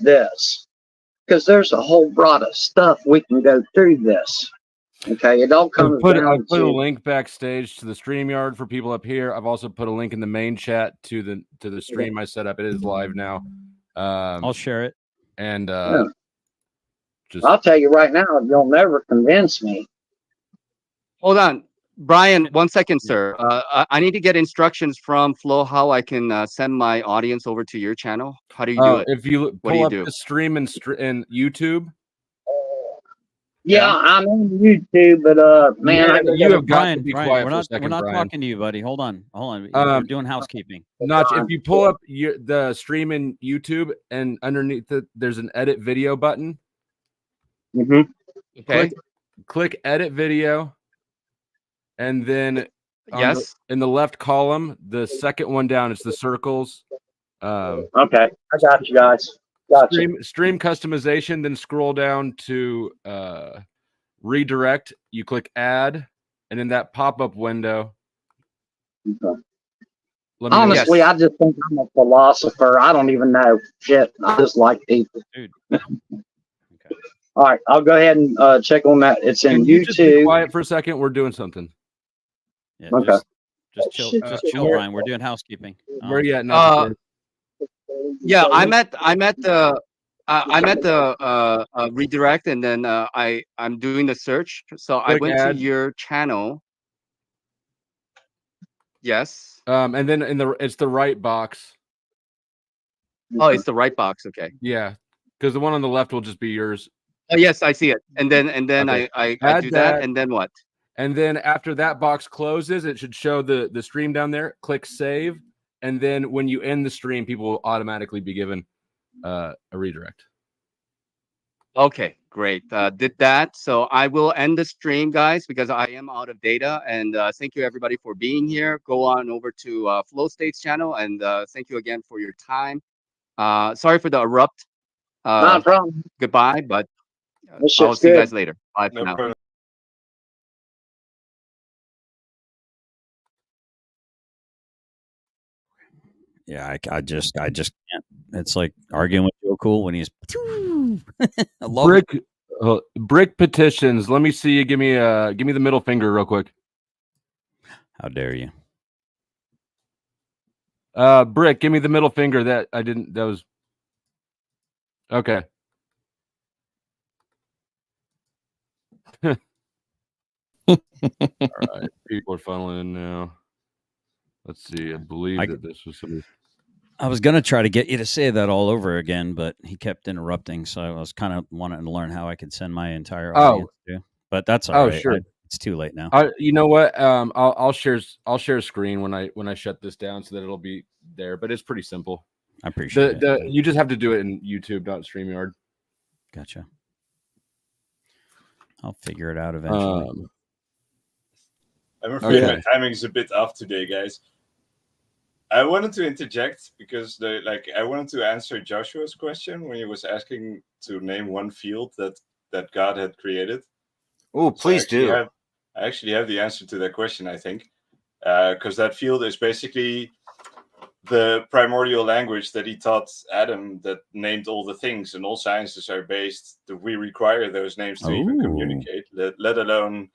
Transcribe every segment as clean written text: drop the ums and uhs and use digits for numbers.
this, because there's a whole lot of stuff we can go through this. Okay, it all comes I down put a to link backstage to the StreamYard for people up here. I've also put a link in the main chat to the stream I set up. It is live now. I'll share it. And just I'll tell you right now, you'll never convince me. Hold on, Brian. 1 second, sir. I need to get instructions from Flo how I can send my audience over to your channel. How do you do it? If you What do pull you up do? the stream in YouTube. Yeah, I'm on YouTube, but man, you have got Brian, to be Brian, quiet we're for a not, second, we're not Brian. talking to you, buddy. Hold on. We're doing housekeeping. Notch, if you pull up the stream in YouTube and underneath it, there's an edit video button. Mm-hmm. Okay. Click edit video, and then in the left column, the second one down, it's the circles. Okay, I got you guys. Gotcha. Stream customization, then scroll down to redirect. You click add, and in that pop-up window. Okay. Honestly, I just think I'm a philosopher. I don't even know shit. I just like people. Dude. Okay. All right, I'll go ahead and check on that. It's in Can YouTube. You just be quiet for a second. We're doing something. Yeah, okay. Just chill, Brian. We're doing housekeeping. Where are you at now? Yeah, I'm at the redirect, and then I'm doing the search. So I went to your channel. Yes. And then it's the right box. Oh, it's the right box. Okay. Yeah, because the one on the left will just be yours. Oh yes, I see it. And then Okay. I do that, and then what? And then after that box closes, it should show the stream down there. Click save, and then when you end the stream, people will automatically be given a redirect. Okay, great. Did that. So I will end the stream, guys, because I am out of data. And thank you, everybody, for being here. Go on over to Flow State's channel, and thank you again for your time. Sorry for the abrupt. Not a problem. Goodbye, but This I'll shit's see you good. guys later. Bye for now. problem. Yeah, I just can't. It's like arguing with Joe Cool when he's. I love Brick petitions. Let me see you. Give me the middle finger real quick. How dare you? Brick, give me the middle finger. That was okay. All right, people are funneling in now. Let's see. I believe that this was somebody. I was gonna try to get you to say that all over again, but he kept interrupting. So I was kind of wanting to learn how I could send my entire audience to. But that's all right. Sure. It's too late now. You know what? I'll share a screen when I shut this down so that it'll be there. But it's pretty simple. I appreciate it. You just have to do it in YouTube, not StreamYard. Gotcha. I'll figure it out eventually. I'm afraid my timing is a bit off today, guys. I wanted to interject because I wanted to answer Joshua's question when he was asking to name one field that God had created. Oh, please do. I actually have the answer to that question, I think, because that field is basically the primordial language that he taught Adam that named all the things, and all sciences are based. We require those names to even communicate, let alone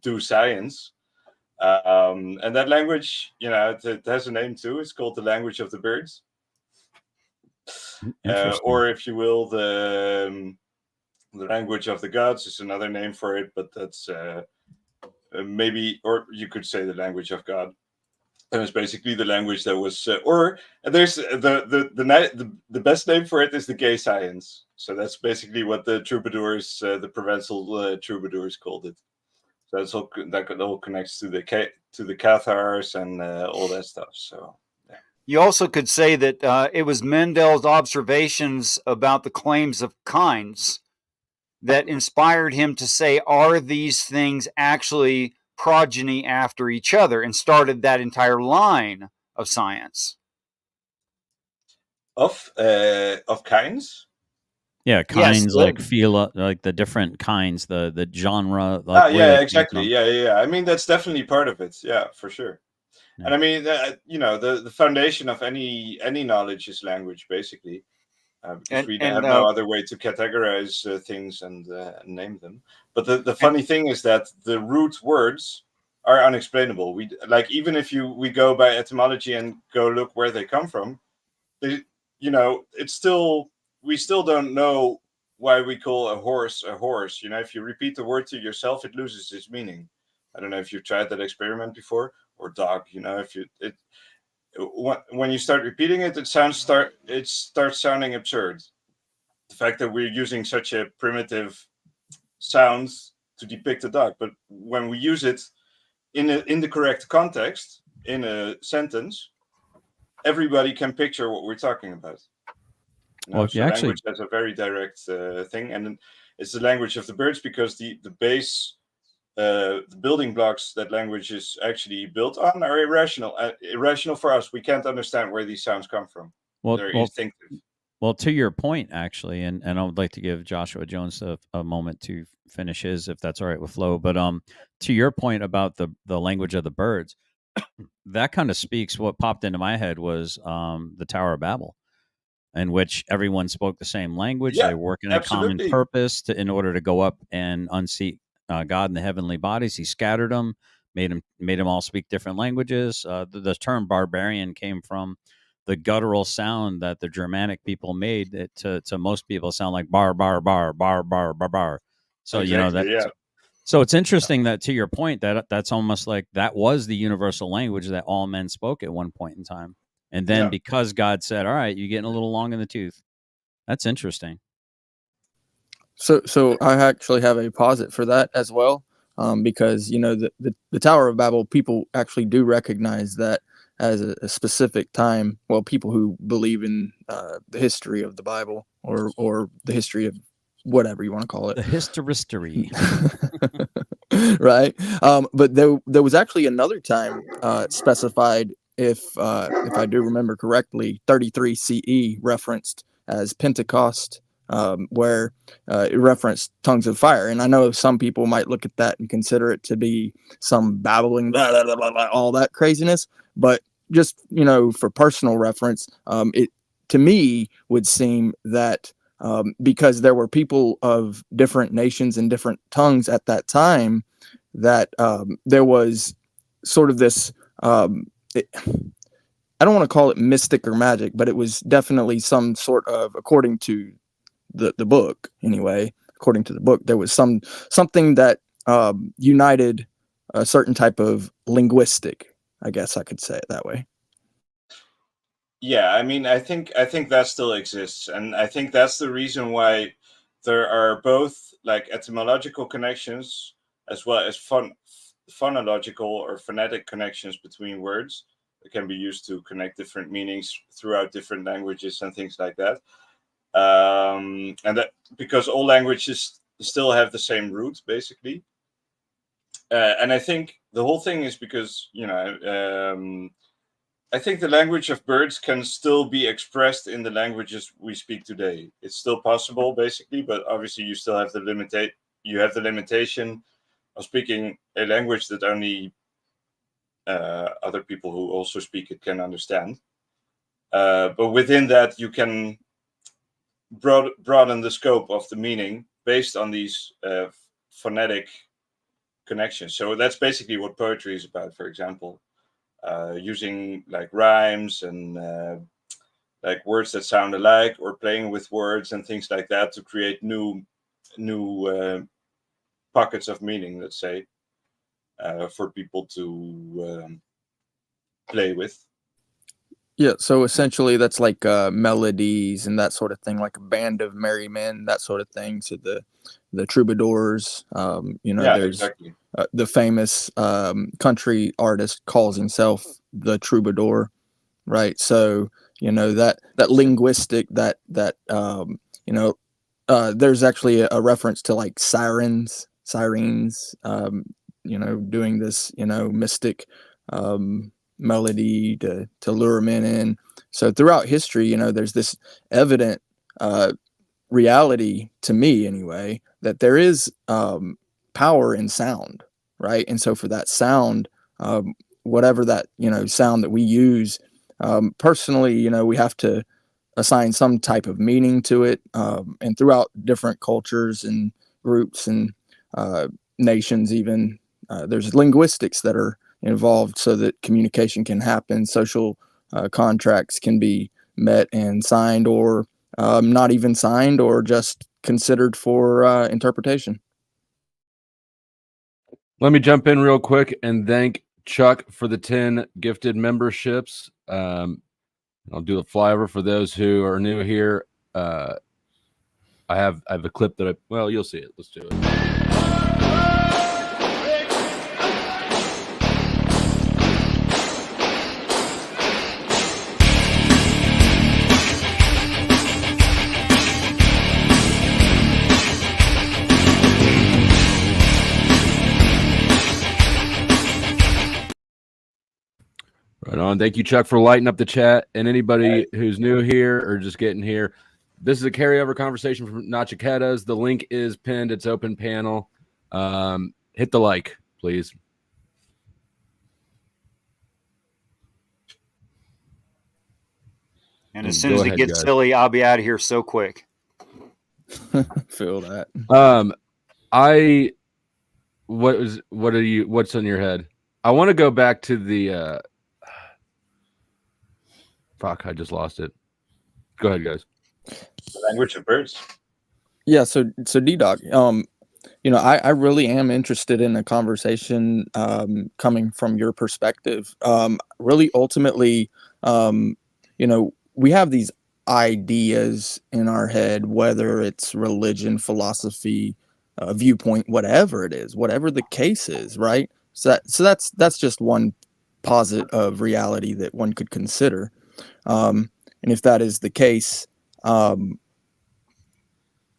do science. And that language, it has a name too. It's called the language of the birds, or if you will, the language of the gods is another name for it. But that's maybe, or you could say the language of God. And it's basically the language that was, or there's the best name for it is the gay science. So that's basically what the troubadours, the Provençal troubadours called it. So that's all, that all connects to the Cathars and all that stuff. So yeah. You also could say that it was Mendel's observations about the claims of kinds that inspired him to say, are these things actually progeny after each other, and started that entire line of science. Of kinds? Yeah, kinds, yes, like like the different kinds, the genre. Like exactly. Yeah. I mean, that's definitely part of it. Yeah, for sure. Yeah. And I mean, the foundation of any knowledge is language, basically. because we And have no other way to categorize things and name them. But the funny thing is that the root words are unexplainable. We like, even if we go by etymology and go look where they come from, they, it's still, we still don't know why we call a horse a horse. If you repeat the word to yourself, it loses its meaning. I don't know if you've tried that experiment before. Or dog. When you start repeating it, it starts sounding absurd. The fact that we're using such a primitive sound to depict a dog, but when we use it in the correct context, in a sentence, everybody can picture what we're talking about. Well, if you actually, language has a very direct thing, and it's the language of the birds, because the base, the building blocks that language is actually built on are irrational for us. We can't understand where these sounds come from. They're instinctive. Well, to your point, actually, and I would like to give Joshua Jones a moment to finish his, if that's all right with Flo. But to your point about the language of the birds, that kind of speaks. What popped into my head was the Tower of Babel, in which everyone spoke the same language. Yeah, they work in a common purpose in order to go up and unseat God in the heavenly bodies. He scattered them, made them all speak different languages. The term barbarian came from the guttural sound that the Germanic people made it to most people sound like bar, bar, bar, bar, bar, bar, bar. So, exactly, yeah. So it's interesting that, to your point, that's almost like that was the universal language that all men spoke at one point in time. And then because God said, all right, you're getting a little long in the tooth. That's interesting. So I actually have a posit for that as well, because, the Tower of Babel, people actually do recognize that as a specific time. Well, people who believe in the history of the Bible or the history of whatever you want to call it. The history. Right. But there was actually another time specified, if I do remember correctly, 33 CE referenced as Pentecost, where it referenced tongues of fire. And I know some people might look at that and consider it to be some babbling, blah, blah, blah, blah, all that craziness. But just, for personal reference, it to me would seem that because there were people of different nations and different tongues at that time, that there was sort of this, I don't want to call it mystic or magic, but it was definitely some sort of, according to the book anyway, according to the book, there was something that united a certain type of linguistic, I guess I could say it that way. Yeah, I mean, I think that still exists, and I think that's the reason why there are both like etymological connections as well as phonological or phonetic connections between words that can be used to connect different meanings throughout different languages and things like that. And that because all languages still have the same root, basically. And I think the whole thing is because I think the language of birds can still be expressed in the languages we speak today. It's still possible, basically, but obviously you still have the limitation of speaking a language that only other people who also speak it can understand. But within that, you can broaden the scope of the meaning based on these phonetic connections. So that's basically what poetry is about, for example. Using like rhymes and like words that sound alike, or playing with words and things like that to create new pockets of meaning, let's say, for people to play with. Yeah, so essentially that's like melodies and that sort of thing, like a band of merry men, that sort of thing. So the troubadours, there's exactly. The famous country artist calls himself the troubadour, right? So that linguistic there's actually a reference to like sirens, doing this mystic melody to lure men in. So throughout history, there's this evident reality, to me anyway, that there is power in sound, right? And so for that sound, whatever that sound that we use, personally, we have to assign some type of meaning to it. And throughout different cultures and groups and nations, even there's linguistics that are involved so that communication can happen, social contracts can be met and signed, or not even signed, or just considered for interpretation. Let me jump in real quick and thank Chuck for the 10 gifted memberships. I'll do a flyover for those who are new here. I have a clip that you'll see it. Let's do it. Right on. Thank you, Chuck, for lighting up the chat. And anybody who's new here or just getting here, this is a carryover conversation from Nachiquetas. The link is pinned. It's open panel. Hit the like, please. And as soon as it gets silly, I'll be out of here so quick. Feel that. What's on your head? I want to go back to the fuck, I just lost it. Go ahead, guys. The language of birds. Yeah, so D-Doc, I really am interested in a conversation coming from your perspective. Really, ultimately, we have these ideas in our head, whether it's religion, philosophy, viewpoint, whatever it is, whatever the case is, right? So that's just one posit of reality that one could consider. And if that is the case,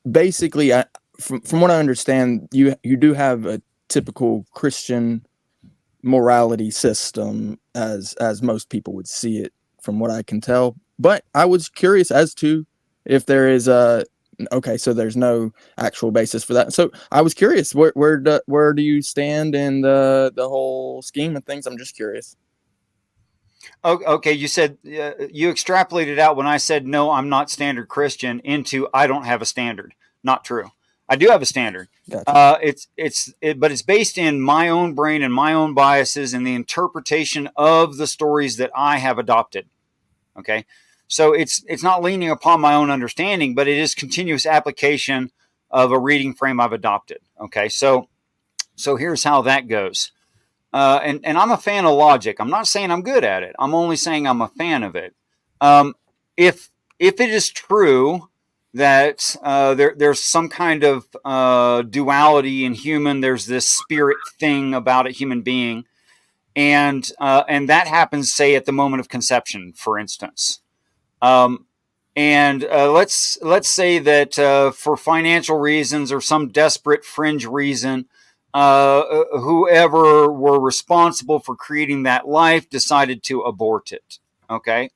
basically, from what I understand, you do have a typical Christian morality system as most people would see it, from what I can tell. But I was curious as to if there is so there's no actual basis for that. So I was curious, where do you stand in the whole scheme of things? I'm just curious. Okay, you said you extrapolated out when I said no, I'm not standard Christian into I don't have a standard. Not true. I do have a standard. Gotcha. But it's based in my own brain and my own biases and the interpretation of the stories that I have adopted. Okay, so it's not leaning upon my own understanding, but it is continuous application of a reading frame I've adopted. Okay, so here's how that goes. And I'm a fan of logic. I'm not saying I'm good at it. I'm only saying I'm a fan of it. If it is true that there's some kind of duality in human, there's this spirit thing about a human being, and that happens, say, at the moment of conception, for instance. And let's say that for financial reasons or some desperate fringe reason, whoever were responsible for creating that life decided to abort it. Okay.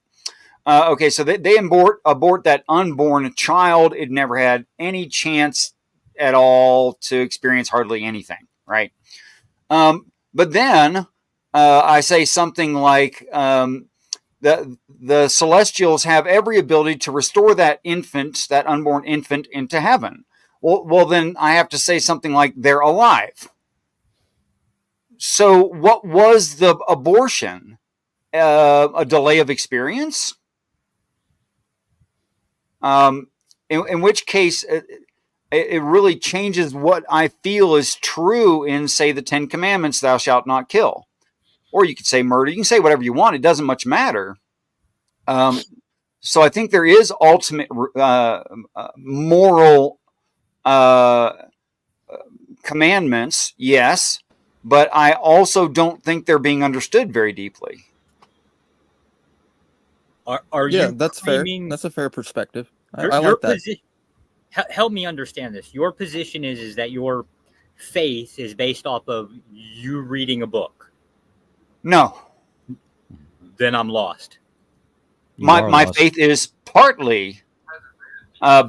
So they abort that unborn child. It never had any chance at all to experience hardly anything. Right. But then I say something like, the celestials have every ability to restore that unborn infant into heaven. Well, then I have to say something like they're alive. So what was the abortion? A delay of experience? In which case, it really changes what I feel is true in, say, the 10 Commandments, thou shalt not kill. Or you could say murder. You can say whatever you want. It doesn't much matter. So I think there is ultimate moral commandments, yes, but I also don't think they're being understood very deeply. That's fair. That's a fair perspective. I like that. Help me understand this. Your position is that your faith is based off of you reading a book. No. Then I'm lost. My faith is partly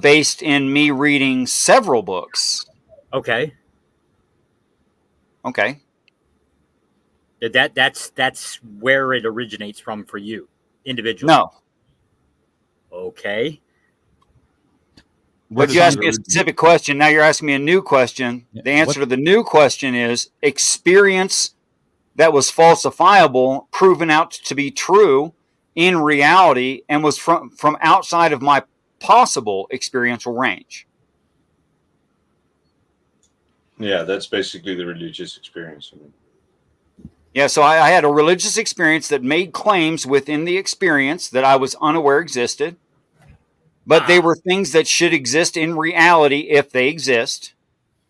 based in me reading several books. Okay. That's where it originates from for you individually. No. Okay. But you asked me a specific question. Now you're asking me a new question. Yeah, The answer to the new question is experience that was falsifiable, proven out to be true in reality, and was from outside of my possible experiential range. Yeah, that's basically the religious experience. Yeah, so I had a religious experience that made claims within the experience that I was unaware existed, but they were things that should exist in reality if they exist.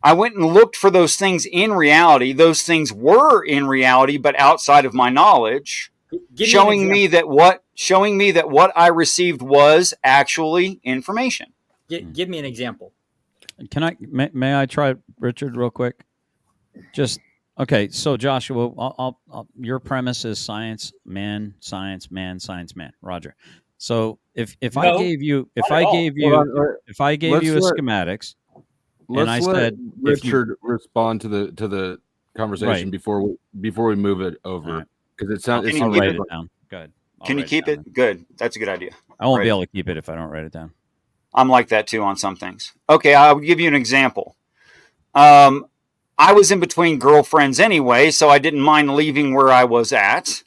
I went and looked for those things in reality. Those things were in reality, but outside of my knowledge, showing me that what I received was actually information. Give me an example. Can I? May I try, Richard, real quick? Just okay. So Joshua, I'll your premise is science, man, science, man, science, man. Roger. So if I gave you a schematics, and I said Richard respond to the conversation before we move it over, because it sounds. I'll write it down. Good. Can you keep it? Good. That's a good idea. I won't be able to keep it if I don't write it down. I'm like that too on some things. Okay, I'll give you an example. I was in between girlfriends anyway, so I didn't mind leaving where I was at.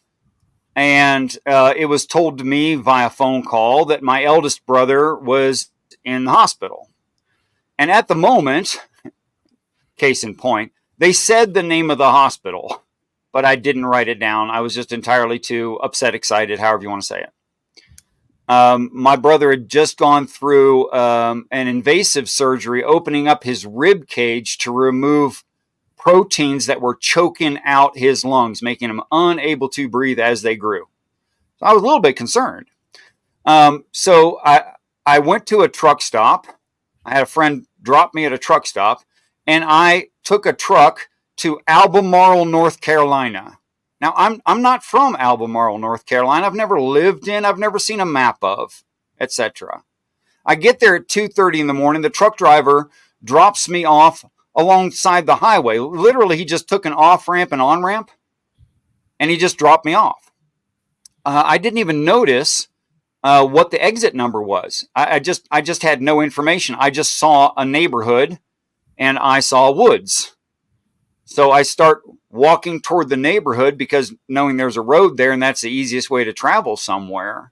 And it was told to me via phone call that my eldest brother was in the hospital. And at the moment, case in point, they said the name of the hospital, but I didn't write it down. I was just entirely too upset, excited, however you want to say it. My brother had just gone through an invasive surgery, opening up his rib cage to remove proteins that were choking out his lungs, making him unable to breathe as they grew. So I was a little bit concerned. So I went to a truck stop. I had a friend drop me at a truck stop, and I took a truck to Albemarle, North Carolina. Now, I'm not from Albemarle, North Carolina. I've never lived in, I've never seen a map of, etc. I get there at 2:30 in the morning. The truck driver drops me off alongside the highway. Literally, he just took an off-ramp and on-ramp, and he just dropped me off. I didn't even notice what the exit number was. I just had no information. I just saw a neighborhood, and I saw woods. So I start walking toward the neighborhood because knowing there's a road there and that's the easiest way to travel somewhere.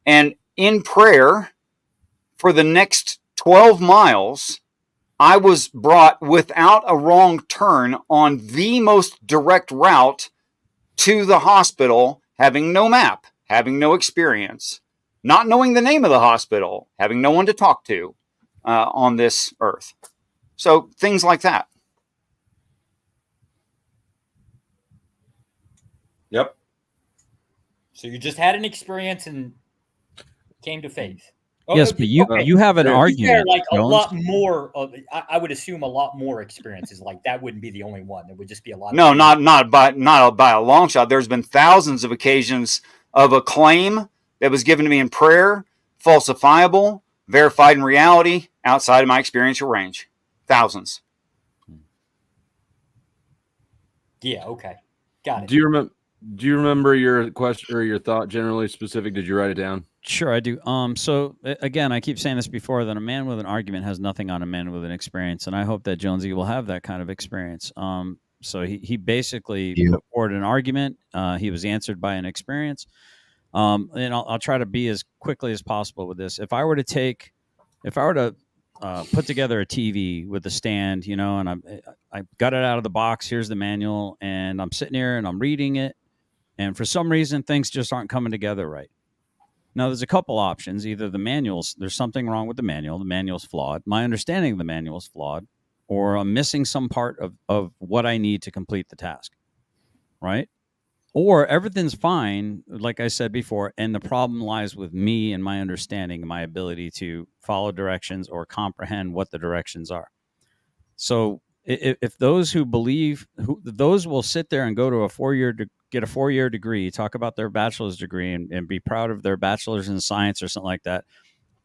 And in prayer for the next 12 miles, I was brought without a wrong turn on the most direct route to the hospital, having no map, having no experience, not knowing the name of the hospital, having no one to talk to on this earth. So things like that. Yep. So you just had an experience and came to faith. Yes, but you have an argument. Like a lot more. I would assume a lot more experiences. Like that wouldn't be the only one. There would just be a lot. No, not by a long shot. There's been thousands of occasions of a claim that was given to me in prayer, falsifiable, verified in reality, outside of my experiential range. Thousands. Yeah. Okay. Got it. Do you remember your question or your thought generally specific? Did you write it down? Sure, I do. So again, I keep saying this before, that a man with an argument has nothing on a man with an experience, and I hope that Jonesy will have that kind of experience. So he basically put forward an argument. He was answered by an experience. And I'll try to be as quickly as possible with this. If I were to put together a TV with a stand, and I got it out of the box. Here's the manual, and I'm sitting here and I'm reading it, and for some reason things just aren't coming together right. Now, there's a couple options. Either there's something wrong with the manual's flawed, my understanding of the manual is flawed, or I'm missing some part of what I need to complete the task, right? Or everything's fine, like I said before, and the problem lies with me and my understanding and my ability to follow directions or comprehend what the directions are. So if those who believe, those will sit there and go to get a 4-year degree, talk about their bachelor's degree and be proud of their bachelor's in science or something like that,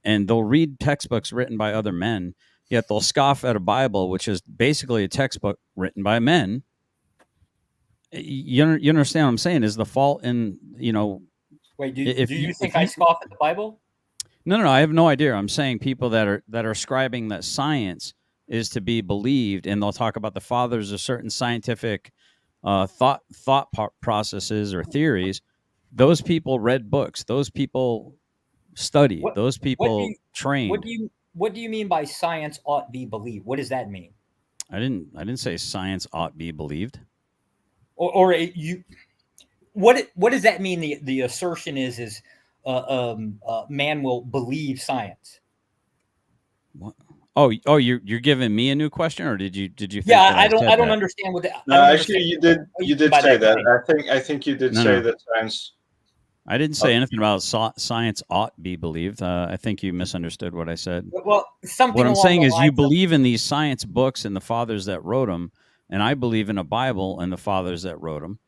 and they'll read textbooks written by other men, yet they'll scoff at a Bible, which is basically a textbook written by men. You understand what I'm saying? Is the fault in, Wait, do you think I scoff at the Bible? No. I have no idea. I'm saying people that are ascribing that science is to be believed, and they'll talk about the fathers of certain scientific thought processes or theories. Those people read books. Those people studied. Those people trained. What do you mean by science ought be believed? What does that mean? I didn't say science ought be believed. What does that mean? The assertion is man will believe science. What? Oh, you're giving me a new question, or did you think? Yeah, that I don't that? understand what. No, actually, you did say that. I think you did say No. that science. I didn't say anything about science ought be believed. I think you misunderstood what I said. Well, something. What I'm along saying the is, you lines believe in these science books and the fathers that wrote them, and I believe in a Bible and the fathers that wrote them.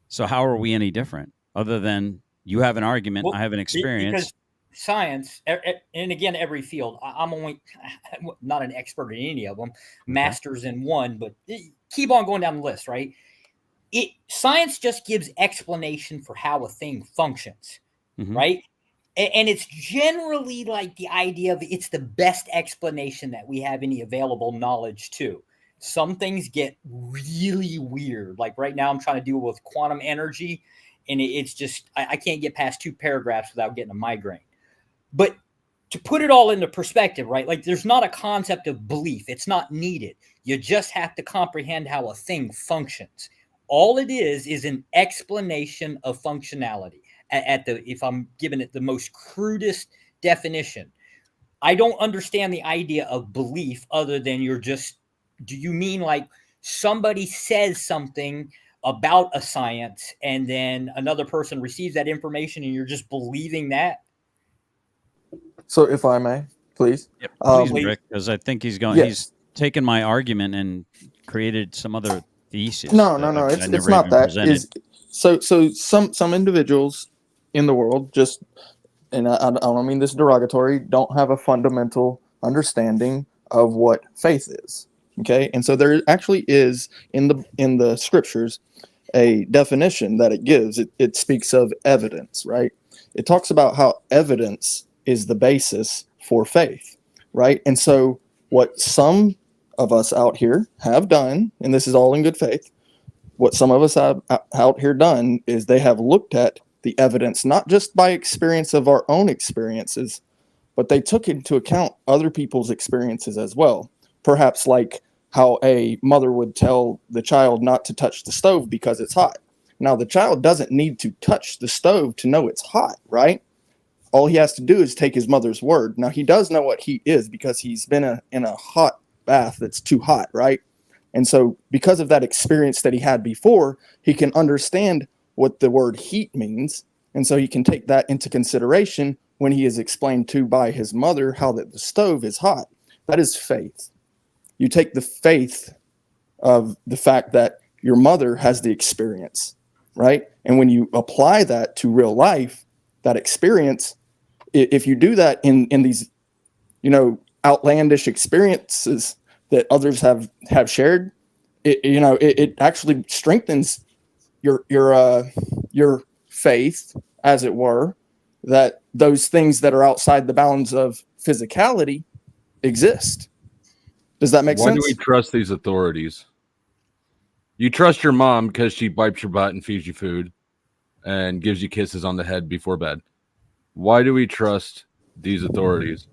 So how are we any different? Other than you have an argument, I have an experience. Because science, and again, every field. I'm only not an expert in any of them. Masters in one, but keep on going down the list, right? Science just gives explanation for how a thing functions, right? And it's generally like the idea of it's the best explanation that we have any available knowledge to. Some things get really weird. Like right now, I'm trying to deal with quantum energy, and it's just I can't get past 2 paragraphs without getting a migraine. But to put it all into perspective, right? Like there's not a concept of belief. It's not needed. You just have to comprehend how a thing functions. All it is an explanation of functionality. If I'm giving it the most crudest definition, I don't understand the idea of belief other than do you mean like somebody says something about a science and then another person receives that information and you're just believing that? So if I may, please. Please, Rick, because I think he's going. Yes. He's taken my argument and created some other thesis. No. It's not that. So some individuals in the world just, and I don't mean this derogatory, don't have a fundamental understanding of what faith is. Okay, and so there actually is in the scriptures a definition that it gives. It speaks of evidence, right? It talks about how evidence is the basis for faith, right? And so what some of us out here have done, and this is all in good faith, what some of us have out here done is they have looked at the evidence, not just by experience of our own experiences, but they took into account other people's experiences as well. Perhaps like how a mother would tell the child not to touch the stove because it's hot. Now, the child doesn't need to touch the stove to know it's hot, right? All he has to do is take his mother's word. Now, he does know what heat is because he's been in a hot bath that's too hot, right? And so because of that experience that he had before, he can understand what the word heat means. And so he can take that into consideration when he is explained to by his mother how that the stove is hot. That is faith. You take the faith of the fact that your mother has the experience, right? And when you apply that to real life, that experience, if you do that in these, outlandish experiences that others have shared, it actually strengthens your faith, as it were, that those things that are outside the bounds of physicality exist. Does that make sense? Why do we trust these authorities? You trust your mom because she wipes your butt and feeds you food and gives you kisses on the head before bed. Why do we trust these authorities?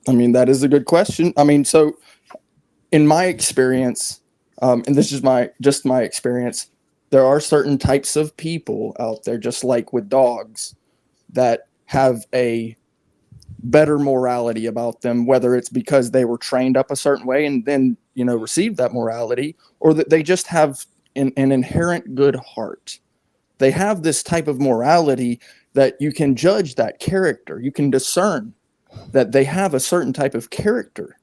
I mean, that is a good question. I mean, so in my experience, and this is just my experience, there are certain types of people out there, just like with dogs, that have a better morality about them, whether it's because they were trained up a certain way and then, received that morality, or that they just have an inherent good heart. They have this type of morality that you can judge that character. You can discern that they have a certain type of character,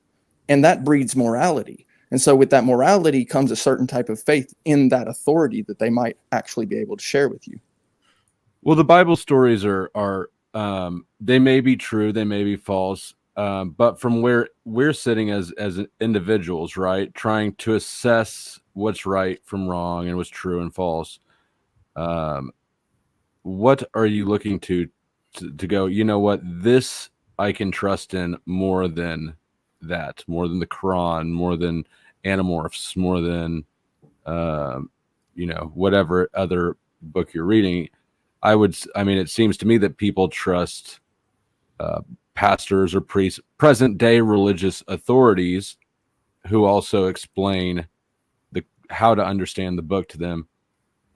and that breeds morality. And so with that morality comes a certain type of faith in that authority that they might actually be able to share with you. Well, the Bible stories are they may be true, they may be false, but from where we're sitting as individuals, right, trying to assess what's right from wrong and what's true and false, what are you looking to to go, you know what, this I can trust in more than that, more than the Quran, more than Animorphs, more than whatever other book you're reading. It seems to me that people trust pastors or priests, present day religious authorities, who also explain how to understand the book to them.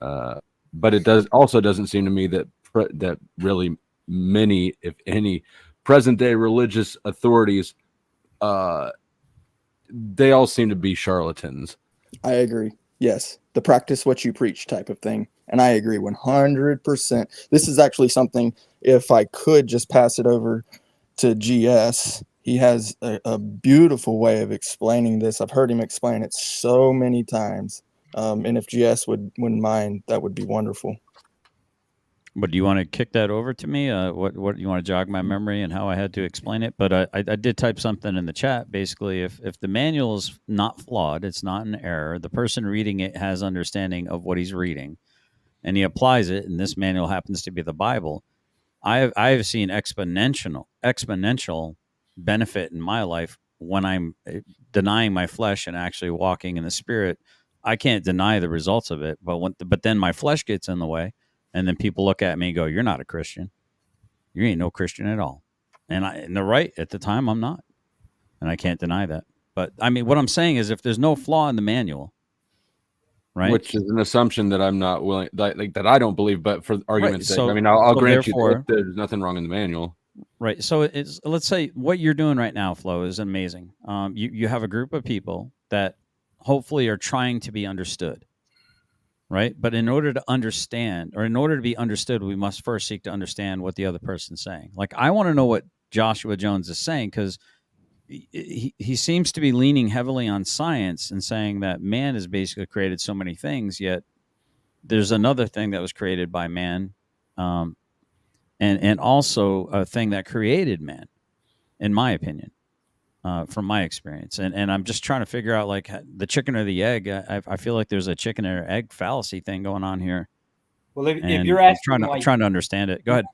But it doesn't seem to me that that really many, if any, present day religious authorities, they all seem to be charlatans. I agree. Yes. The practice what you preach type of thing. And I agree 100%. This is actually something, if I could just pass it over to GS, he has a beautiful way of explaining this. I've heard him explain it so many times. And if GS wouldn't mind, that would be wonderful. But do you want to kick that over to me? What you want to jog my memory and how I had to explain it? But I did type something in the chat. Basically, if the manual is not flawed, it's not an error. The person reading it has understanding of what he's reading, and he applies it. And this manual happens to be the Bible. I've seen exponential benefit in my life when I'm denying my flesh and actually walking in the Spirit. I can't deny the results of it, but then my flesh gets in the way. And then people look at me and go, "You're not a Christian. You ain't no Christian at all." And they're right. At the time, I'm not. And I can't deny that. But I mean, what I'm saying is if there's no flaw in the manual, right? Which is an assumption that I'm not willing, that I don't believe, but for argument's sake, So- I mean, I'll so grant you therefore- that there's nothing wrong in the manual. Right. So let's say what you're doing right now, Flo, is amazing. You have a group of people that hopefully are trying to be understood. Right. But in order to understand, or in order to be understood, we must first seek to understand what the other person's saying. Like, I want to know what Joshua Jones is saying, because he seems to be leaning heavily on science and saying that man has basically created so many things, yet there's another thing that was created by man, and also a thing that created man, in my opinion. From my experience, and I'm just trying to figure out, like, the chicken or the egg. I feel like there's a chicken or egg fallacy thing going on here. Well, if And you're I'm asking, trying to understand it. Go ahead.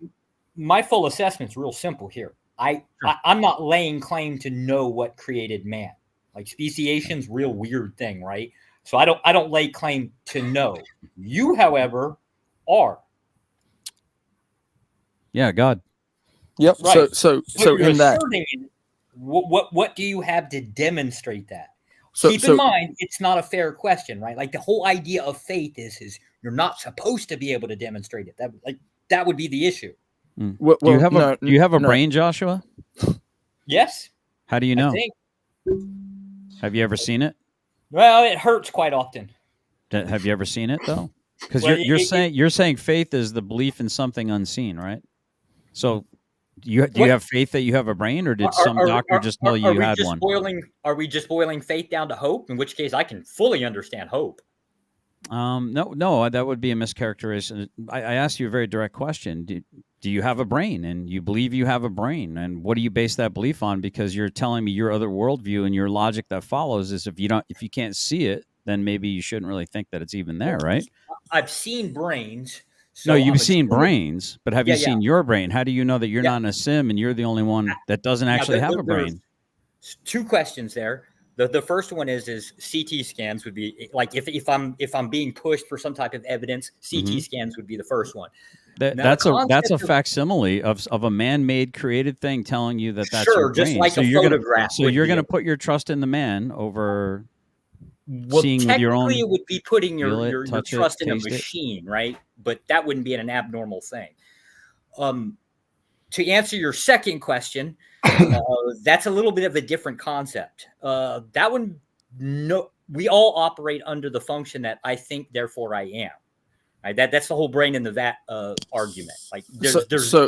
My full assessment's real simple here. I'm not laying claim to know what created man. Like, speciation's a real weird thing, right? So I don't lay claim to know. You, however, are. Yeah, God. Yep. Right. So What you're in that, asserting is, what do you have to demonstrate that? So- Keep in mind, it's not a fair question, right? Like, the whole idea of faith is you're not supposed to be able to demonstrate it. That would be the issue. well, Do you have a no. brain, Joshua? Yes. How do you I know? think. Have you ever seen it? Well, it hurts quite often. Have you ever seen it though? Because Well, you're saying faith is the belief in something unseen, right? So do you What- have faith that you have a brain, or did some doctor just tell you had one? Are we just boiling faith down to hope? In which case, I can fully understand hope. No, that would be a mischaracterization. I asked you a very direct question. Do you have a brain? And you believe you have a brain. And what do you base that belief on? Because you're telling me your other worldview, and your logic that follows is if you can't see it, then maybe you shouldn't really think that it's even there, right? I've seen brains. No, so you've I'm seen assuming- brains, but have you Yeah, yeah. seen your brain? How do you know that you're Yeah. not in a sim and you're the only one that doesn't Now, actually have a there's brain? Two questions there. The first one is CT scans would be like, if I'm being pushed for some type of evidence, CT scans would be the first one. Now, That's the a concept of- facsimile of a man-made created thing telling you that that's Sure, your brain. just like a you're photograph so would you're be going to it. put your trust in the man over Well, seeing with your own. technically, it would be putting feel it, your touch it, trust in a taste it. machine, right? But that wouldn't be an abnormal thing. To answer your second question, that's a little bit of a different concept. That one, no, we all operate under the function that I think, therefore I am. Right? That's the whole brain in the vat argument. Like,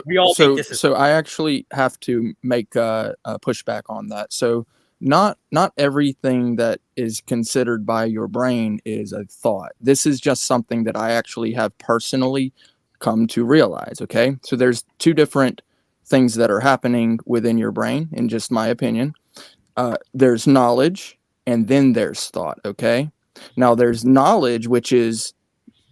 we all think this is. So I actually have to make a pushback on that. So not everything that is considered by your brain is a thought. This is just something that I actually have personally come to realize. Okay, so there's two different things that are happening within your brain, in just my opinion. There's knowledge, and then there's thought. Okay, now there's knowledge, which is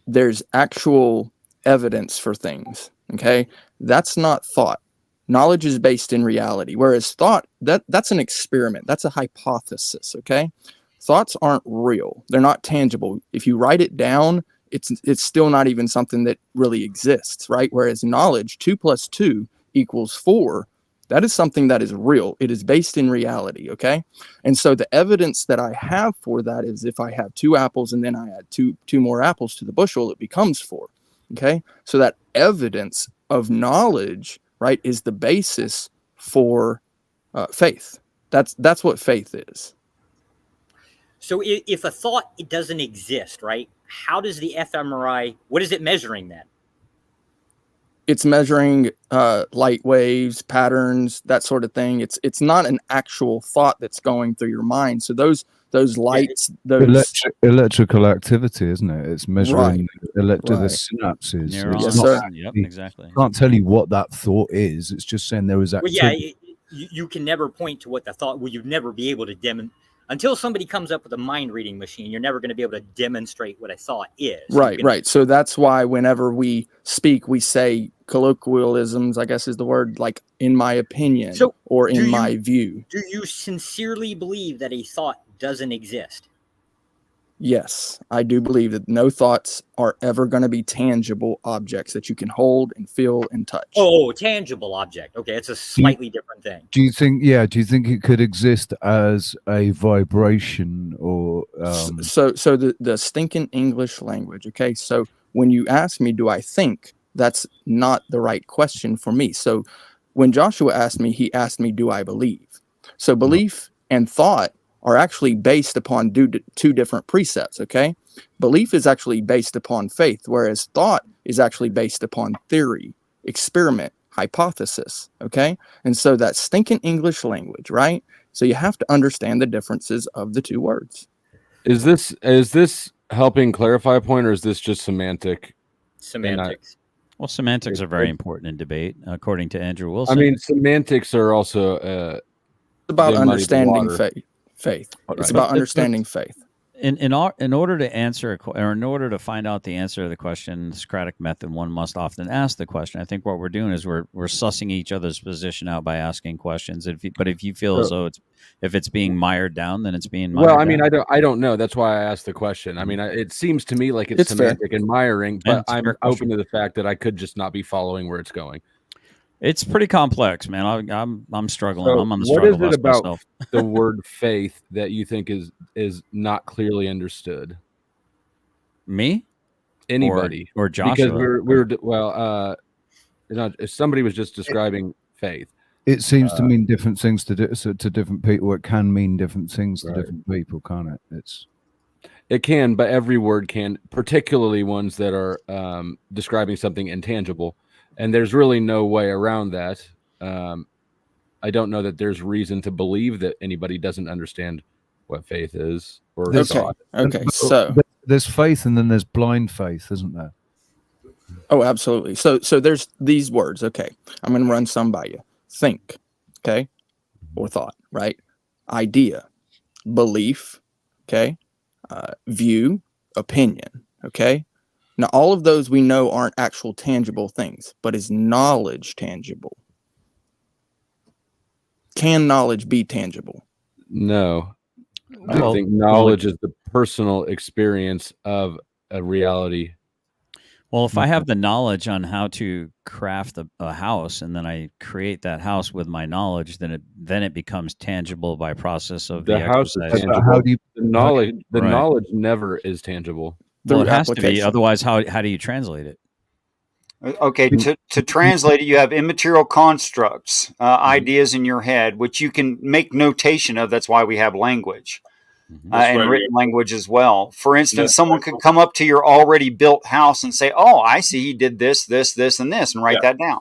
there's actual evidence for things. Okay, That's not thought. Knowledge is based in reality, whereas thought, that's an experiment. That's a hypothesis, okay? Thoughts aren't real. They're not tangible. If you write it down, it's still not even something that really exists, right? Whereas knowledge, 2 + 2 = 4, that is something that is real. It is based in reality, okay? And so the evidence that I have for that is if I have 2 apples and then I add two more apples to the bushel, it becomes 4, okay? So that evidence of knowledge, right, is the basis for faith. That's what faith is. So if a thought it doesn't exist, right, how does the fMRI, what is it measuring then? It's measuring light waves, patterns, that sort of thing. It's not an actual thought that's going through your mind. So those lights, those electrical activity, isn't it? It's measuring the Right. synapses. So Neurons. Yes, sir. Yep, exactly. Can't tell you what that thought is. It's just saying there was Well, activity. yeah, you can never point to what the thought. Well, you'd never be able to until somebody comes up with a mind reading machine. You're never going to be able to demonstrate what a thought is. Right. So that's why whenever we speak, we say colloquialisms, I guess is the word, like in my opinion, So, or in do my view. Do you sincerely believe that a thought doesn't exist? Yes, I do believe that no thoughts are ever going to be tangible objects that you can hold and feel and touch. Oh, tangible object. Okay, it's a slightly different thing. Do you think it could exist as a vibration or So the stinking English language, okay? So when you ask me, do I think, that's not the right question for me. So when Joshua asked me, he asked me, do I believe? So belief and thought are actually based upon two different precepts, okay? Belief is actually based upon faith, whereas thought is actually based upon theory, experiment, hypothesis, okay? And so that stinking English language, right? So you have to understand the differences of the two words. Is this helping clarify a point, or is this just semantics? Well, semantics are very important in debate, according to Andrew Wilson. I mean, semantics are also about understanding faith. Right. It's about understanding faith. In order to answer or in order to find out the answer to the question, the Socratic method, one must often ask the question. I think what we're doing is we're sussing each other's position out by asking questions. But if you feel as though if it's being mired down, then it's being mired down. Well, I mean, I don't know. That's why I asked the question. I mean, it seems to me like it's semantic fair. and miring, but I'm open open to the fact that I could just not be following where it's going. It's pretty complex, man. I'm struggling. So I'm on the what struggle is it bus about myself. the word faith that you think is not clearly understood? Me? Anybody or Joshua? Because somebody was just describing faith. it seems to mean different things to different people. It can mean different things to different people, can't it? It can, but every word can, particularly ones that are describing something intangible. And there's really no way around that. I don't know that there's reason to believe that anybody doesn't understand what faith is or thought. Okay. So there's faith, and then there's blind faith, isn't there? Oh, absolutely. So there's these words. Okay, I'm going to run some by you. Think, okay, or thought, right? Idea, belief, okay, view, opinion, okay. Now, all of those we know aren't actual tangible things, but is knowledge tangible? Can knowledge be tangible? No. I think knowledge is the personal experience of a reality. Well, if I have the knowledge on how to craft a house, and then I create that house with my knowledge, then it becomes tangible by process of the house is exercise. tangible. The knowledge never is tangible. Well, it has to be. Otherwise, how do you translate it? Okay, to translate it, you have immaterial constructs, ideas in your head, which you can make notation of. That's why we have language. And written language as well. For instance, someone could come up to your already built house and say, "Oh, I see he did this, this, this, and this," and write that down.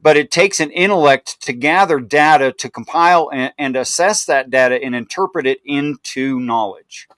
But it takes an intellect to gather data, to compile and assess that data and interpret it into knowledge.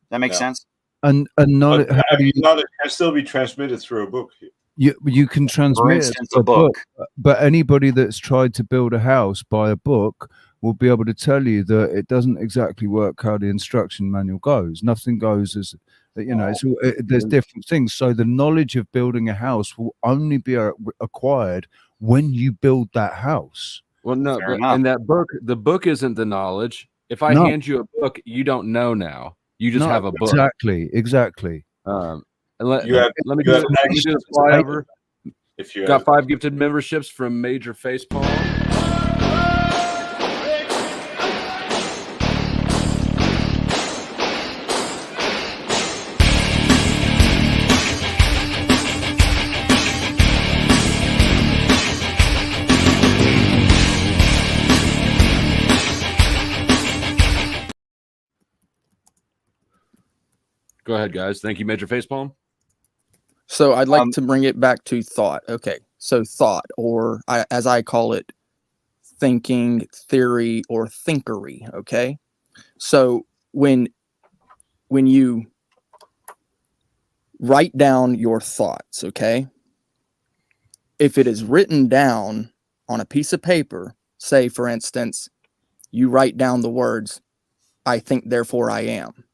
That makes sense? And knowledge, knowledge can still be transmitted through a book. You can transmit, for instance, a book. But anybody that's tried to build a house by a book will be able to tell you that it doesn't exactly work how the instruction manual goes. Nothing goes You know, there's different things. So the knowledge of building a house will only be acquired when you build that house. Well, no, Fair but enough. in that book, the book isn't the knowledge. If I No. hand you a book, you don't know now. You just have a book. Exactly. And let You have- me you do have let me do this flyover. If you Got have, 5 gifted memberships from Major Facepalm. Go ahead, guys. Thank you, Major Facepalm. So I'd like to bring it back to thought. Okay. So thought, or as I call it, thinking, theory, or thinkery. Okay. So when you write down your thoughts, okay, if it is written down on a piece of paper, say, for instance, you write down the words, I think, therefore I am.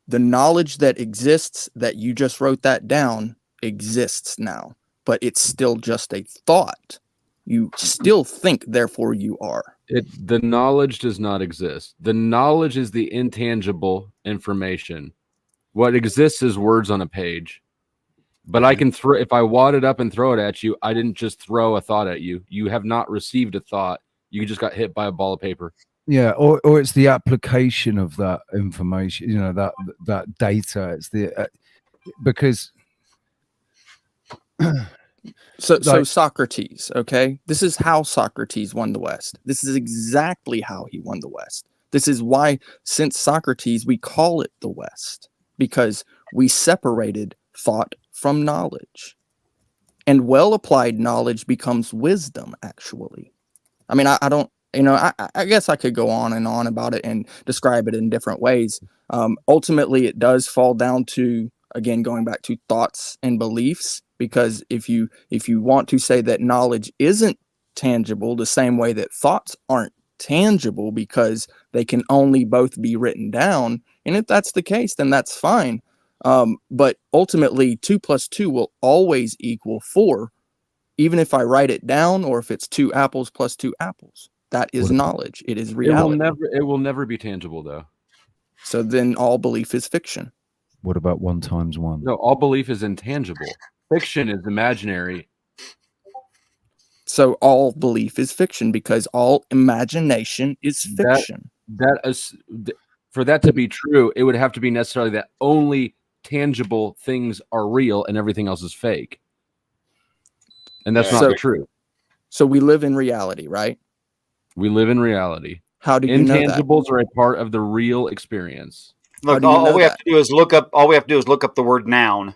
The knowledge that exists that you just wrote that down exists now, but it's still just a thought. You still think, therefore you are. The knowledge does not exist. The knowledge is the intangible information. What exists is words on a page. But I can throw, if I wad it up and throw it at you, I didn't just throw a thought at you. You have not received a thought. You just got hit by a ball of paper. Yeah, or it's the application of that information, you know, that data. It's the because so Socrates, okay? This is how Socrates won the West. This is exactly how he won the West. This is why, since Socrates, we call it the West, because we separated thought from knowledge. And well-applied knowledge becomes wisdom, actually. I mean, I don't, you know, I guess I could go on and on about it and describe it in different ways. Ultimately, it does fall down to, again, going back to thoughts and beliefs, because if you want to say that knowledge isn't tangible the same way that thoughts aren't tangible because they can only both be written down, and if that's the case, then that's fine. But ultimately, 2 + 2 will always equal 4, even if I write it down, or if it's 2 apples + 2 apples. That is knowledge. It is reality. It will never be tangible, though. So then all belief is fiction. What about 1 × 1? No, all belief is intangible. Fiction is imaginary. So all belief is fiction because all imagination is fiction. That is, for that to be true, it would have to be necessarily that only tangible things are real and everything else is fake. And that's not the truth. So we live in reality, right? We live in reality. How do you know that? Intangibles are a part of the real experience. Look, all we have to do is look up. All we have to do is look up the word noun.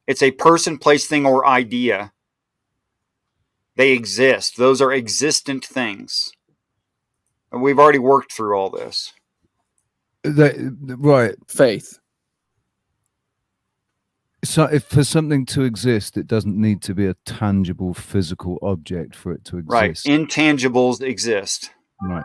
It's a person, place, thing, or idea. They exist. Those are existent things. And we've already worked through all this. Right. Faith. So if for something to exist, it doesn't need to be a tangible physical object for it to exist. Right. Intangibles exist. Right.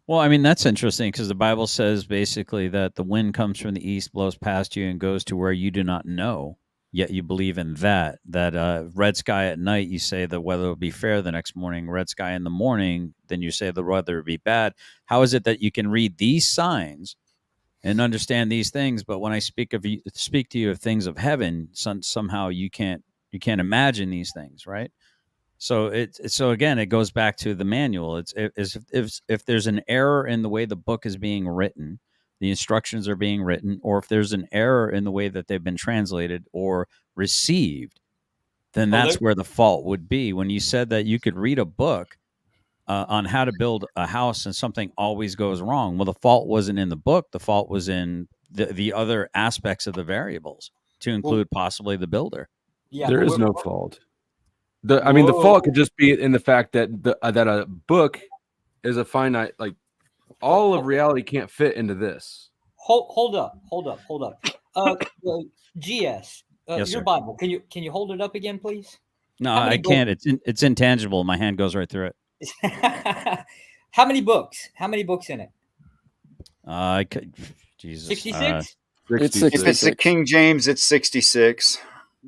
Well, I mean, that's interesting because the Bible says basically that the wind comes from the east, blows past you, and goes to where you do not know, yet you believe in that. That red sky at night, you say the weather will be fair the next morning. Red sky in the morning, then you say the weather will be bad. How is it that you can read these signs and understand these things, but when I speak to you of things of heaven, somehow you can't imagine these things, right? So so again, it goes back to the manual. It's if there's an error in the way the book is being written, the instructions are being written, or if there's an error in the way that they've been translated or received, then that's where the fault would be. When you said that you could read a book on how to build a house and something always goes wrong, well, the fault wasn't in the book. The fault was in the other aspects of the variables, to include possibly the builder. Yeah, there is no fault. I mean, the fault could just be in the fact that that a book is a finite, like all of reality can't fit into this. Hold up. GS, Yes, your sir. Bible. Can you hold it up again, please? No, I can't. It's intangible. My hand goes right through it. How many books? How many books in it? Jesus. 66? It's 66. If it's the 66. King James, it's 66.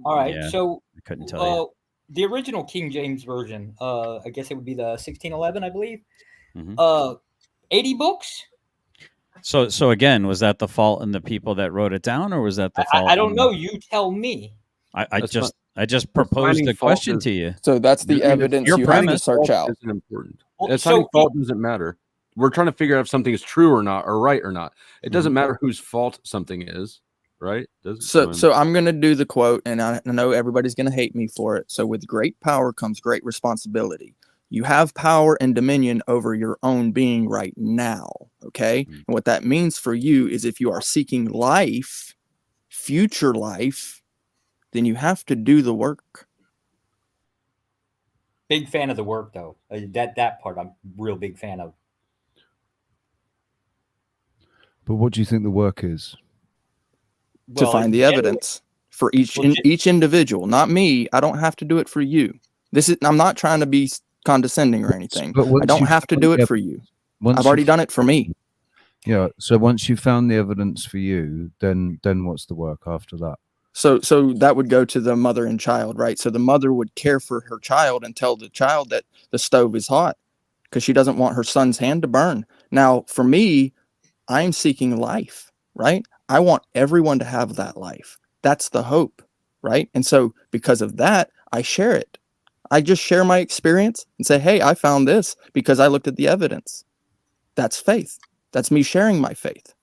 All right. Yeah, So I couldn't tell you. the original King James version, I guess it would be the 1611, I believe. Mhm. 80 books. So again, was that the fault in the people that wrote it down, or was that the fault? I don't know. You tell me. I That's just proposed finding the fault question is- to you. So that's the evidence your you have to premise. search Fault out. isn't important. Well, Finding so fault doesn't matter. We're trying to figure out if something is true or not, or right or not. It doesn't matter whose fault something is, right? So I'm going to do the quote, and I know everybody's going to hate me for it. So with great power comes great responsibility. You have power and dominion over your own being right now, okay? And what that means for you is if you are seeking life, future life, then you have to do the work. big fan of the work, though. That part I'm real big fan of. But what do you think the work is? To find the evidence for each individual, not me. I don't have to do it for you. I'm not trying to be condescending or anything. But I don't have to do it for you. I've already done it for me. Yeah. So once you found the evidence for you, then what's the work after that? So that would go to the mother and child, right? So the mother would care for her child and tell the child that the stove is hot because she doesn't want her son's hand to burn. Now, for me, I'm seeking life, right? I want everyone to have that life. That's the hope, right? And so because of that, I share it. I just share my experience and say, hey, I found this because I looked at the evidence. That's faith. That's me sharing my faith.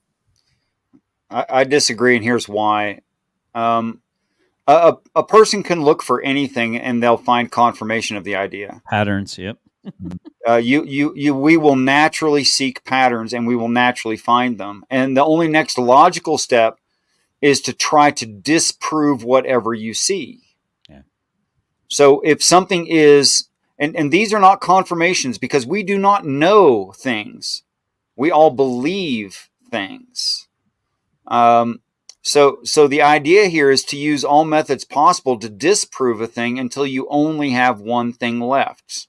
I disagree, and here's why. A person can look for anything, and they'll find confirmation of the idea. Patterns. Yep. We will naturally seek patterns, and we will naturally find them. And the only next logical step is to try to disprove whatever you see. Yeah. So if something is, and these are not confirmations because we do not know things. We all believe things. So the idea here is to use all methods possible to disprove a thing until you only have one thing left.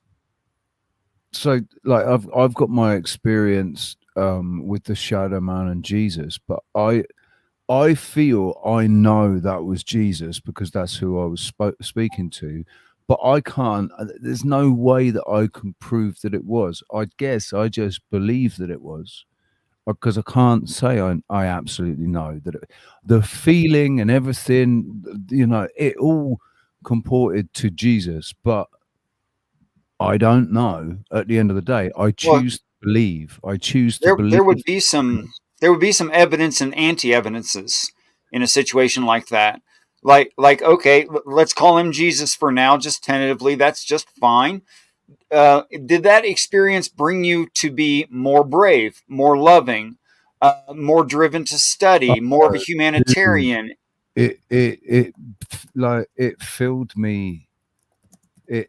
So like I've got my experience with the Shadow Man and Jesus, but I feel I know that was Jesus because that's who I was speaking to, but I can't. There's no way that I can prove that it was. I guess I just believe that it was because I can't say I absolutely know that the feeling and everything, it all comported to Jesus, but I don't know. At the end of the day, I choose to believe. I choose to believe. There would be some evidence and anti-evidences in a situation like that. Like okay, let's call him Jesus for now, just tentatively. That's just fine. Did that experience bring you to be more brave, more loving, more driven to study, more of a humanitarian? It filled me. I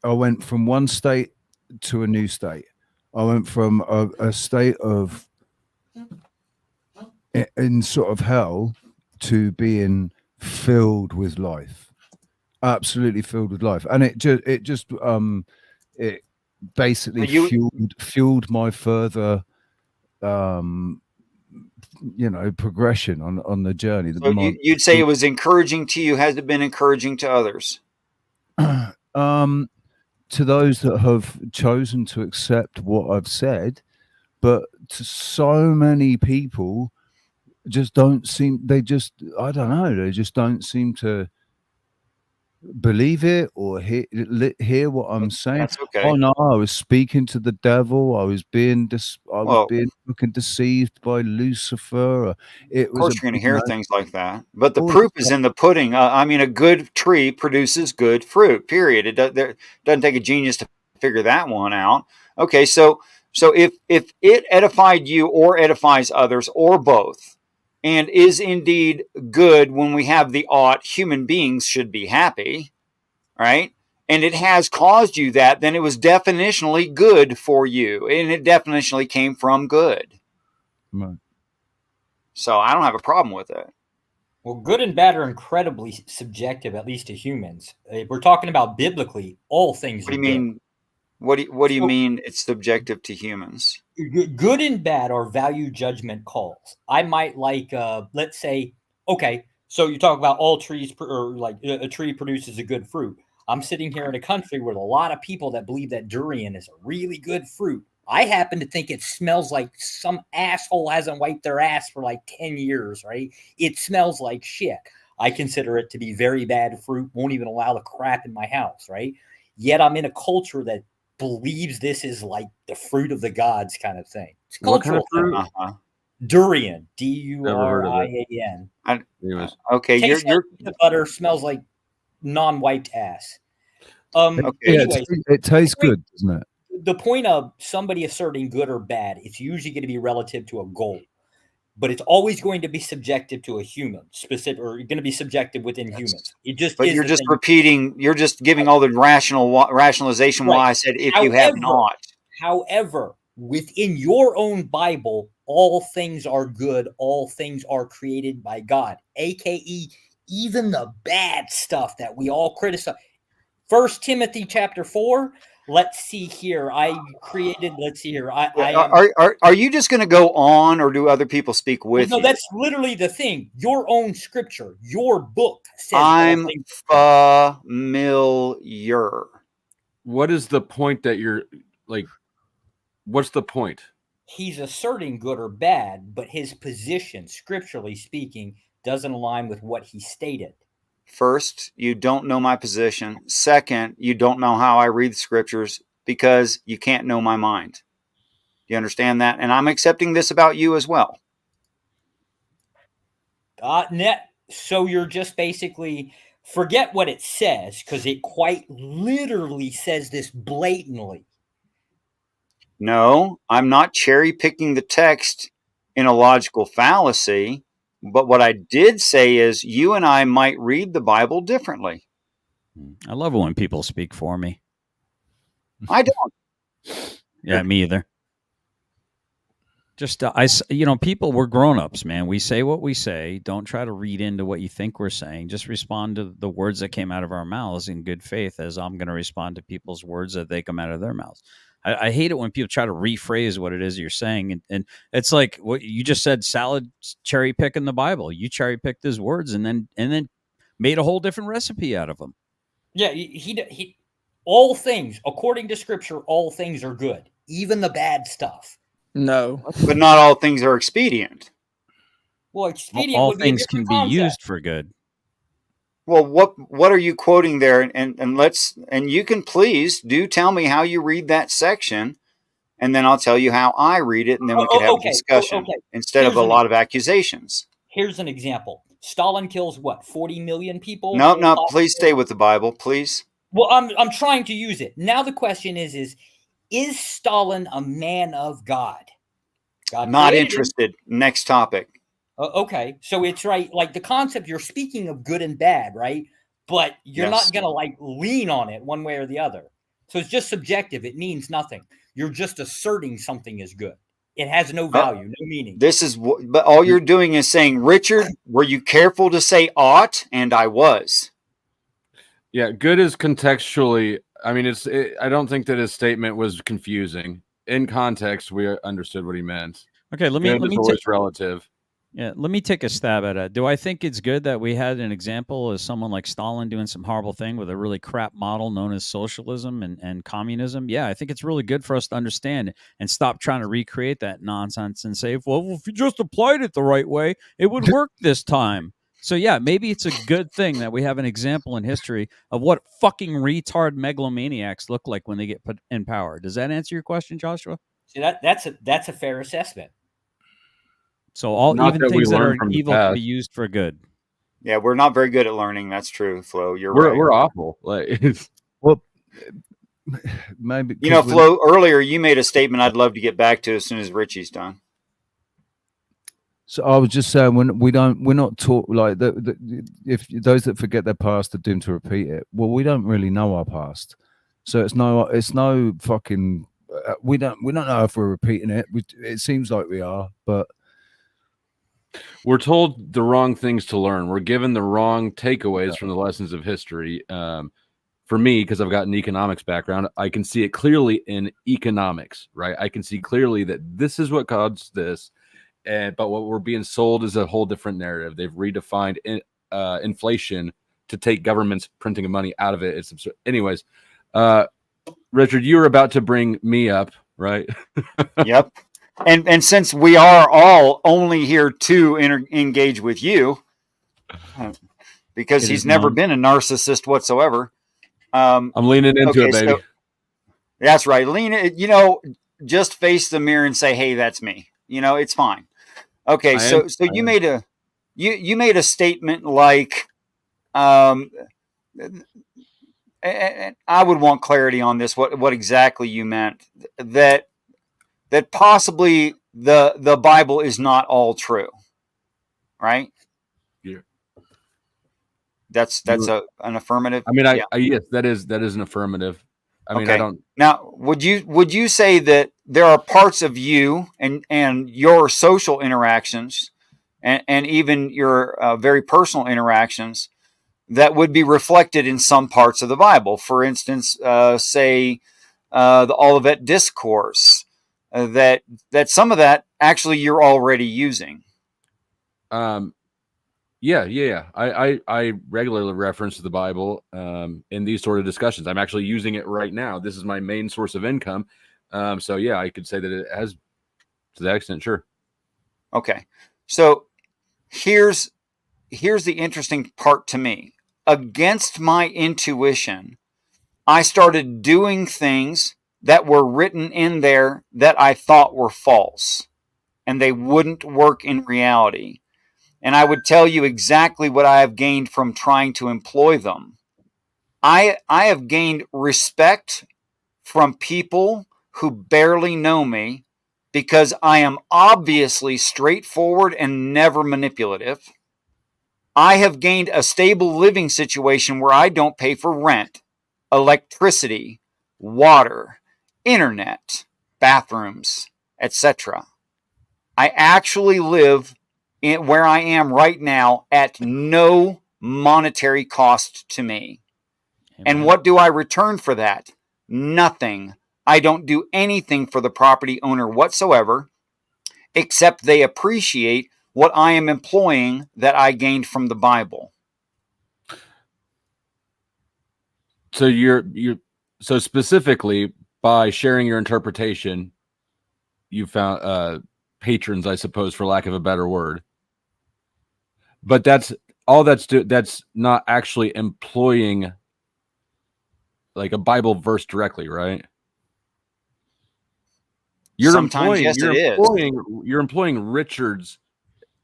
went from one state to a new state. I went from a state of in sort of hell to being filled with life, absolutely filled with life, and it basically fueled my further progression on the journey. So you'd say it was encouraging to you. Has it been encouraging to others? To those that have chosen to accept what I've said, but to so many people just don't seem, I don't know, they just don't seem to believe it or hear what I'm saying. That's okay. Oh no, I was speaking to the devil. I was being fucking deceived by Lucifer. Of course, you're going to hear things like that, but the proof is in the pudding. I mean, a good tree produces good fruit. Period. It doesn't take a genius to figure that one out. Okay, so if it edified you or edifies others or both, and is indeed good when we have the ought, human beings should be happy, right? And it has caused you that, then it was definitionally good for you. And it definitionally came from good. Right. So I don't have a problem with it. Well, good and bad are incredibly subjective, at least to humans. If we're talking about biblically, all things What do are you mean? What do you So- mean it's subjective to humans? Good and bad are value judgment calls. I might like, let's say, okay, so you talk about all trees, or like a tree produces a good fruit. I'm sitting here in a country with a lot of people that believe that durian is a really good fruit. I happen to think it smells like some asshole hasn't wiped their ass for like 10 years, right? It smells like shit. I consider it to be very bad fruit, won't even allow the crap in my house, right? Yet I'm in a culture that believes this is like the fruit of the gods kind of thing. It's What kind of cultural. fruit? Uh-huh. Durian, Never heard of it. Durian. Anyways, Okay, Tastes you're like peanut butter, smells like non-wiped ass. Okay. Yeah, Anyways, it tastes good, doesn't it? the point of somebody asserting good or bad, it's usually going to be relative to a goal, but it's always going to be subjective to a human, specific, or going to be subjective within humans. It just But is. you're the just thing. repeating. You're just giving all the rationalization why Right. I said if you have not. However, within your own Bible, all things are good. All things are created by God, aka even the bad stuff that we all criticize. 1 Timothy chapter 4. Let's see here. Let's see here. I am. Are you just going to go on, or do other people speak with No, you? that's literally the thing. Your own scripture, your book says all I'm things. familiar. what is the point that you're like? What's the point? He's asserting good or bad, but his position, scripturally speaking, doesn't align with what he stated. First, you don't know my position. Second, you don't know how I read the scriptures because you can't know my mind. Do you understand that? And I'm accepting this about you as well. So you're just basically forget what it says, because it quite literally says this blatantly. No, I'm not cherry picking the text in a logical fallacy. But what I did say is you and I might read the Bible differently. I love it when people speak for me. I don't. Yeah, me either. Just people, we're grown-ups, man. We say what we say. Don't try to read into what you think we're saying. Just respond to the words that came out of our mouths in good faith, as I'm going to respond to people's words that they come out of their mouths. I hate it when people try to rephrase what it is you're saying, and it's like what you just said. Salad cherry picking the Bible. You cherry picked his words and then made a whole different recipe out of them. Yeah, he all things according to scripture, all things are good, even the bad stuff. No. But not all things are expedient. Well, expedient All would be a things can different be concept. used for good. Well, what are you quoting there? And you can please do tell me how you read that section, and then I'll tell you how I read it, and then we could have a discussion instead of a lot of accusations. Here's an example. Stalin kills what, 40 million people? No, please stay with the Bible, please. Well, I'm trying to use it. Now the question is Stalin a man of God? God Not interested. Next topic. Okay, so it's right, like the concept you're speaking of good and bad, right? But you're not going to like lean on it one way or the other. So it's just subjective. It means nothing. You're just asserting something is good. It has no value, no meaning. But all you're doing is saying, Richard, were you careful to say ought? And I was. Yeah, good is contextually. I mean, I don't think that his statement was confusing. In context, we understood what he meant. Okay, let me always relative. Yeah, let me take a stab at it. Do I think it's good that we had an example of someone like Stalin doing some horrible thing with a really crap model known as socialism and communism? Yeah, I think it's really good for us to understand and stop trying to recreate that nonsense and say, well, if you just applied it the right way, it would work this time. So, yeah, maybe it's a good thing that we have an example in history of what fucking retard megalomaniacs look like when they get put in power. Does that answer your question, Joshua? See, that's a fair assessment. So even things that are evil can be used for good. Yeah, we're not very good at learning. That's true, Flo. You're right. We're We're awful. Like, well, maybe Flo. Earlier, you made a statement I'd love to get back to as soon as Richie's done. So I was just saying, we're not taught like if those that forget their past are doomed to repeat it. Well, we don't really know our past, so it's no fucking. We don't know if we're repeating it. It seems like we are, but. We're told the wrong things to learn. We're given the wrong takeaways from the lessons of history. For for me, because I've got an economics background, I can see it clearly in economics, right? I can see clearly that this is what caused this, but what we're being sold is a whole different narrative. They've redefined inflation to take government's printing of money out of it. It's absurd. Anyways, Richard, you were about to bring me up, right? Yep. And since we are all only here to engage with you, because he's never been a narcissist whatsoever. I'm leaning into it, baby. So, that's right. Just face the mirror and say, "Hey, that's me." It's fine. Okay, so you made a statement like, and I would want clarity on this. What exactly you meant? That possibly the Bible is not all true, right? Yeah. That's an affirmative. I mean, yes, that is an affirmative. I mean, okay. I don't. Now, would you say that there are parts of you and your social interactions and even your very personal interactions that would be reflected in some parts of the Bible? For instance, say the Olivet Discourse, that some of that actually you're already using. Yeah. I regularly reference the Bible in these sort of discussions. I'm actually using it right now. This is my main source of income. So yeah, I could say that it has to that extent. Sure. Okay. So here's the interesting part to me. Against my intuition, I started doing things that were written in there that I thought were false, and they wouldn't work in reality. And I would tell you exactly what I have gained from trying to employ them. I have gained respect from people who barely know me because I am obviously straightforward and never manipulative. I have gained a stable living situation where I don't pay for rent, electricity, water, internet, bathrooms, etc. I actually live where I am right now at no monetary cost to me. Amen. And what do I return for that? Nothing. I don't do anything for the property owner whatsoever, except they appreciate what I am employing that I gained from the Bible. So so specifically by sharing your interpretation, you found patrons, I suppose, for lack of a better word. But that's not actually employing like a Bible verse directly, right? You're employing Richard's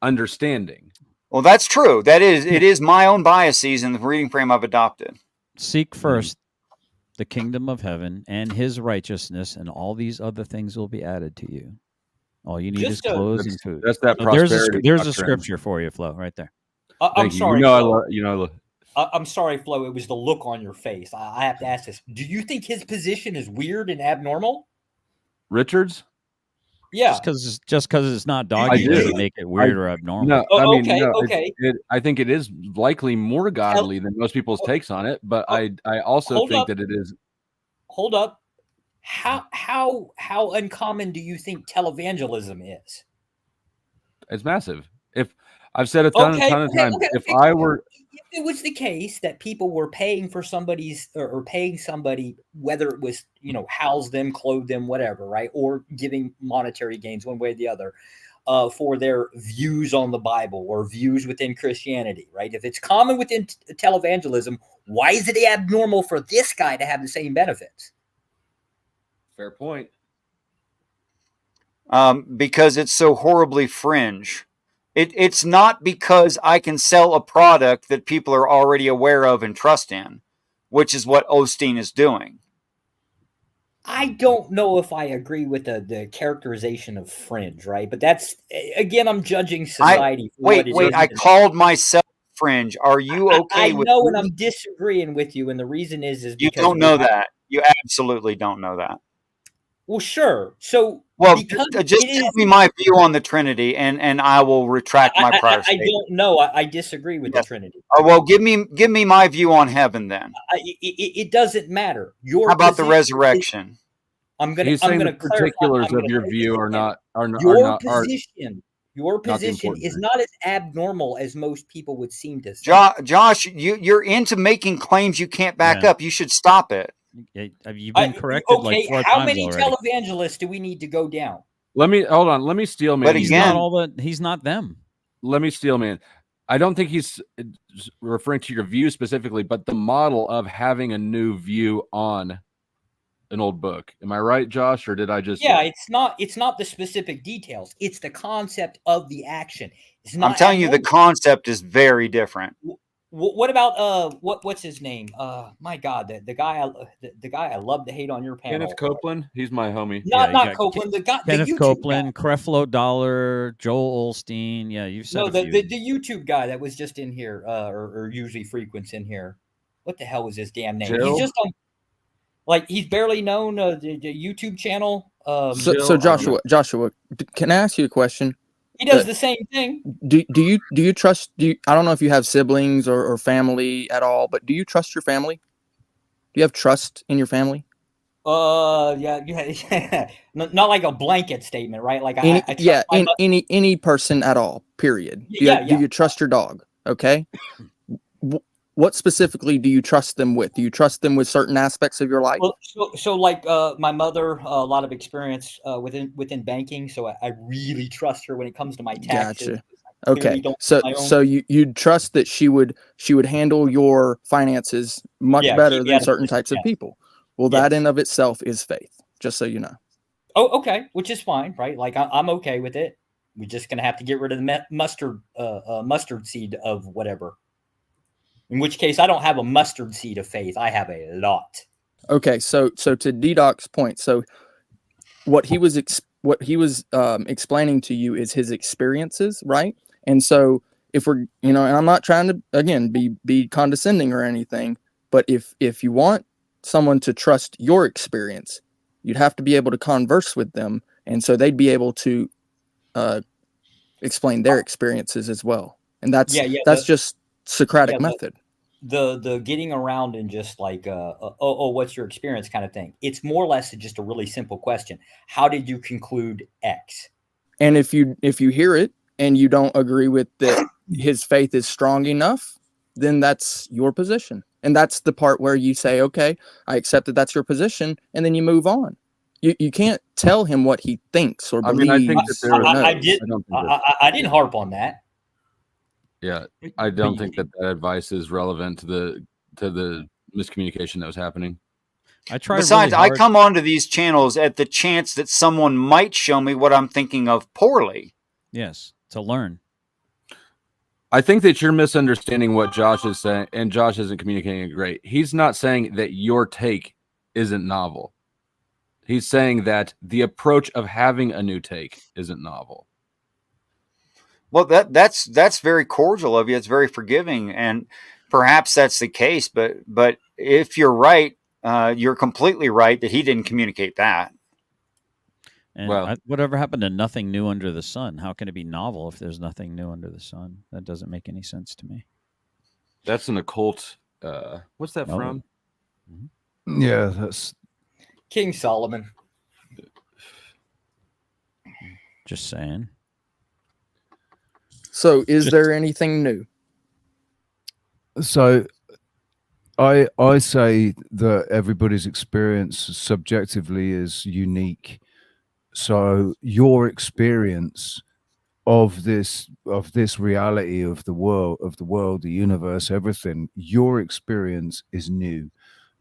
understanding. Well, that's true. It is my own biases in the reading frame I've adopted. Seek first the kingdom of heaven and his righteousness, and all these other things will be added to you. All you need is clothes and food. That's that prosperity. There's a scripture for you, Flo, right there. I'm sorry. Flo. I'm sorry, Flo. It was the look on your face. I have to ask this. Do you think his position is weird and abnormal? Richard's? Yeah. Just because it's not doggy doesn't make it weird or abnormal. No, okay. I think it is likely more godly than most people's takes on it, but I also think that it is. Hold up. How uncommon do you think televangelism is? It's massive. If I've said a ton of times, if it was the case that people were paying for somebody's or paying somebody, whether it was, house them, clothe them, whatever, right? Or giving monetary gains one way or the other, for their views on the Bible or views within Christianity, right? If it's common within televangelism, why is it abnormal for this guy to have the same benefits? Fair point. Because it's so horribly fringe. It's not because I can sell a product that people are already aware of and trust in, which is what Osteen is doing. I don't know if I agree with the characterization of fringe, right? But that's, again, I'm judging society. I called myself fringe. Are you okay with I know, and I'm disagreeing with you, and the reason is you because don't know that. You absolutely don't know that. Well, sure. So, Well, because just it tell is, me my view on the Trinity, and I will retract my prior I statement. don't know. I disagree with the Yes. Trinity. Well, give me my view on heaven then. It doesn't matter. Your How about the position is- resurrection? He's saying the clarify. particulars I'm of gonna your say this view are again. not Your not the position important is thing. not as abnormal as most people would seem to think. Josh, you're into making claims you can't back up. You should stop it. You've been corrected like 4 how times many already. televangelists do we need to go down? Let me hold on. Let me steel man. But He's again, he's not them. Let me steel man. I don't think he's referring to your view specifically, but the model of having a new view on an old book. Am I right, Josh, or did I just? Yeah, it's not the specific details. It's the concept of the action. It's not. I'm telling you, the concept is very different. What about what's his name? My God, the guy I love to hate on your panel. Kenneth Copeland. He's my homie. Not Copeland. The guy, Kenneth the YouTube Copeland, guy. Creflo Dollar, Joel Olstein. Yeah, you've said the YouTube guy that was just in here, or usually frequents in here. What the hell was his damn name? Jill? He's just on. Like he's barely known. The YouTube channel. So Joshua, can I ask you a question? He does the same thing. Do you trust? I don't know if you have siblings or family at all, but do you trust your family? Do you have trust in your family? Yeah. Not like a blanket statement, right? Like any person at all. Period. Do you trust your dog? Okay. What specifically do you trust them with? Do you trust them with certain aspects of your life? Well, so like my mother, a lot of experience within banking, so I really trust her when it comes to my taxes. Gotcha. Okay, so you'd trust that she would handle your finances much better than certain types of people. Well, that in of itself is faith. Just so you know. Oh, okay, which is fine, right? Like I'm okay with it. We're just gonna have to get rid of the mustard seed of whatever. In which case, I don't have a mustard seed of faith. I have a lot. Okay, so to D-Doc's point, so what he was explaining to you is his experiences, right? And so if we're, and I'm not trying to again be condescending or anything, but if you want someone to trust your experience, you'd have to be able to converse with them, and so they'd be able to explain their experiences as well. And that's just Socratic method. The getting around and just like what's your experience kind of thing. It's more or less just a really simple question. How did you conclude X? And if you hear it and you don't agree with that his faith is strong enough, then that's your position. And that's the part where you say, okay, I accept that that's your position, and then you move on. You can't tell him what he thinks or believes. I mean, I think that I didn't harp on that. Yeah, I don't think that advice is relevant to the miscommunication that was happening. Besides, I come onto these channels at the chance that someone might show me what I'm thinking of poorly. Yes, to learn. I think that you're misunderstanding what Josh is saying, and Josh isn't communicating it great. He's not saying that your take isn't novel. He's saying that the approach of having a new take isn't novel. Well, that's very cordial of you. It's very forgiving, and perhaps that's the case. But if you're right, you're completely right that he didn't communicate that. And whatever happened to nothing new under the sun? How can it be novel if there's nothing new under the sun? That doesn't make any sense to me. That's an occult. What's that from? Yeah, that's King Solomon. Just saying. So, is there anything new? So, I say that everybody's experience subjectively is unique. So, your experience of this reality of the world, the universe, everything, your experience is new.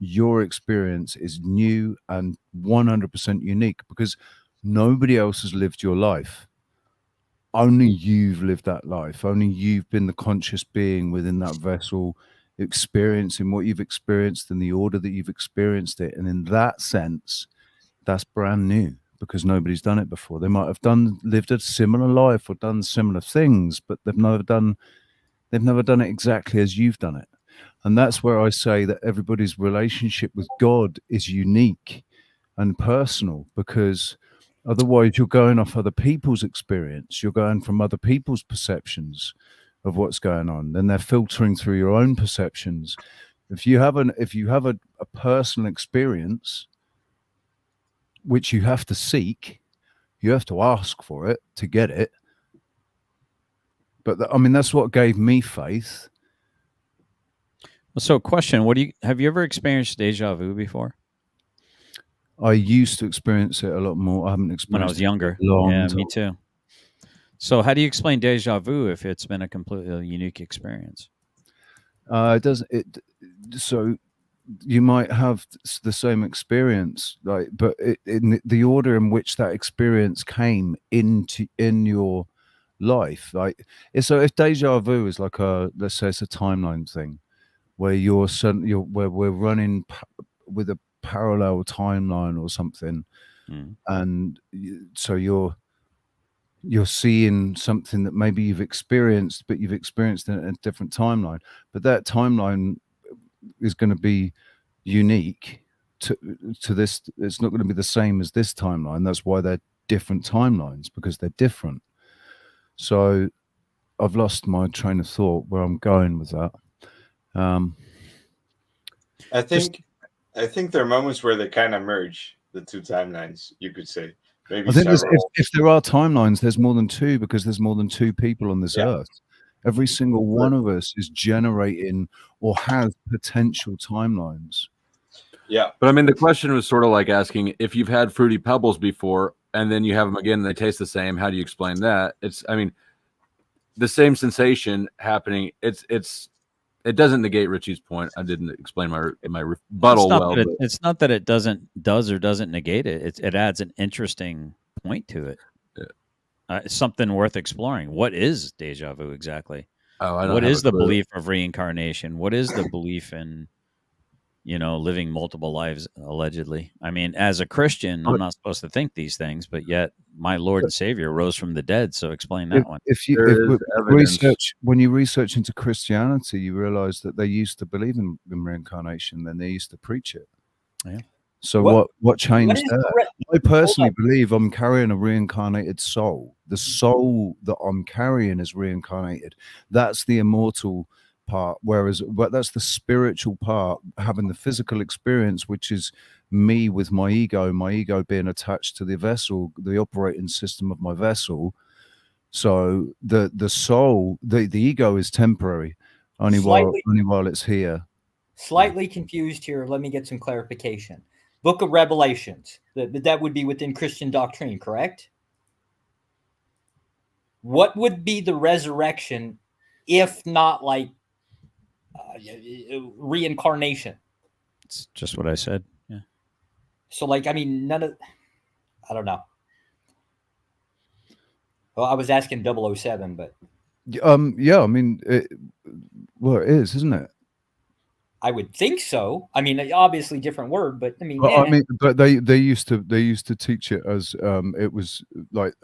Your experience is new and 100% unique because nobody else has lived your life. Only you've lived that life. Only you've been the conscious being within that vessel, experiencing what you've experienced in the order that you've experienced it. And in that sense, that's brand new because nobody's done it before. They might have lived a similar life or done similar things, but they've never done it exactly as you've done it. And that's where I say that everybody's relationship with God is unique. and personal, because otherwise you're going off other people's experience. You're going from other people's perceptions of what's going on. Then they're filtering through your own perceptions. If you have a personal experience, which you have to seek, you have to ask for it to get it. But I mean, that's what gave me faith. So, question: have you ever experienced deja vu before? I used to experience it a lot more. I haven't experienced when I was younger. it a long Yeah, time. me too. So, how do you explain deja vu if it's been a completely unique experience? It doesn't. So you might have the same experience, but in the order in which that experience came in your life, so if deja vu is like let's say it's a timeline thing, where where we're running with a parallel timeline or something, and so you're seeing something that maybe you've experienced, but you've experienced it in a different timeline. But that timeline is going to be unique to this. It's not going to be the same as this timeline. That's why they're different timelines, because they're different. So I've lost my train of thought where I'm going with that. I think there are moments where they kind of merge the two timelines, you could say. Maybe I think if there are timelines, there's more than two, because there's more than two people on this earth. Every single one of us is generating or has potential timelines. Yeah. But I mean, the question was sort of like asking if you've had Fruity Pebbles before and then you have them again and they taste the same. How do you explain that? I mean, the same sensation happening. It doesn't negate Richie's point. I didn't explain my rebuttal well. It's not that it does or doesn't negate it. It adds an interesting point to it. Yeah. Something worth exploring. What is deja vu exactly? What is the belief of reincarnation? What is the belief in, living multiple lives, allegedly? I mean, as a Christian, I'm not supposed to think these things, but yet my Lord and Savior rose from the dead. So explain that one. When you research into Christianity, you realize that they used to believe in reincarnation, then they used to preach it. Yeah. So what changed there? I personally believe I'm carrying a reincarnated soul. The soul that I'm carrying is reincarnated. That's the immortal part, but that's the spiritual part, having the physical experience, which is me with my ego being attached to the vessel, the operating system of my vessel. So the soul, the ego is temporary, only while it's here. Slightly confused here. Let me get some clarification. Book of Revelations, that would be within Christian doctrine, correct? What would be the resurrection if not like reincarnation? It's just what I said. Yeah. So I mean, I don't know. Well, I was asking 007, but yeah, I mean, it is, isn't it? I would think so. I mean, obviously different word, but I mean, but they used to teach it as it was like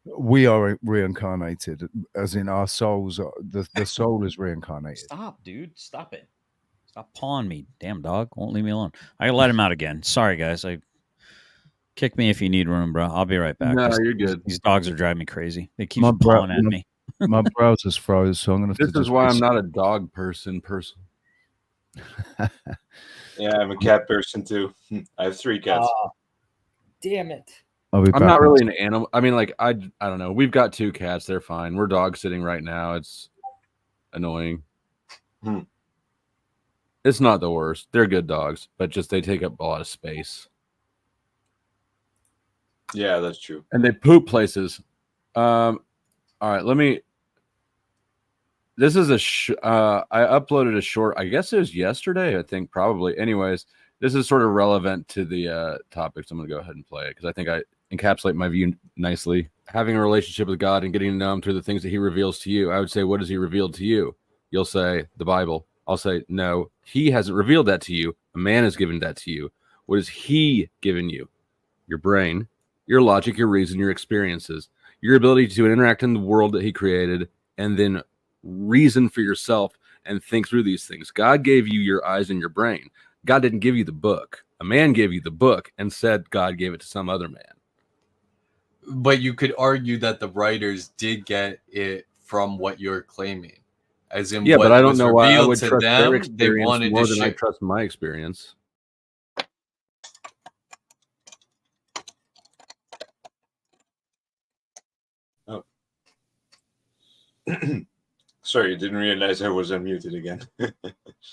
we are reincarnated, as in our souls. The soul is reincarnated. Stop, dude! Stop it! Stop pawing me, damn dog! Won't leave me alone. I gotta let him out again. Sorry, guys. Kick me if you need room, bro. I'll be right back. No, you're good. These dogs are driving me crazy. They keep pawing at me. My browser's froze, so I'm gonna. This is why I'm not a dog person. Yeah, I'm a cat person too. I have 3 cats. Damn it! I'm not really an animal. I mean, I don't know. We've got 2 cats. They're fine. We're dog sitting right now. It's annoying. It's not the worst. They're good dogs, but just they take up a lot of space. Yeah, that's true. And they poop places. All right, this is I uploaded a short, I guess it was yesterday, I think, probably. Anyways, this is sort of relevant to the topics. I'm going to go ahead and play it because I think I encapsulate my view nicely. Having a relationship with God and getting to know him through the things that he reveals to you. I would say, what has he revealed to you? You'll say, the Bible. I'll say, no, he hasn't revealed that to you. A man has given that to you. What has he given you? Your brain, your logic, your reason, your experiences, your ability to interact in the world that he created, and then reason for yourself and think through these things. God gave you your eyes and your brain. God didn't give you the book. A man gave you the book and said God gave it to some other man. But you could argue that the writers did get it from what you're claiming. As in, Yeah, what but I don't was know why I revealed would to trust their them, they experience wanted more to than I share. trust my experience. Oh. Sorry, I didn't realize I was unmuted again.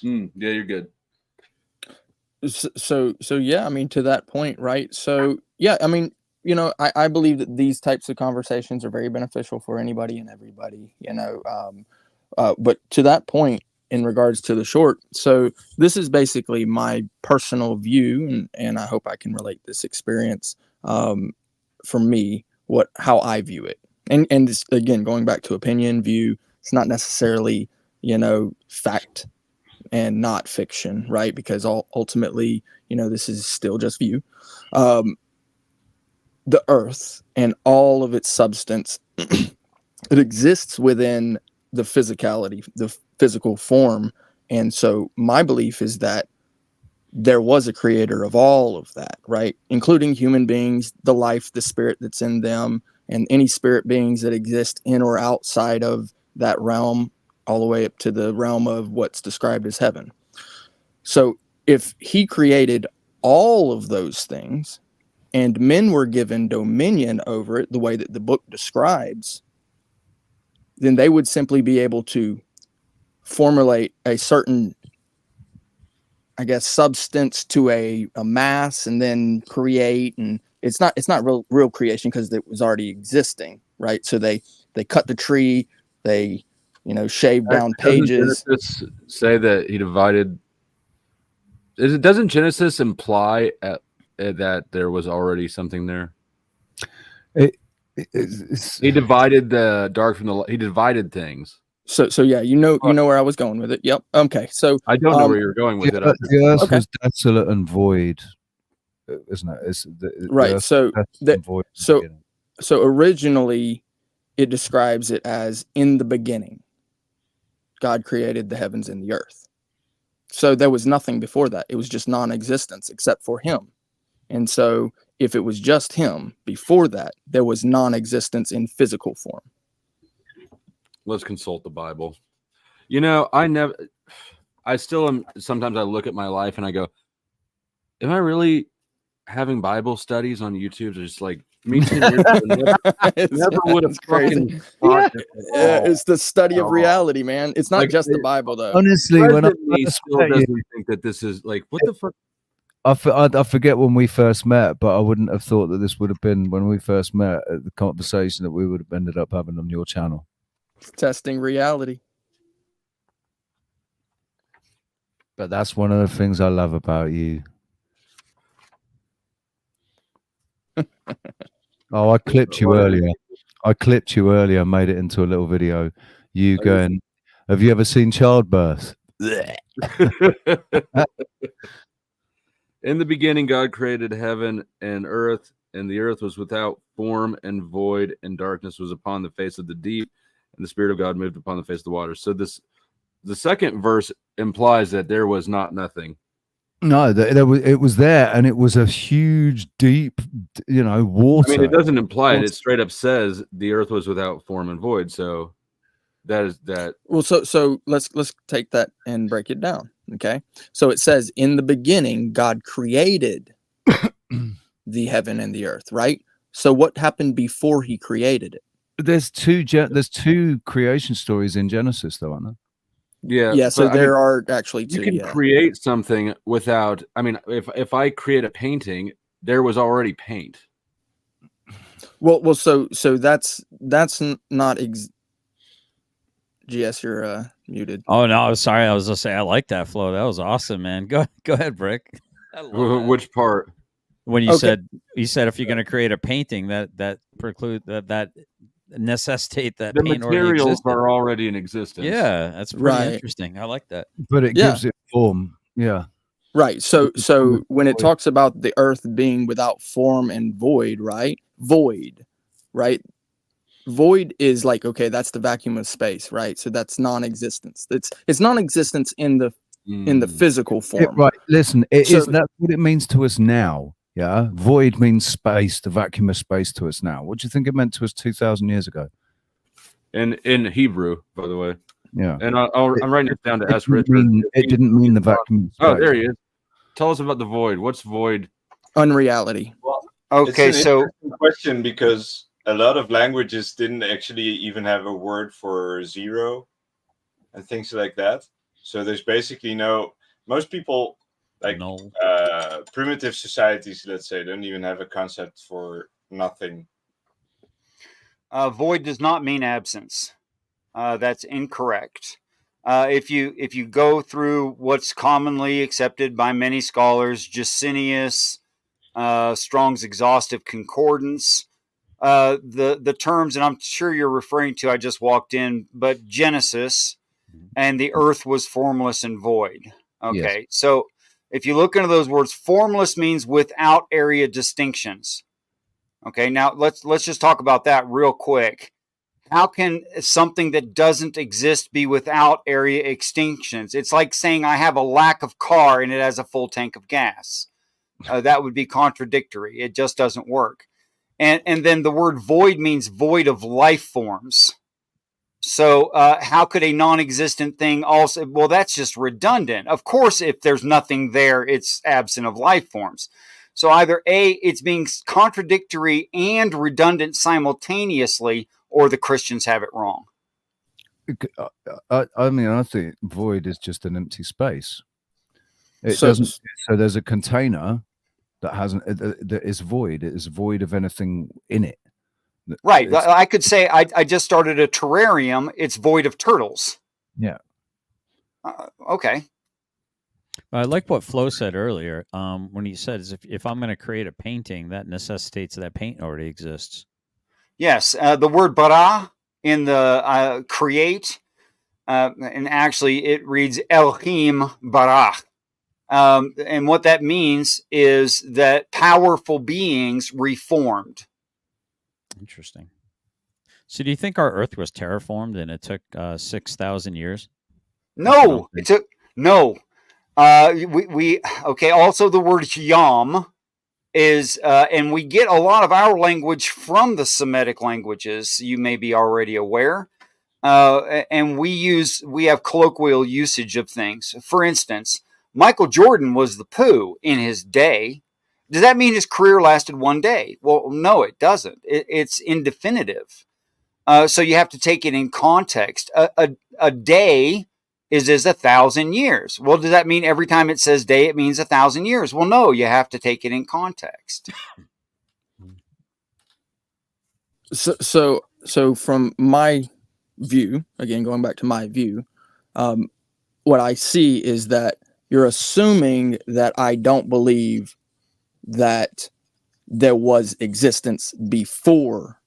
Yeah, you're good. So yeah, I mean, to that point, right? So yeah, I mean, you know, I believe that these types of conversations are very beneficial for anybody and everybody, you know. But to that point, in regards to the short, so this is basically my personal view, and I hope I can relate this experience for me, how I view it. And this, again, going back to opinion, view, it's not necessarily, you know, fact and not fiction, right? Because ultimately, you know, this is still just view. The earth and all of its substance, it exists within the physicality, the physical form. And so my belief is that there was a creator of all of that, right? Including human beings, the life, the spirit that's in them, and any spirit beings that exist in or outside of that realm, all the way up to the realm of what's described as heaven. So if he created all of those things and men were given dominion over it, the way that the book describes, then they would simply be able to formulate a certain, I guess, substance to a mass and then create. And it's not real creation because it was already existing, right? So they cut the tree, they, you know, shaved down pages. Doesn't Genesis say that he divided? Doesn't Genesis imply that there was already something there? He divided the dark from the light. He divided things. So yeah, you know where I was going with it. Yep. Okay. So I don't know where you're going with it. The earth was desolate and void, isn't it? It's right. So originally, it describes it as in the beginning, God created the heavens and the earth. So there was nothing before that. It was just non-existence except for him. And so if it was just him before that, there was non-existence in physical form. Let's consult the Bible. You know, I still am. Sometimes I look at my life and I go, am I really having Bible studies on YouTube? Just like me 10 years ago, never would have fucking thought it's the study of reality, man. It's not like, just the Bible, though. Honestly, when I still doesn't think that this is like, what the fuck? I forget when we first met, but I wouldn't have thought that this would have been when we first met, the conversation that we would have ended up having on your channel. Testing reality. But that's one of the things I love about you. Oh, I clipped you earlier. Made it into a little video. You going, have you ever seen childbirth? In the beginning, God created heaven and earth, and the earth was without form and void, and darkness was upon the face of the deep, and the Spirit of God moved upon the face of the water. So the second verse implies that there was not nothing. No, it was there, and it was a huge, deep, you know, water. I mean, it doesn't imply it. It straight up says the earth was without form and void. So that is that. Well, so let's take that and break it down. Okay. So it says in the beginning, God created the heaven and the earth, right? So what happened before he created it? There's two creation stories in Genesis, though, aren't there? Yeah. So there are actually two. You can create something without. I mean, if I create a painting, there was already paint. Well. So that's not. GS, you're muted. Oh no, sorry. I was just saying I like that flow. That was awesome, man. Go ahead, Brick. Which part? When you said if you're going to create a painting, that preclude that necessitate that the paint materials are already in existence. Yeah, that's pretty interesting. I like that. But it gives it form. Yeah. Right. So when it talks about the earth being without form and void, right? Void, right? Void is like, okay, that's the vacuum of space, right? So that's non-existence. It's non-existence in the in the physical form. Right. Listen, So- is that what it means to us now? Yeah. Void means space, the vacuum of space to us now. What do you think it meant to us 2,000 years ago? In Hebrew, by the way. Yeah. And I'm writing it down to ask Richard. It didn't mean the vacuum of space. Oh, there he is. Tell us about the void. What's void? Unreality. Okay, it's an so interesting question because a lot of languages didn't actually even have a word for zero and things like that. So there's basically most people like No. primitive societies, let's say, don't even have a concept for nothing. void does not mean absence. That's incorrect. If you go through what's commonly accepted by many scholars, Jusinius, Strong's Exhaustive Concordance, the terms, and I'm sure you're referring to, I just walked in, but Genesis and the earth was formless and void. Okay, Yes. so if you look into those words, formless means without area distinctions. Okay, now let's just talk about that real quick. How can something that doesn't exist be without area extinctions? It's like saying I have a lack of car and it has a full tank of gas. That would be contradictory. It just doesn't work. And then the word void means void of life forms. So how could a non-existent thing also? Well, that's just redundant. Of course, if there's nothing there, it's absent of life forms. So either A, it's being contradictory and redundant simultaneously, or the Christians have it wrong. I mean, I think void is just an empty space. It So- doesn't. So there's a container that hasn't that is void. It is void of anything in it. Right. It's- I could say I just started a terrarium. It's void of turtles. Yeah. Okay. I like what Flo said earlier. When he said, if I'm going to create a painting, that necessitates that paint already exists. Yes. The word bara in the create, and actually it reads Elohim bara. And what that means is that powerful beings reformed. Interesting. So do you think our Earth was terraformed and it took 6,000 years? No, it took no. We okay. Also, the word yam is, and we get a lot of our language from the Semitic languages. You may be already aware, and we have colloquial usage of things. For instance, Michael Jordan was the poo in his day. Does that mean his career lasted one day? Well, no, it doesn't. It's indefinitive. So you have to take it in context. A day is 1,000 years. Well, does that mean every time it says day, it means 1,000 years? Well, no, you have to take it in context. So from my view, again, going back to my view, what I see is that you're assuming that I don't believe that there was existence before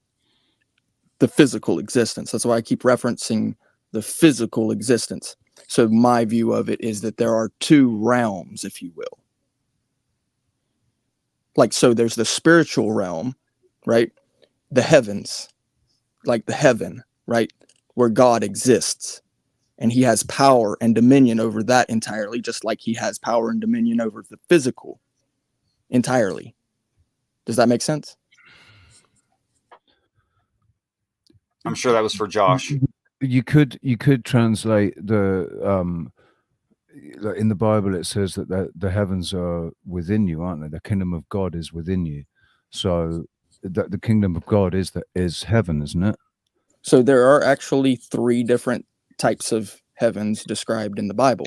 the physical existence. That's why I keep referencing the physical existence. So my view of it is that there are two realms, if you will. Like, so there's the spiritual realm, right? The heavens, like the heaven, right? Where God exists. And he has power and dominion over that entirely, just like he has power and dominion over the physical entirely. Does that make sense? I'm sure that was for Josh. You could translate the like in the Bible it says that the heavens are within you, aren't they? The kingdom of God is within you. So that the kingdom of God is heaven, isn't it? So there are actually three different types of heavens described in the Bible.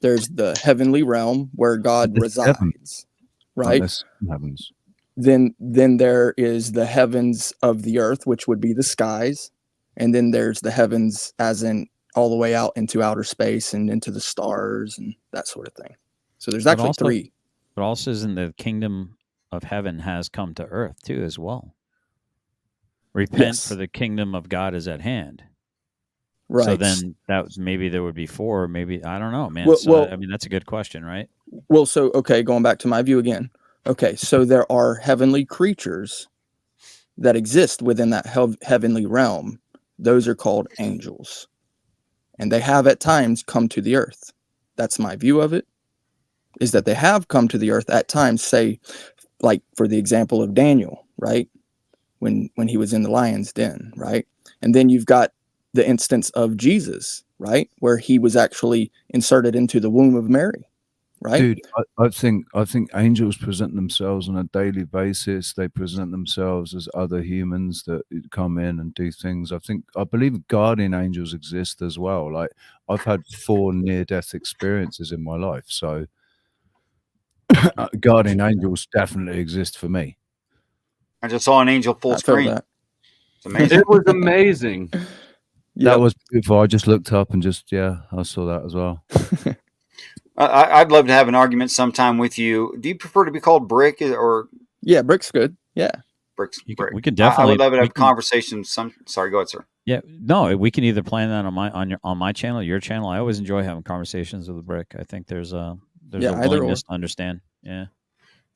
There's the heavenly realm where God There's heaven. resides, right? There's heavens. Then there is the heavens of the earth, which would be the skies. And then there's the heavens as in all the way out into outer space and into the stars and that sort of thing. So there's actually three. But also isn't the kingdom of heaven has come to earth too as well. Repent, Yes. for the kingdom of God is at hand. Right. So then maybe there would be four, maybe, I don't know, man. Well- So, well- I mean, that's a good question, right? Well, so, okay, going back to my view again. Okay, so there are heavenly creatures that exist within that heavenly realm. Those are called angels. And they have at times come to the earth. that's my view of it, is that they have come to the earth at times, say, like for the example of Daniel, right? When he was in the lion's den, right? And then you've got the instance of Jesus, right? Where he was actually inserted into the womb of Mary, right? Dude, I think angels present themselves on a daily basis. They present themselves as other humans that come in and do things. I believe guardian angels exist as well. Like, I've had 4 near-death experiences in my life, so guardian angels definitely exist for me. I just saw an angel full I feel screen. that. It's amazing. It was amazing. Yep. That was beautiful. I just looked up and I saw that as well. I'd love to have an argument sometime with you. Do you prefer to be called Brick or? Yeah, Brick's good. Yeah. Brick. We could definitely. I would love to have a conversation. Sorry, go ahead, sir. Yeah, no, we can either plan that on my channel, your channel. I always enjoy having conversations with the Brick. I think there's a willingness to understand. Yeah.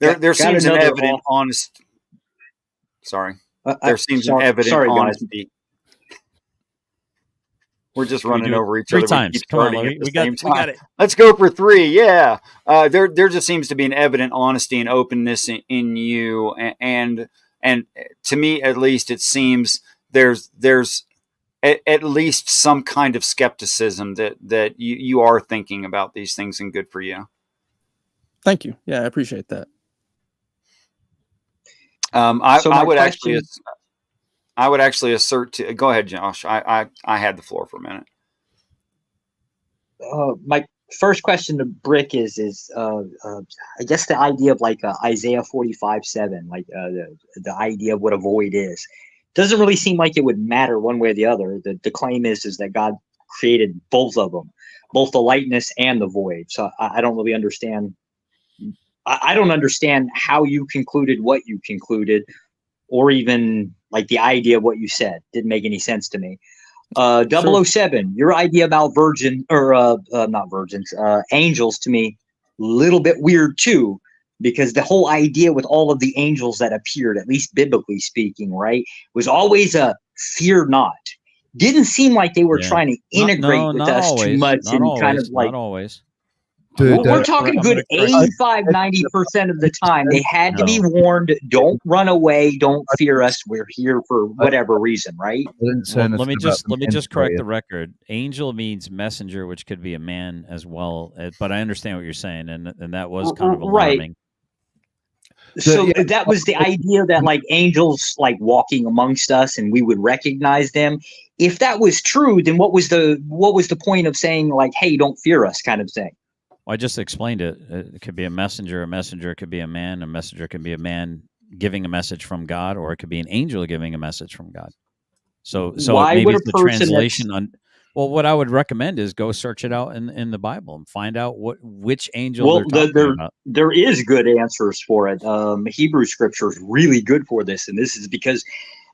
There seems an evident honest. Sorry. There seems an evident honesty. We're just running over each other. 3 times. Come on, we got it. Let's go for 3. Yeah. There just seems to be an evident honesty and openness in you, and to me, at least, it seems there's at least some kind of skepticism that you are thinking about these things, and good for you. Thank you. Yeah, I appreciate that. I would actually assert to go ahead, Josh. I had the floor for a minute. My first question to Brick is I guess the idea of like Isaiah 45:7, like the idea of what a void is, doesn't really seem like it would matter one way or the other. The claim is that God created both of them, both the lightness and the void. So I don't really understand. I don't understand how you concluded what you concluded, or even like the idea of what you said. Didn't make any sense to me. 007, your idea about not virgins, angels, to me, little bit weird too, because the whole idea with all of the angels that appeared, at least biblically speaking, right, was always a fear not. Didn't seem like they were trying to integrate with us too much, and kind of like not always. Dude, we're talking good 85-90% of the time. They had to be warned, don't run away, don't fear us, we're here for whatever reason, right? Let me just correct the record. Angel means messenger, which could be a man as well, but I understand what you're saying, and that was kind of alarming. So that was the idea, that like angels like walking amongst us and we would recognize them. If that was true, then what was the point of saying like, hey, don't fear us, kind of thing? Well, I just explained it. It could be a messenger could be a messenger could be a man giving a message from God, or it could be an angel giving a message from God. So why maybe would it's the translation on. Well, what I would recommend is go search it out in the Bible and find out which angel they're talking about. There is good answers for it. Hebrew scripture is really good for this, and this is because,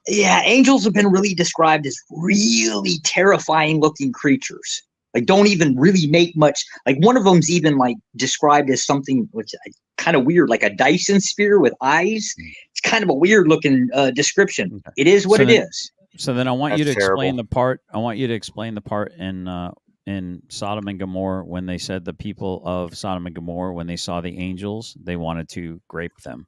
angels have been really described as really terrifying looking creatures. Like, don't even really make much. Like, one of them's even like described as something which kind of weird, like a Dyson sphere with eyes. It's kind of a weird looking description. Okay. It is what it is. So then I want you to explain the part. I want you to explain the part in Sodom and Gomorrah when they said the people of Sodom and Gomorrah, when they saw the angels, they wanted to grape them.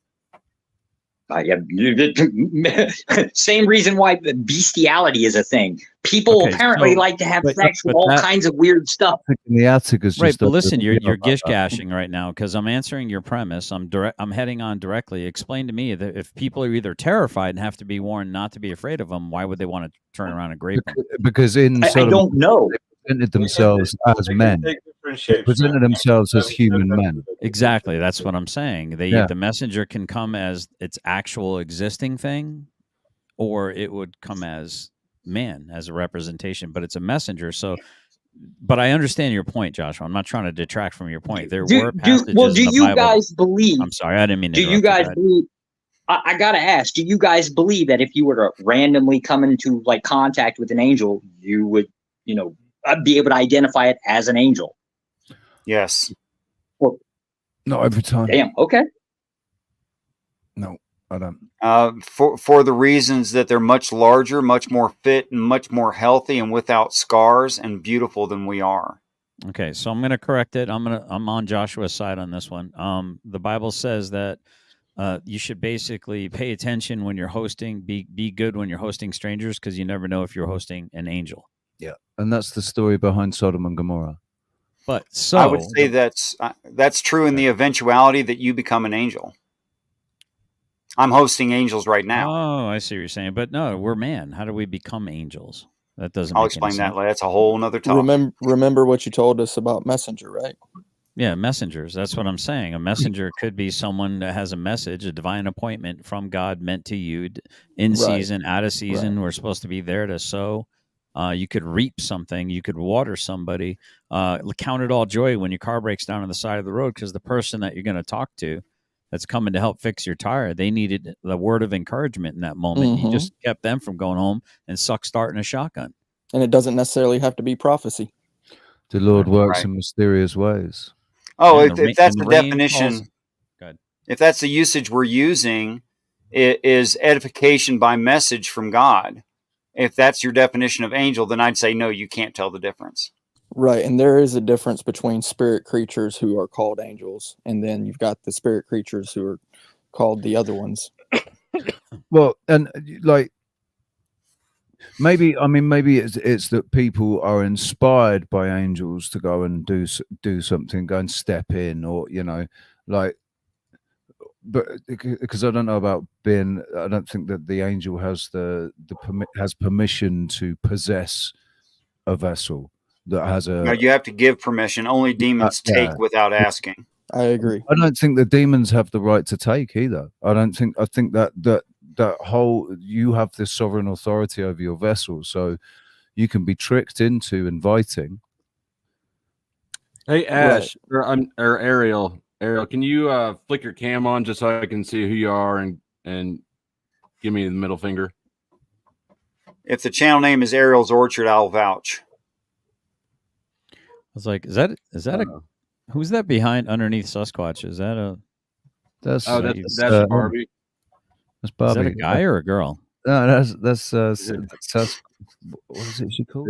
Same reason why bestiality is a thing. People apparently like to have sex with all kinds of weird stuff. In the attic is right, but listen, you're gish-gashing right now because I'm answering your premise. I'm heading on directly. Explain to me that if people are either terrified and have to be warned not to be afraid of them, why would they want to turn around and grape them? Because I don't know. They presented themselves as men. They presented themselves as human men. Exactly. That's what I'm saying. The messenger can come as its actual existing thing, or it would come as man, as a representation, but it's a messenger. So, but I understand your point, Joshua. I'm not trying to detract from your point. There were passages in the Bible. Guys believe? I'm sorry, I didn't mean to. Do you guys believe? I gotta ask. Do you guys believe that if you were to randomly come into like contact with an angel, you would, be able to identify it as an angel? Yes. Well, not every time. Damn. Okay. No, I don't. For the reasons that they're much larger, much more fit, and much more healthy, and without scars, and beautiful than we are. Okay, so I'm going to correct it. I'm on Joshua's side on this one. The Bible says that you should basically pay attention when you're hosting. Be good when you're hosting strangers, because you never know if you're hosting an angel. Yeah, and that's the story behind Sodom and Gomorrah. But so I would say that's true in the eventuality that you become an angel. I'm hosting angels right now. Oh, I see what you're saying. But no, we're man. How do we become angels? That doesn't. I'll make any explain that. sense. That's a whole nother talk. Remember what you told us about messenger, right? Yeah, messengers. That's what I'm saying. A messenger could be someone that has a message, a divine appointment from God meant to you in Right. season, out of season. We're supposed to be there to sow. You could reap something. You could water somebody. Count it all joy when your car breaks down on the side of the road, because the person that you're going to talk to that's coming to help fix your tire, they needed the word of encouragement in that moment. You just kept them from going home and starting a shotgun. And it doesn't necessarily have to be prophecy. The Lord works in mysterious ways. Oh, if that's the definition, if that's the usage we're using, it is edification by message from God. If that's your definition of angel, then I'd say no, you can't tell the difference. Right, and there is a difference between spirit creatures who are called angels, and then you've got the spirit creatures who are called the other ones. Well, and like maybe it's that people are inspired by angels to go and do something, go and step in, or like. But because I don't know about being, I don't think that the angel has has permission to possess a vessel that has a. No, you have to give permission. Only demons take without asking. I agree. I don't think the demons have the right to take either. I think that whole, you have this sovereign authority over your vessel, so you can be tricked into inviting. Hey Ash, or Ariel, can you flick your cam on just so I can see who you are and give me the middle finger? If the channel name is Ariel's Orchard, I'll vouch. I was like, is that who's that behind underneath Sasquatch? Is that a that's Barbie? That's Barbie. Is that a guy or a girl? No, that's what is it she called?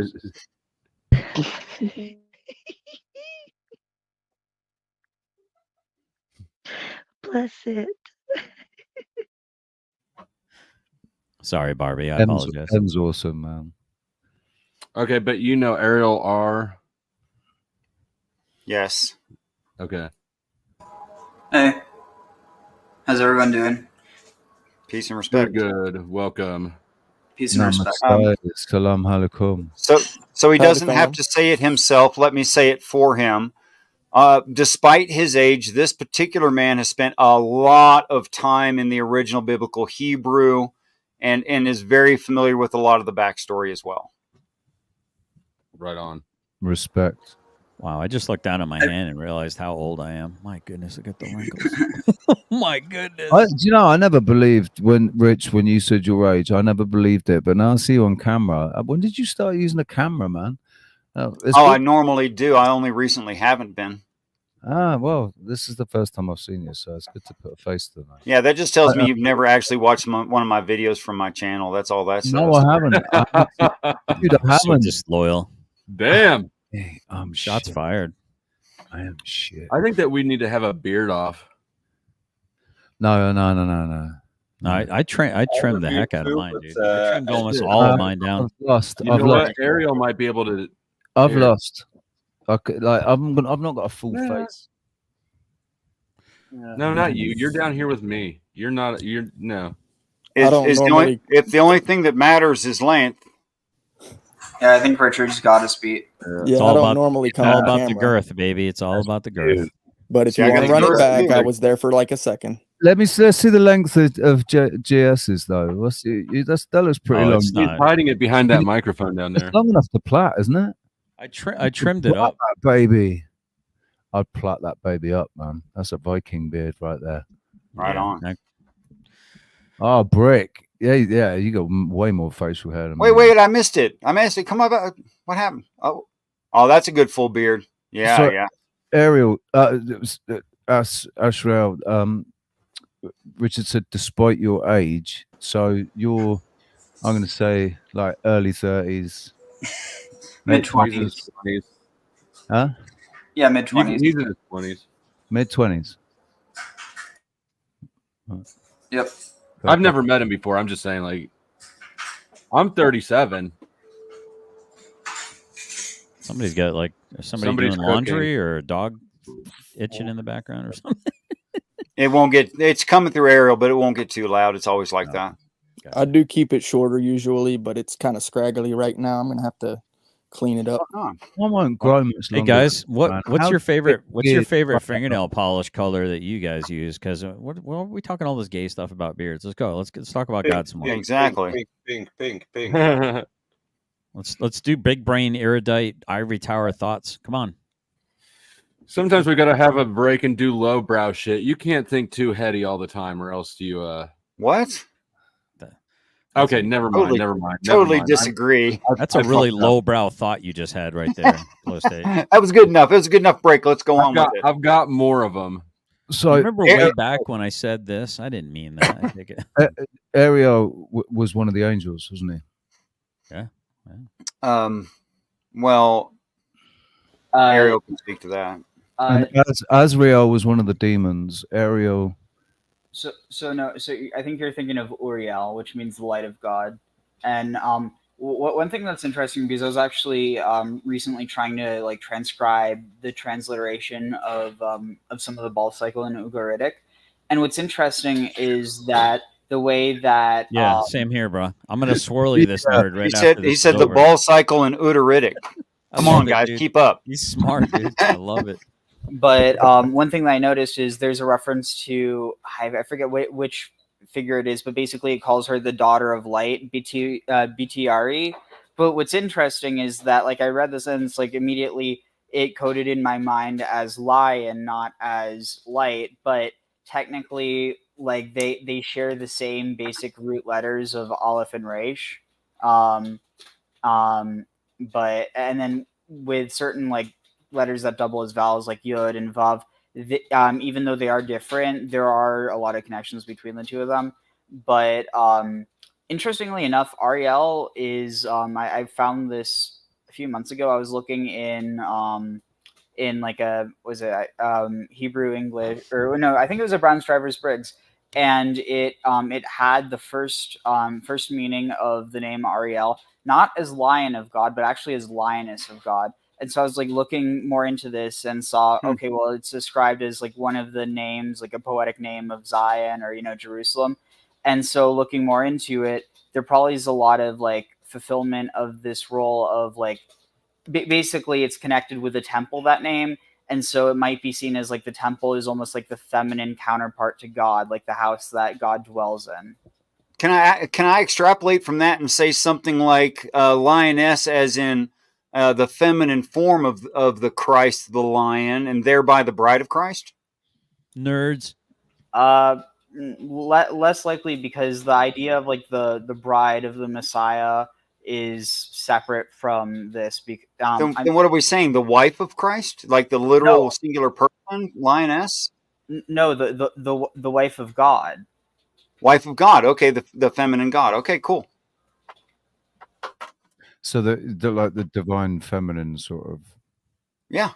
Bless it. Sorry, Barbie. I apologize. Ben's awesome, man. Okay, but Ariel R. Yes. Okay. Hey, how's everyone doing? Peace and respect. Good. Welcome. Peace and respect. Salam alaikum. So he doesn't have to say it himself. Let me say it for him. Despite his age, this particular man has spent a lot of time in the original biblical Hebrew and is very familiar with a lot of the backstory as well. Right on. Respect. Wow, I just looked down at my hand and realized how old I am. My goodness, look at the wrinkles. My goodness. I never believed when you said your age. I never believed it, but now I see you on camera. When did you start using a camera, man? I normally do. I only recently haven't been. Well, this is the first time I've seen you, so it's good to put a face to that. Yeah, that just tells me you've never actually watched one of my videos from my channel. That's all that says. No, I haven't. Dude, I haven't. So disloyal. Damn. Hey, Shots fired. I am shit. I think that we need to have a beard off. No. I trimmed the heck out of mine, dude. I trimmed almost all of mine down. I've lost. You know what? Ariel might be able to. I've lost. I've not got a full face. No, not you. You're down here with me. You're not. You're no. If the only thing that matters is length. Yeah, I think Richard's got his beat. Yeah, I don't normally come all on about camera. the girth, baby. It's all about the girth. But if you want to run it back, I was there for like a second. Let's see the length of GS's though. That looks pretty long. He's hiding it behind that microphone down there. It's long enough to plait, isn't it? I trimmed it up, baby. I'd plait that baby up, man. That's a Viking beard right there. Right on. Oh, Brick. Yeah. You got way more facial hair than me. Wait. I missed it. Come on. What happened? Oh, that's a good full beard. Yeah, yeah. Ariel, Ashrael, Richard said, despite your age, so you're, I'm going to say, like early 30s. Mid-20s. Huh? Yeah, mid-20s. He's in his 20s. Mid-20s. Yep. I've never met him before. I'm just saying, like, I'm 37. Somebody's got like somebody Somebody's doing laundry or a dog itching in the background or something. It won't get. It's coming through Ariel, but it won't get too loud. It's always like that. I do keep it shorter usually, but it's kind of scraggly right now. I'm gonna have to clean it up. Oh, I won't grow much Hey longer. guys, man. what's How your favorite big what's your is- favorite fingernail polish color that you guys use? Because what are we talking all this gay stuff about beards? Let's go. Let's talk about God some more. yeah, exactly. Pink. Let's do big brain erudite ivory tower thoughts. Come on. Sometimes we got to have a break and do lowbrow shit. You can't think too heady all the time, or else you. What? Okay, never mind. Totally- Never mind. Totally never mind. disagree. That's a really lowbrow thought you just had right there. Flow State. That was good enough. It was a good enough break. Let's go on with it. I've got more of them. So Remember way back when I said this? I didn't mean that. I think it. Ariel was one of the angels, wasn't he? Yeah. Well, Ariel can speak to that. And Azrael was one of the demons. Ariel. So I think you're thinking of Uriel, which means the light of God. And one thing that's interesting, because I was actually recently trying to like transcribe the transliteration of some of the ball cycle in Ugaritic. And what's interesting is that the way that Same here, bro. I'm gonna swirly this nerd right He after said this the is over. ball cycle in Uderitic. Come on, guys, dude. keep up. He's smart, dude. I love it. But one thing that I noticed is there's a reference to I forget which figure it is, but basically it calls her the daughter of light, BTRE. But what's interesting is that like I read this and it's like immediately it coded in my mind as lie and not as light, but technically like they share the same basic root letters of Aleph and Resh. But and then with certain like letters that double as vowels like Yod and Vav, even though they are different, there are a lot of connections between the two of them. But interestingly enough, Ariel is I found this a few months ago. I was looking in like a Hebrew English, or no, I think it was a Brown's Driver's Briggs, and it had the first meaning of the name Ariel, not as Lion of God, but actually as Lioness of God. And so I was like looking more into this and saw, okay, well, it's described as like one of the names, like a poetic name of Zion or, Jerusalem. And so looking more into it, there probably is a lot of like fulfillment of this role of like, basically it's connected with the temple, that name. And so it might be seen as like the temple is almost like the feminine counterpart to God, like the house that God dwells in. Can I extrapolate from that and say something like lioness as in the feminine form of the Christ, the lion, and thereby the bride of Christ? Nerds. Less likely, because the idea of like the bride of the Messiah is separate from this. Then what are we saying? The wife of Christ, like the literal singular person, lioness? No, the wife of God. Wife of God. Okay, the feminine God. Okay, cool. So the like the divine feminine sort of. Yeah.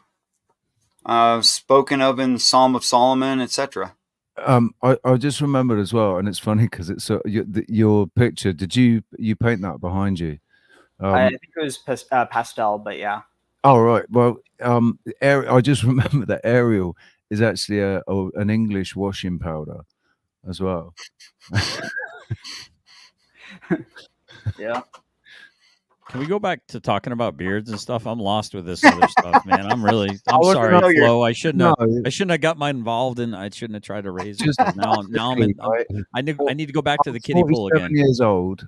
Spoken of in Psalm of Solomon, etc. I just remembered as well, and it's funny because it's your picture. Did you paint that behind you? I think it was pastel, but yeah. Oh right. Well, I just remember that Ariel is actually an English washing powder as well. Yeah. Can we go back to talking about beards and stuff? I'm lost with this other stuff, man. I'm sorry, know Flo. I shouldn't have got my involved in. I shouldn't have tried to raise it. I need to go back to the kiddie pool again.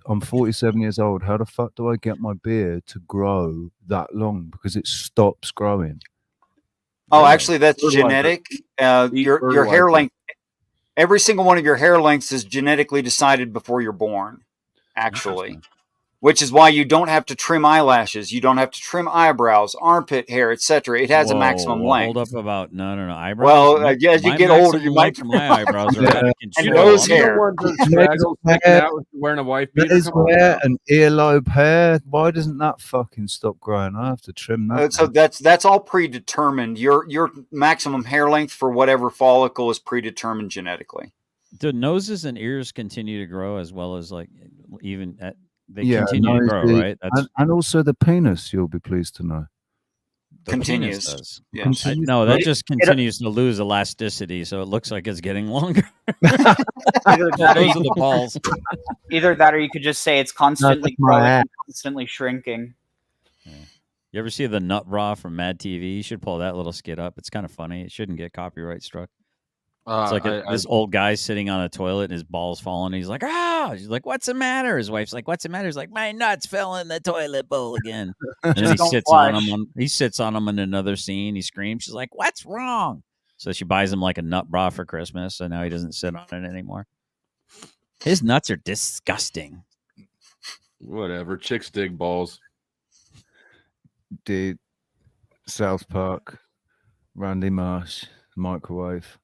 I'm 47 years old. How the fuck do I get my beard to grow that long? Because it stops growing. Oh, actually, that's genetic. Your hair length. Every single one of your hair lengths is genetically decided before you're born. Actually. which is why you don't have to trim eyelashes, you don't have to trim eyebrows, armpit hair, etc. It has a maximum length. Hold up about no eyebrows. Well, as you get older, you might. For my eyebrows are out of And control. nose hair. Wearing a wife That beater. is Come on where now. an earlobe hair. Why doesn't that fucking stop growing? I have to trim that. So that's all predetermined. Your maximum hair length for whatever follicle is predetermined genetically. Do noses and ears continue to grow as well as like even at, they Yeah, continue to grow, nose, right? That's and also the penis. You'll be pleased to know. the Continues. penis does. Yeah. Continues No, to that grow. just continues to lose elasticity, so it looks like it's getting longer. Either that, or Those are the balls. either that, or you could just say it's constantly that's my growing ass. and constantly shrinking. You ever see the Nut Raw from Mad TV? You should pull that little skit up. It's kind of funny. It shouldn't get copyright struck. It's like this old guy sitting on a toilet and his balls falling. He's like, ah! She's like, what's the matter? His wife's like, what's the matter? He's like, my nuts fell in the toilet bowl again. And then he don't sits on flush. him. He sits on him in another scene. He screams. She's like, what's wrong? So she buys him like a nut bra for Christmas. So now he doesn't sit on it anymore. His nuts are disgusting. Whatever. Chicks dig balls. Dude, South Park, Randy Marsh, microwave.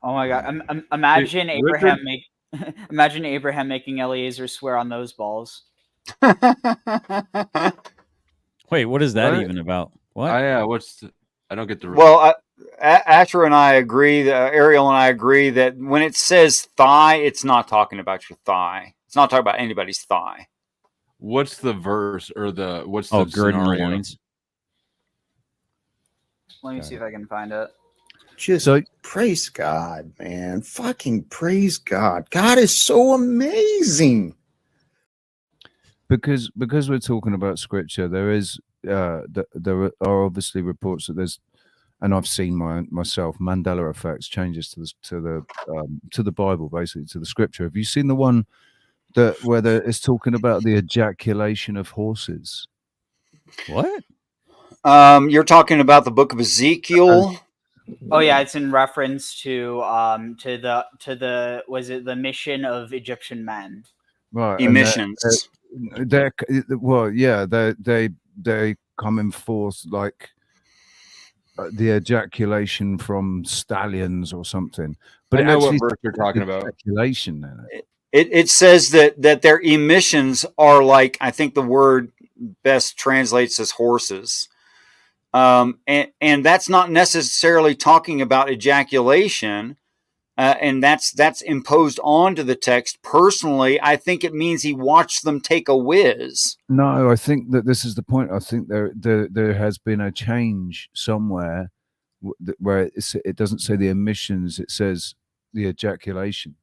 Oh my god! Imagine Hey, Abraham imagine Abraham making Eliezer swear on those balls. Wait, what is that What? even about? What? I don't get the. Well, Asher and I agree. Ariel and I agree that when it says thigh, it's not talking about your thigh. It's not talking about anybody's thigh. What's the verse or what's the gird in the scenario? loins. Let me see if I can find it. Just praise God, man. Fucking praise God. God is so amazing. Because we're talking about scripture, there is there are obviously reports that there's, and I've seen myself, Mandela effects, changes to the Bible, basically to the scripture. Have you seen the one where it's talking about the ejaculation of horses? What? You're talking about the book of Ezekiel. Oh yeah, it's in reference to the was it the mission of Egyptian men? Right, Emissions. They're they coming forth like the ejaculation from stallions or something. But I know actually, what verse you're talking about. Ejaculation in it. It says that their emissions are like, I think the word best translates as horses. And that's not necessarily talking about ejaculation, and that's imposed onto the text. Personally, I think it means he watched them take a whiz. No, I think that this is the point. I think there has been a change somewhere where it doesn't say the emissions; it says the ejaculation.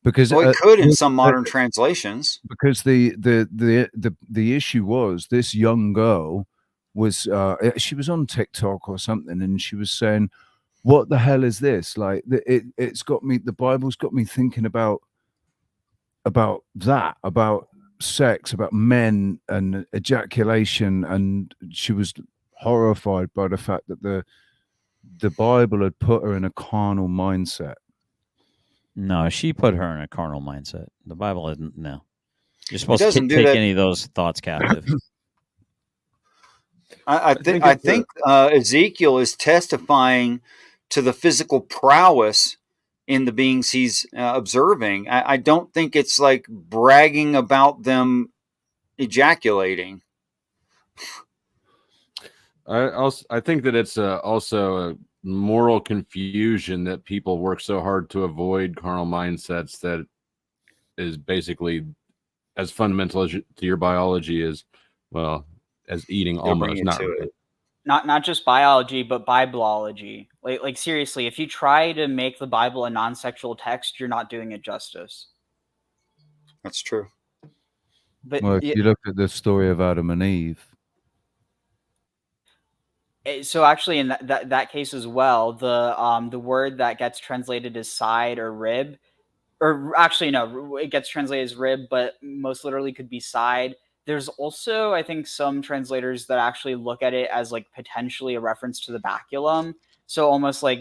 Because it could in some modern translations. Because the issue was this young girl was she was on TikTok or something, and she was saying, "What the hell is this?" Like it's got me. The Bible's got me thinking about that, about sex, about men and ejaculation, and she was horrified by the fact that the Bible had put her in a carnal mindset. No, she put her in a carnal mindset. The Bible isn't. No, you're supposed to doesn't do take that. any of those thoughts captive. I think Ezekiel is testifying to the physical prowess in the beings he's observing. I don't think it's like bragging about them ejaculating. I think that it's also a moral confusion that people work so hard to avoid carnal mindsets that is basically as fundamental as to your biology as well as eating. Almost not really. Not just biology, but Bibleology. Like seriously, if you try to make the Bible a non-sexual text, you're not doing it justice. That's true. But Well, if you look at the story of Adam and Eve. So actually, in that case as well, the word that gets translated as side or rib, or actually no, it gets translated as rib, but most literally could be side. There's also, I think, some translators that actually look at it as like potentially a reference to the baculum. So almost like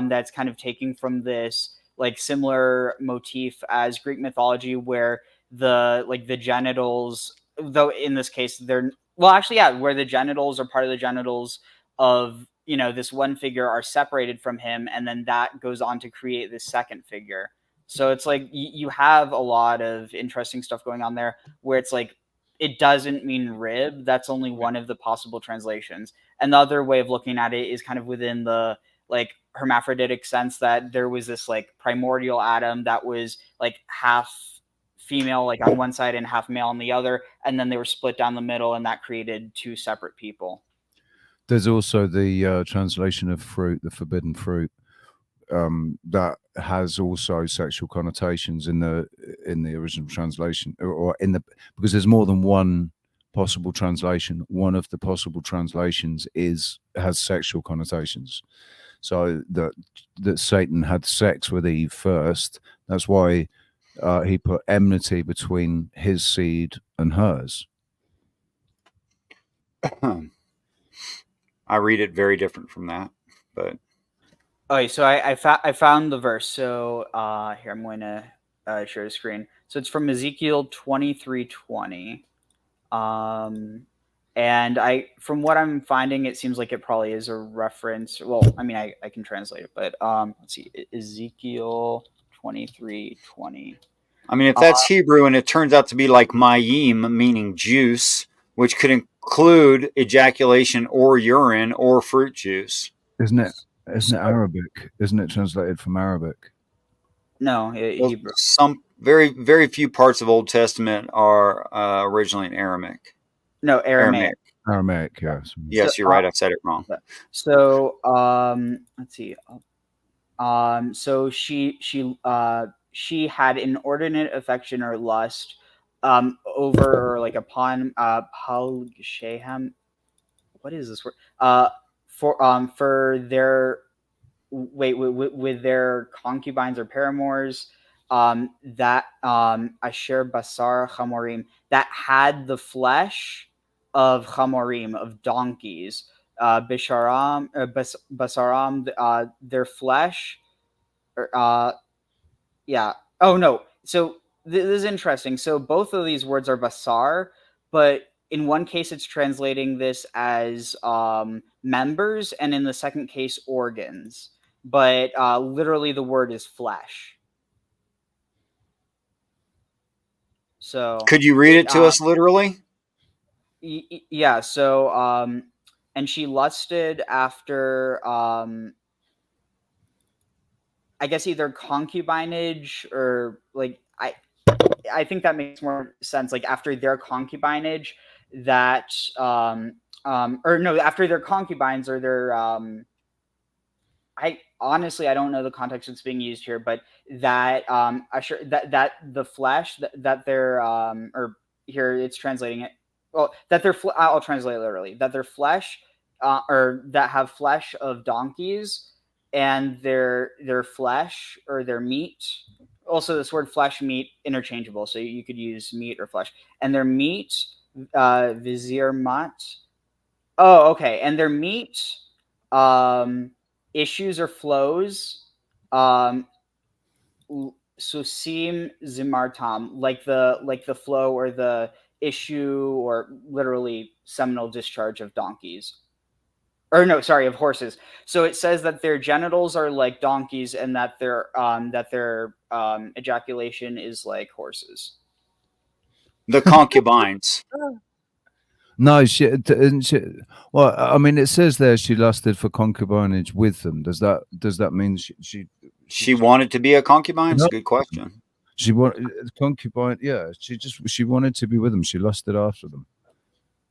that's kind of taking from this like similar motif as Greek mythology, where the genitals though in this case they're well, actually, yeah, where the genitals or part of the genitals of this one figure are separated from him, and then that goes on to create this second figure. So it's like you have a lot of interesting stuff going on there, where it's like it doesn't mean rib. That's only one of the possible translations. Another way of looking at it is kind of within the like hermaphroditic sense, that there was this like primordial Adam that was like half female like on one side and half male on the other, and then they were split down the middle, and that created two separate people. There's also the translation of fruit, the forbidden fruit, that has also sexual connotations in the original translation, or in the, because there's more than one possible translation. One of the possible translations has sexual connotations, so that Satan had sex with Eve first. That's why he put enmity between his seed and hers. I read it very different from that, but okay. So I found the verse. So here I'm going to share the screen. So it's from Ezekiel 23:20, and from what I'm finding, it seems like it probably is a reference. Well, I mean, I can translate it, but let's see, Ezekiel 23:20. I mean, if that's Hebrew and it turns out to be like mayim, meaning juice, which could include ejaculation or urine or fruit juice. Isn't it Arabic? Isn't it translated from Arabic? No, Hebrew. Some very, very few parts of Old Testament are originally in Aramaic. No, Aramaic. Aramaic, yes. Yes, you're right. I said it wrong. So let's see. So she had inordinate affection or lust over or like upon Palgshehem. What is this word? For their with their concubines or paramours, that asher basar chamorim, that had the flesh of chamorim, of donkeys, bisharam basaram, their flesh. Yeah. Oh no. So this is interesting. So both of these words are basar, but in one case it's translating this as members, and in the second case organs. But literally the word is flesh. So could you read it to us literally? Yeah. So and she lusted after I guess either concubinage or like I think that makes more sense. Like after their concubinage, that or no, after their concubines or their I honestly I don't know the context that's being used here, but that that the flesh that they're or here it's translating it. Well, that their I'll translate it literally. That their flesh or that have flesh of donkeys, and their flesh or their meat. Also, this word flesh, meat, interchangeable, so you could use meat or flesh. And their meat, vizir mat. Oh, okay. And their meat, issues or flows, susim zimartam, like the flow or the issue or literally seminal discharge of donkeys. Or no, sorry, of horses. So it says that their genitals are like donkeys, and that their ejaculation is like horses. The concubines. No, she. Well, I mean, it says there she lusted for concubinage with them. Does that mean she wanted to be a concubine? It's a good question. She wanted concubine. Yeah, she wanted to be with them. She lusted after them.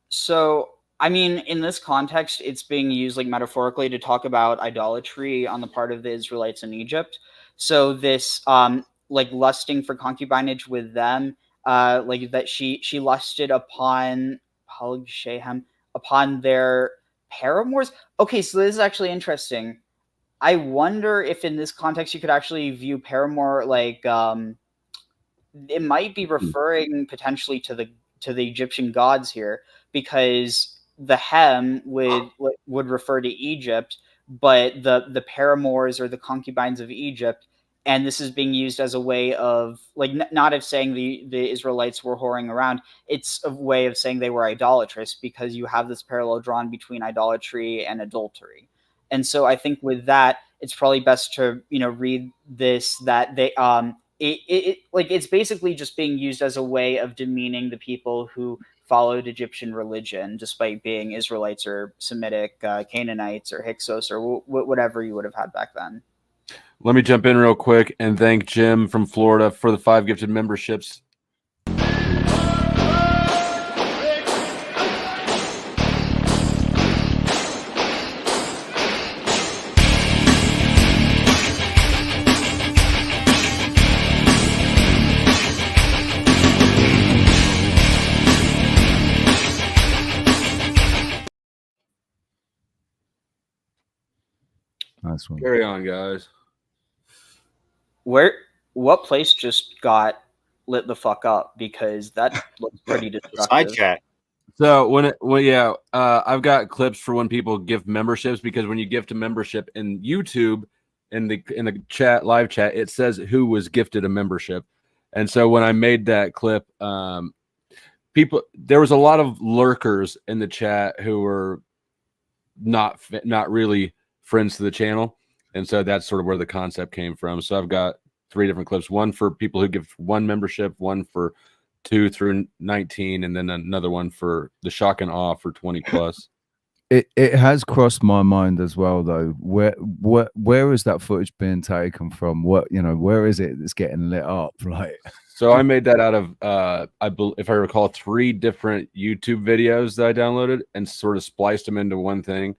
So, I mean, in this context, it's being used like metaphorically to talk about idolatry on the part of the Israelites in Egypt. So this like lusting for concubinage with them, like that she lusted upon Palgshehem, upon their paramours. Okay, so this is actually interesting. I wonder if in this context you could actually view paramour like it might be referring potentially to the Egyptian gods here, because the hem would refer to Egypt, but the paramours or the concubines of Egypt and this is being used as a way of like not of saying the Israelites were whoring around. It's a way of saying they were idolatrous, because you have this parallel drawn between idolatry and adultery. And so I think with that, it's probably best to read this, that they it's basically just being used as a way of demeaning the people who followed Egyptian religion, despite being Israelites or Semitic Canaanites or Hyksos or whatever you would have had back then. Let me jump in real quick and thank Jim from Florida for the 5 gifted memberships. Nice one. Carry on, guys. What place just got lit the fuck up? Because that looks pretty destructive. Side chat. So I've got clips for when people gift memberships, because when you gift a membership in YouTube, in the chat, live chat, it says who was gifted a membership. And so when I made that clip, there was a lot of lurkers in the chat who were not really friends to the channel. And so that's sort of where the concept came from. So I've got 3 different clips, one for people who give 1 membership, one for 2 through 19, and then another one for the shock and awe for 20 plus. It has crossed my mind as well, though. Where is that footage being taken from? Where is it that's getting lit up? Like, so I made that out of if I recall, 3 different YouTube videos that I downloaded and sort of spliced them into one thing.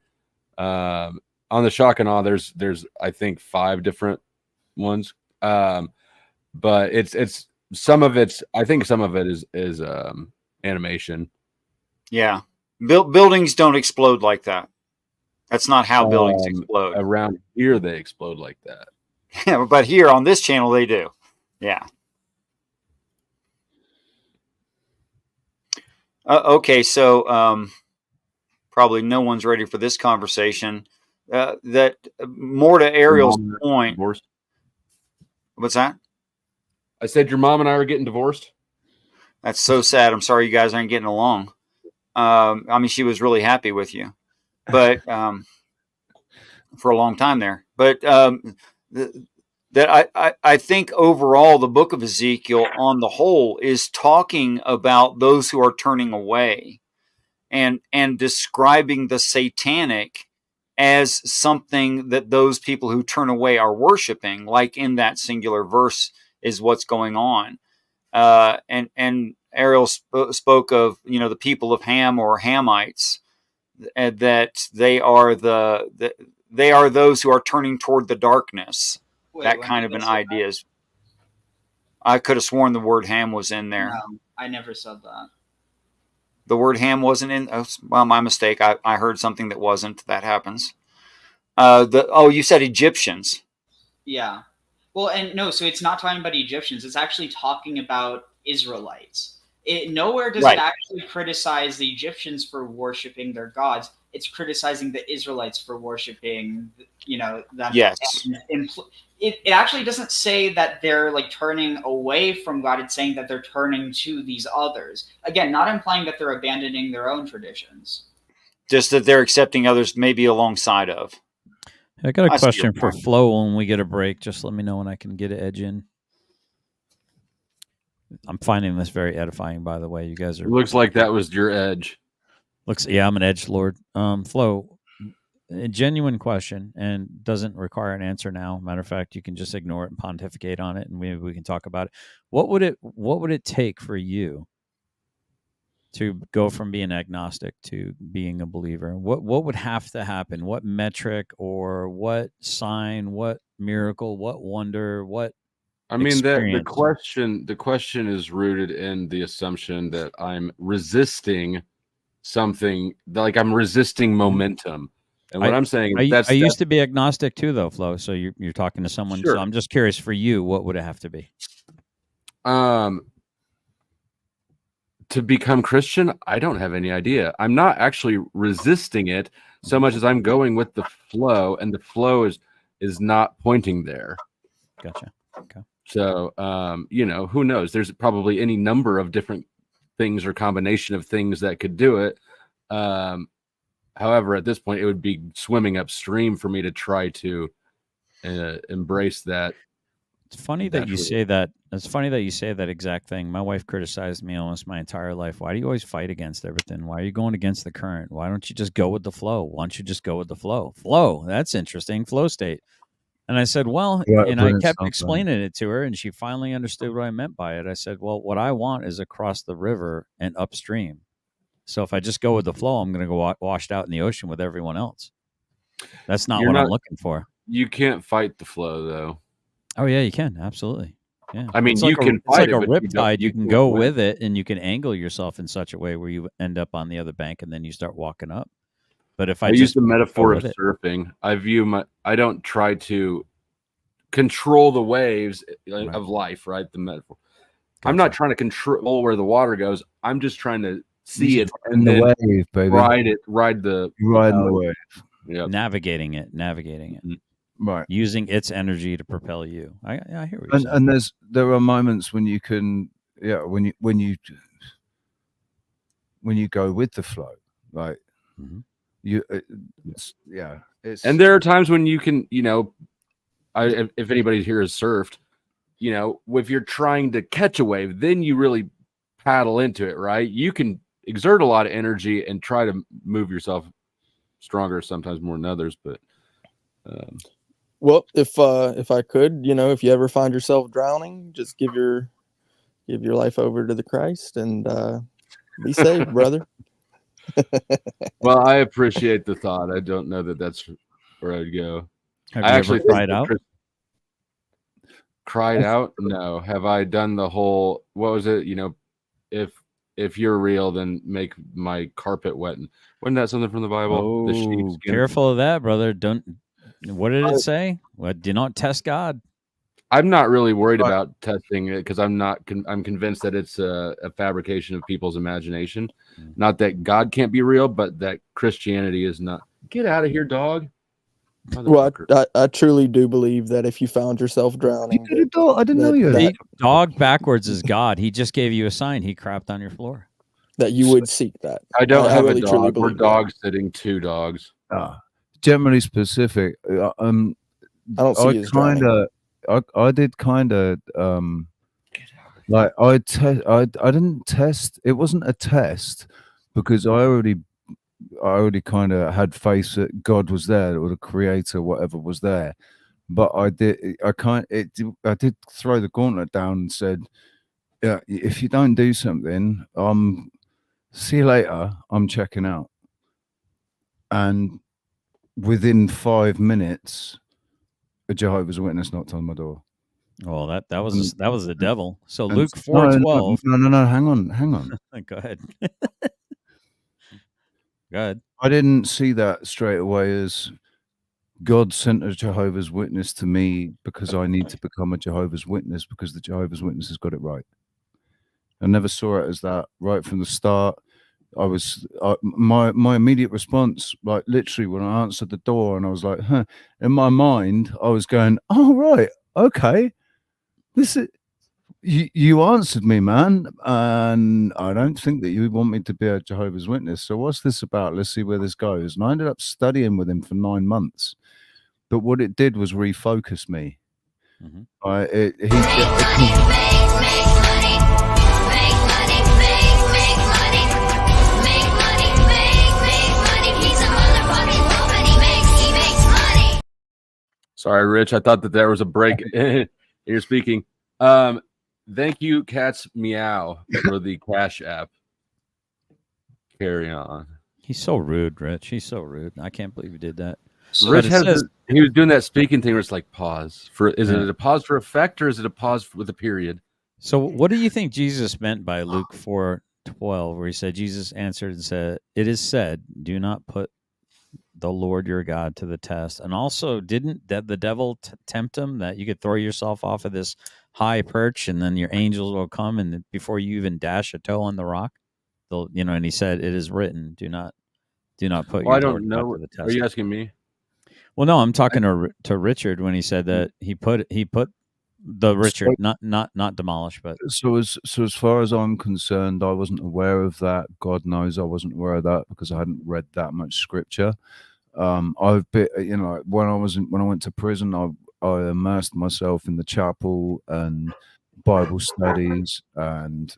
On the shock and awe, there's I think 5 different ones. But it's some of it is animation. Yeah. Buildings don't explode like that. That's not how buildings explode. Around here, they explode like that. Yeah, but here on this channel, they do. Yeah. Okay, so probably no one's ready for this conversation. That more to Ariel's point. Divorced. What's that? I said your mom and I are getting divorced. That's so sad. I'm sorry you guys aren't getting along. I mean, she was really happy with you, but for a long time there. But I think overall, the book of Ezekiel on the whole is talking about those who are turning away and describing the satanic as something that those people who turn away are worshiping, like in that singular verse is what's going on. And Ariel spoke of, the people of Ham or Hamites, that they are they are those who are turning toward the darkness. That kind of an idea. I could have sworn the word Ham was in there. No, I never said that. The word Ham wasn't in. Oh, well, my mistake. I heard something that wasn't. That happens. You said Egyptians. Yeah. Well, and no, so it's not talking about Egyptians. It's actually talking about Israelites. Nowhere does it actually criticize the Egyptians for worshiping their gods. It's criticizing the Israelites for worshiping, them. Yes. It actually doesn't say that they're like turning away from God. It's saying that they're turning to these others. Again, not implying that they're abandoning their own traditions. Just that they're accepting others maybe alongside of. I got a question for Flo when we get a break. Just let me know when I can get an edge in. I'm finding this very edifying, by the way. You guys are. It looks like that was your edge. Yeah, I'm an edge lord. Flo, a genuine question, and doesn't require an answer now. Matter of fact, you can just ignore it and pontificate on it, and we can talk about it. What would it take for you to go from being agnostic to being a believer? What would have to happen? What metric or what sign, what miracle, what wonder, what the question is rooted in the assumption that I'm resisting something, like I'm resisting momentum. And what I'm saying is I used to be agnostic too, though, Flo. So you're talking to someone. Sure. So I'm just curious for you, what would it have to be? To become Christian, I don't have any idea. I'm not actually resisting it so much as I'm going with the flow, and the flow is not pointing there. Gotcha. Okay. So, who knows? There's probably any number of different things or combination of things that could do it. However, at this point, it would be swimming upstream for me to try to embrace that. It's funny that you say that. It's funny that you say that exact thing. My wife criticized me almost my entire life. Why do you always fight against everything? Why are you going against the current? Why don't you just go with the flow? Why don't you just go with the flow? Flow, that's interesting. Flow state. And I said, well, and I kept explaining it to her, and she finally understood what I meant by it. I said, well, what I want is across the river and upstream. So if I just go with the flow, I'm going to go washed out in the ocean with everyone else. That's not what I'm looking for. You can't fight the flow, though. Oh yeah, you can, absolutely. Yeah, I mean, it's you can fight it's like it, a but riptide. You can go with it, and you can angle yourself in such a way where you end up on the other bank, and then you start walking up. But if I use just the metaphor go of with it, surfing, I don't try to control the waves of life, right? The metaphor. I'm not trying to control where the water goes. I'm just trying to see it and then wave, baby. ride the wave. Yeah, navigating it. Right, using its energy to propel you. I hear what you're saying. And there are moments when you can, when you go with the flow, like and there are times when you can, if anybody here has surfed, if you're trying to catch a wave, then you really paddle into it, right? You can exert a lot of energy and try to move yourself stronger, sometimes more than others, but well, if I could, if you ever find yourself drowning, just give your life over to the Christ and be saved, brother. Well, I appreciate the thought. I don't know that that's where I'd go. Have you ever cried out? Cried out? No. Have I done the whole? What was it? If you're real, then make my carpet wet. And wasn't that something from the Bible? Oh, careful of that, brother. Don't. What did it say? Well, do not test God. I'm not really worried about testing it because I'm convinced that it's a fabrication of people's imagination. Not that God can't be real, but that Christianity is not. Get out of here, dog. Well, I truly do believe that if you found yourself drowning, I didn't know you. Dog backwards is God. He just gave you a sign. He crapped on your floor. That you would seek that. I don't have really, a truly dog. We're believe dog sitting 2 dogs. Generally specific. I don't see you drowning. I did kind of like I didn't test. It wasn't a test because I already kind of had faith that God was there, or the creator, whatever was there. But I did throw the gauntlet down and said, yeah, if you don't do something, see you later, I'm checking out. And within 5 minutes, a Jehovah's Witness knocked on my door. Well, that was the devil. So Luke 4:12. No, hang on. Go ahead. Go ahead. I didn't see that straight away as God sent a Jehovah's Witness to me because I need to become a Jehovah's Witness because the Jehovah's Witness has got it right. I never saw it as that right from the start. My immediate response, like literally when I answered the door, and I was like, huh. In my mind, I was going, oh right, okay, this is. You answered me, man, and I don't think that you want me to be a Jehovah's Witness. So what's this about? Let's see where this goes. And I ended up studying with him for 9 months. But what it did was refocus me. Sorry, Rich. I thought that there was a break in your speaking. Thank you, Cat's Meow, for the Cash App. Carry on. He's so rude, Rich. He's so rude. I can't believe he did that. Rich he was doing that speaking thing where it's like pause. Is it a pause for effect or is it a pause with a period? So what do you think Jesus meant by Luke 4:12, where he said, Jesus answered and said, it is said, do not put the Lord your God to the test. And also, didn't the devil tempt him that you could throw yourself off of this high perch and then your angels will come and before you even dash a toe on the rock, they'll, and he said, it is written, do not put your Lord God to the test. Are you asking me? Well, no, I'm talking to Richard when he said that he put The Richard, not demolish, but so as far as I'm concerned, I wasn't aware of that. God knows I wasn't aware of that because I hadn't read that much scripture. I've been, when I went to prison, I immersed myself in the chapel and Bible studies, and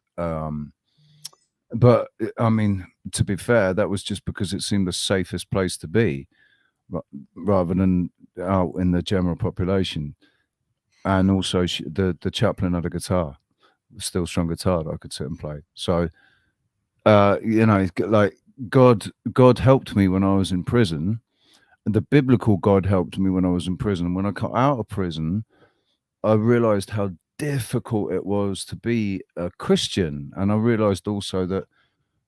but I mean, to be fair, that was just because it seemed the safest place to be, rather than out in the general population. And also, the chaplain had a guitar, a steel strung guitar that I could sit and play. So, like God helped me when I was in prison. The biblical God helped me when I was in prison. When I got out of prison, I realized how difficult it was to be a Christian, and I realized also that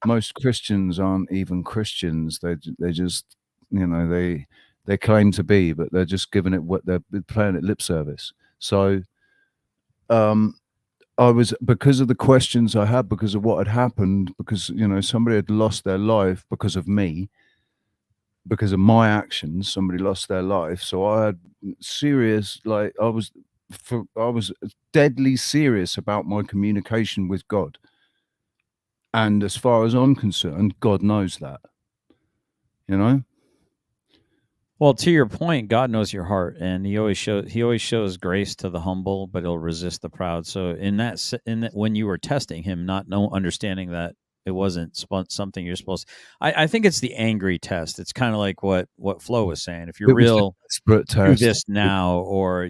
most Christians aren't even Christians. They just, they claim to be, but they're just giving it what they're playing it lip service. So, I was, because of the questions I had, because of what had happened, because somebody had lost their life because of me, because of my actions. Somebody lost their life, so I had serious, like I was deadly serious about my communication with God. And as far as I'm concerned, God knows that. Well, to your point, God knows your heart, and He always shows grace to the humble, but He'll resist the proud. So in that when you were testing Him, understanding that it wasn't something you're supposed to, I think it's the angry test. It's kind of like what Flo was saying. If you're real, do this now, or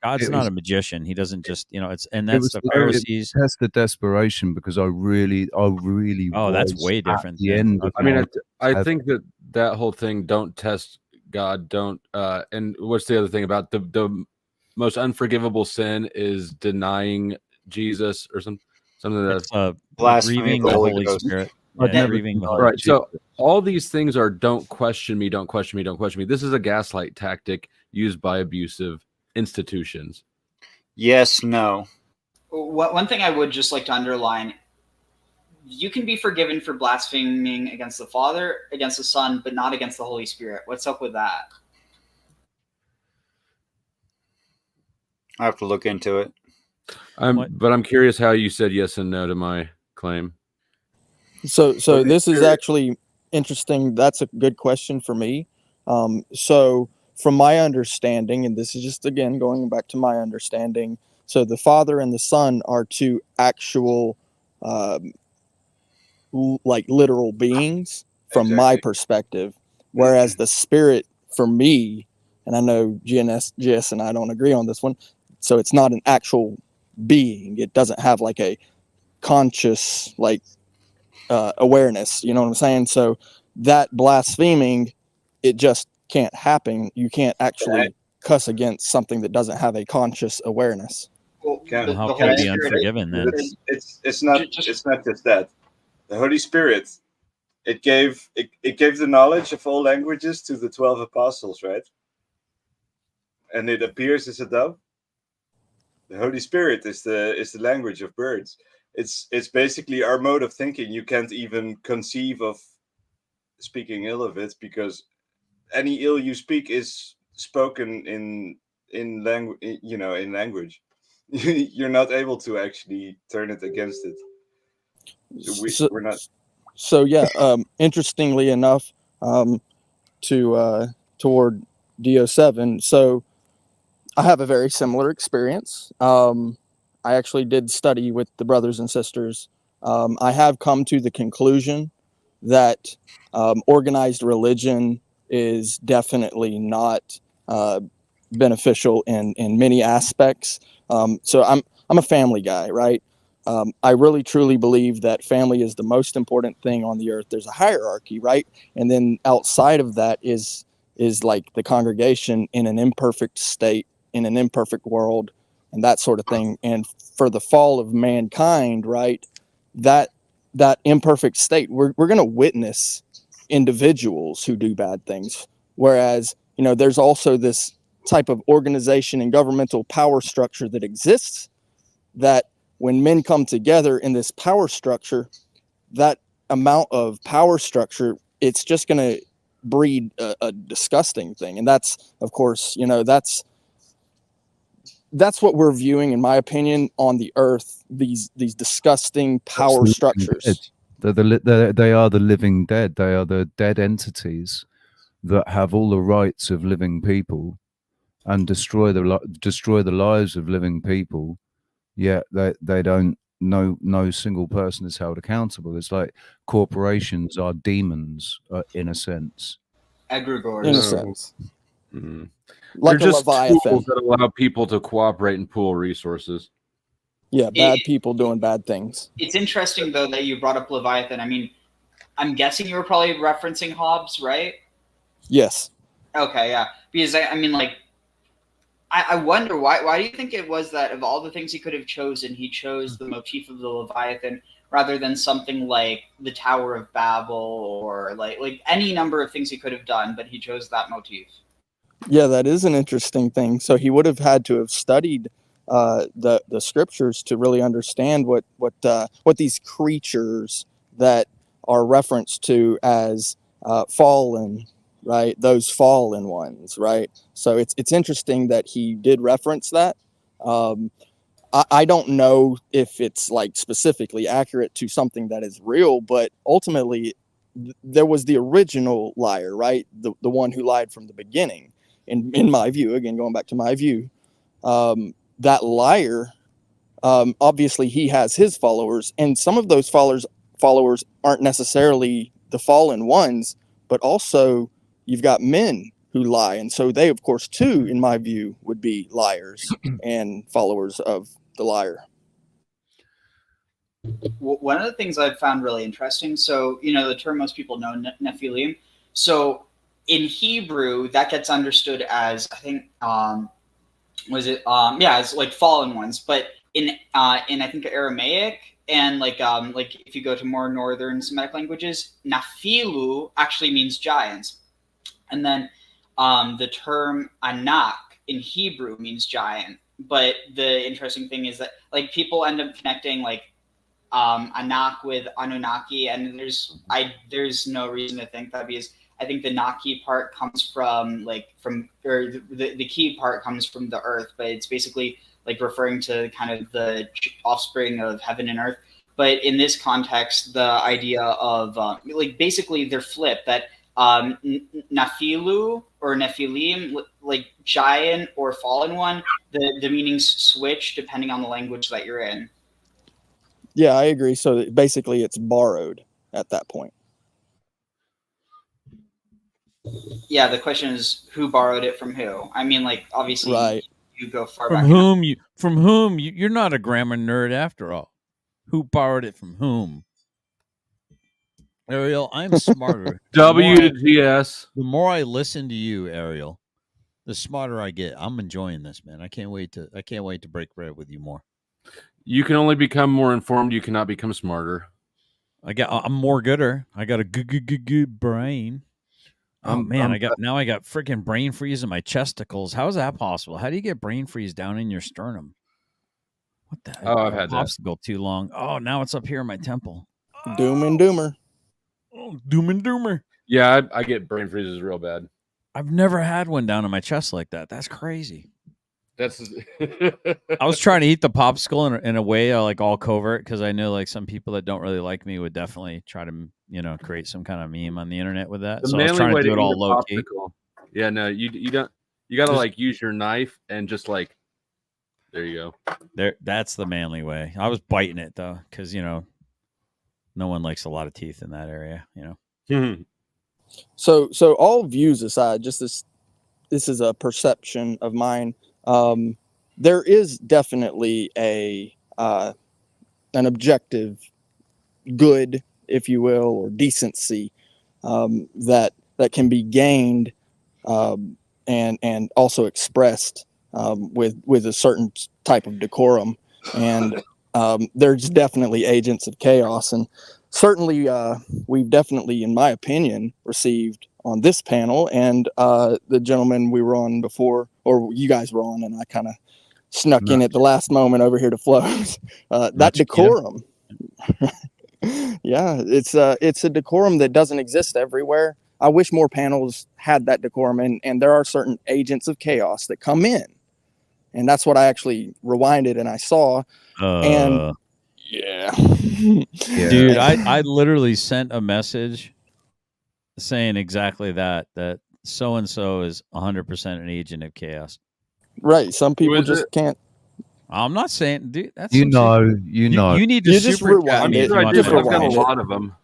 God's not a magician. He doesn't just it's, and that's the Pharisees. That's the desperation, because I really that's way different. At the end of I mean, I think that whole thing, don't test God, don't and what's the other thing about the most unforgivable sin is denying Jesus or something that's blaspheming the Holy Spirit. Grieving the Holy Spirit. So all these things are don't question me, don't question me, don't question me. This is a gaslight tactic used by abusive institutions. Yes, no. One thing I would just like to underline: you can be forgiven for blaspheming against the Father, against the Son, but not against the Holy Spirit. What's up with that? I have to look into it. But I'm curious how you said yes and no to my claim. So this is actually interesting. That's a good question for me. So from my understanding, and this is just, again, going back to my understanding, so the Father and the Son are two actual like literal beings from my perspective, whereas the Spirit, for me, and I know GS and I don't agree on this one, so it's not an actual being. It doesn't have like a conscious awareness, you know what I'm saying? So that blaspheming, it just can't happen. You can't actually cuss against something that doesn't have a conscious awareness. Well, how can it be unforgiven then? It's not just that. The Holy Spirit, it gave the knowledge of all languages to the 12 apostles, right? And it appears as a dove. The Holy Spirit is the language of birds. It's basically our mode of thinking. You can't even conceive of speaking ill of it, because any ill you speak is spoken in language. In language, you're not able to actually turn it against it. So we're not. So yeah, interestingly enough, toward DO7. So I have a very similar experience. I actually did study with the brothers and sisters. I have come to the conclusion that organized religion is definitely not beneficial in many aspects. So I'm a family guy, right? I really truly believe that family is the most important thing on the earth. There's a hierarchy, right? And then outside of that is like the congregation in an imperfect state, in an imperfect world, and that sort of thing. And for the fall of mankind, right, that imperfect state, we're going to witness individuals who do bad things. Whereas, there's also this type of organization and governmental power structure that exists, that when men come together in this power structure, that amount of power structure, it's just going to breed a disgusting thing. And that's, of course, that's what we're viewing, in my opinion, on the earth. These disgusting power structures. They are the living dead. They are the dead entities that have all the rights of living people and destroy the lives of living people. Yet they don't. No single person is held accountable. It's like corporations are demons, in a sense. Egregores. In a sense. Mm-hmm. Like They're a just Leviathan. tools that allow people to cooperate and pool resources. Yeah, bad people doing bad things. It's interesting, though, that you brought up Leviathan. I mean, I'm guessing you were probably referencing Hobbes, right? Yes. Okay, yeah. Because, I mean, like, I wonder, why do you think it was that of all the things he could have chosen, he chose the motif of the Leviathan rather than something like the Tower of Babel or like any number of things he could have done, but he chose that motif? Yeah, that is an interesting thing. So he would have had to have studied the scriptures to really understand what these creatures that are referenced to as fallen, right? Those fallen ones, right? So it's interesting that he did reference that. I don't know if it's like specifically accurate to something that is real, but ultimately there was the original liar, right? The one who lied from the beginning. In my view, again, going back to my view, that liar, obviously he has his followers, and some of those followers aren't necessarily the fallen ones, but also you've got men who lie. And so they, of course, too, in my view, would be liars and followers of the liar. One of the things I've found really interesting, so, the term most people know, Nephilim. So in Hebrew, that gets understood as, I think, it's like fallen ones. But in I think Aramaic and like if you go to more northern Semitic languages, Naphilu actually means giants. And then the term Anak in Hebrew means giant. But the interesting thing is that like people end up connecting like Anak with Anunnaki, and there's no reason to think that, because I think the Naki part comes from the key part comes from the earth, but it's basically like referring to kind of the offspring of heaven and earth. But in this context, the idea of basically they're flipped, that Nephilu or Nephilim, like giant or fallen one, the meanings switch depending on the language that you're in. Yeah, I agree. So basically it's borrowed at that point. Yeah, the question is who borrowed it from who. I mean, like, obviously, right. You go far from back. Whom you're not a grammar nerd after all. Who borrowed it from whom? Ariel, I'm smarter. W to GS. The more I listen to you, Ariel, the smarter I get. I'm enjoying this, man. I can't wait to break bread with you more. You can only become more informed. You cannot become smarter. I'm more gooder. I got a good brain. Oh man, I got freaking brain freeze in my chesticles. How is that possible? How do you get brain freeze down in your sternum? What the heck? Oh, I've had that. Popsicle too long. Oh, now it's up here in my temple. Doom and doomer. Oh, doom and doomer. Yeah, I get brain freezes real bad. I've never had one down in my chest like that. That's crazy. That's. I was trying to eat the popsicle in a way like all covert, because I know like some people that don't really like me would definitely try to create some kind of meme on the internet with that. So I was trying to do it all low key. Yeah, no, you don't. You got to like use your knife and just like. There you go. That's the manly way. I was biting it though, because no one likes a lot of teeth in that area. So all views aside, just this is a perception of mine. There is definitely an objective good, if you will, or decency that can be gained and also expressed with a certain type of decorum. And there's definitely agents of chaos, and certainly we've definitely, in my opinion, received on this panel and the gentleman we were on before, or you guys were on, and I kind of snuck in at the last moment over here to float. That decorum. Yeah, it's a decorum that doesn't exist everywhere. I wish more panels had that decorum, and there are certain agents of chaos that come in and that's what I actually rewinded and I saw. And yeah, dude, I literally sent a message saying exactly that so and so is 100% an agent of chaos. Right. Some people just can't. I'm not saying, dude. That's You some know, shit. you know. You need to You just super chat rewind me it. if you want Just to. I've got a rewind lot it. of them.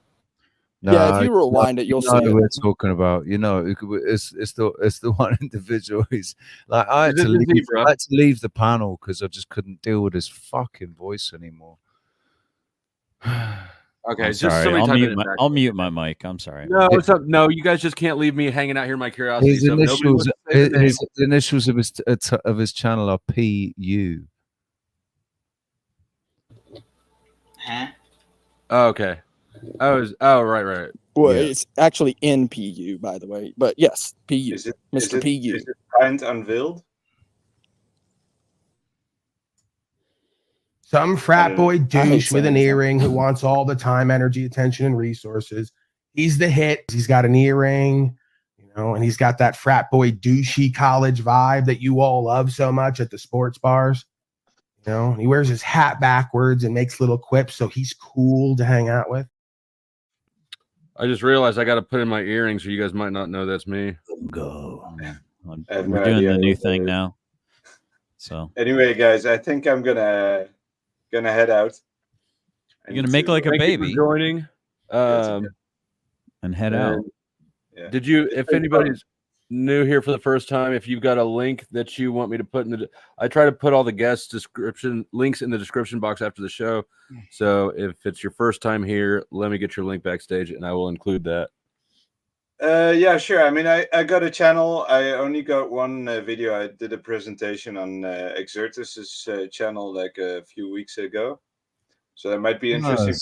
Yeah, if you rewind it, you'll see know it. who we're talking about. You know, it's the one individual. He's like, I had to leave the panel because I just couldn't deal with his fucking voice anymore. Okay, I'm just sorry. somebody I'll type mute it my back. I'll mute my mic. I'm sorry. No, no, you guys just can't leave me hanging out here. My curiosity. His So if nobody wants initials, to say the name, the initials of his channel are PU. Huh? oh, okay. Right. Well, Yeah. it's actually NPU, by the way. But yes, PU. Is it Mr. PU. Is it kind unveiled? Some frat boy I hate douche with saying an his name. earring who wants all the time, energy, attention, and resources. He's the hit. He's got an earring, and he's got that frat boy douchey college vibe that you all love so much at the sports bars. He wears his hat backwards and makes little quips, so he's cool to hang out with. I just realized I got to put in my earrings, or you guys might not know that's me. Go. I have We're no doing idea the new what that thing is. now. So Anyway, guys, I think I'm gonna head out. you're gonna make like a Thank baby you for joining. and head out. Yeah. Did you? It's If been anybody's new here for the first time, if you've got a link that you want me to put in I try to put all the guest description links in the description box after the show. So if it's your first time here, let me get your link backstage, and I will include that. Yeah, sure. I mean, I got a channel. I only got one video. I did a presentation on Exertus's channel like a few weeks ago, so that might be interesting.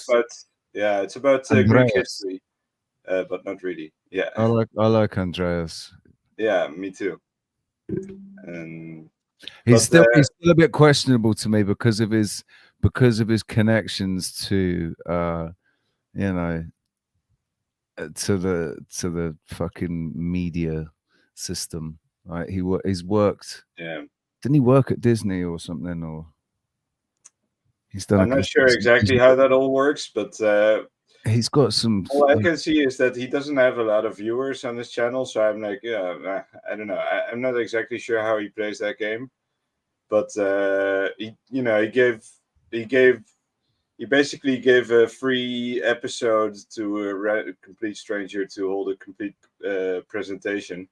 But yeah, it's about Greek Andreas. history, but not really. Yeah, I like Andreas. yeah, me too. And He's still a bit questionable to me because of his connections to to the fucking media system. Right? He's worked. Yeah. Didn't he work at Disney or something? Or he's done. I'm not sure exactly how that all works, but he's got some. all I can see is that he doesn't have a lot of viewers on his channel. So I'm like, yeah, I don't know. I'm not exactly sure how he plays that game, but he basically gave a free episode to a complete stranger to hold a complete presentation,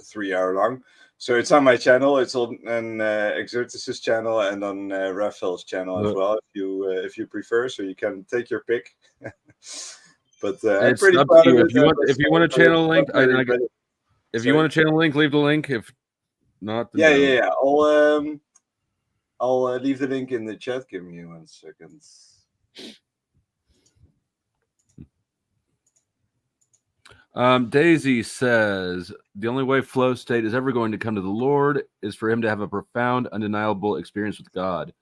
3 hour long. So it's on my channel. It's on Exertus's channel and on Raphael's channel as well, if you prefer. So you can take your pick. But I'm It's pretty up proud to you. of it. If you want a channel link, if you want a channel link, leave the link. If not, then yeah. I'll leave the link in the chat. Give me 1 second. Daisy says the only way flow state is ever going to come to the Lord is for him to have a profound, undeniable experience with God.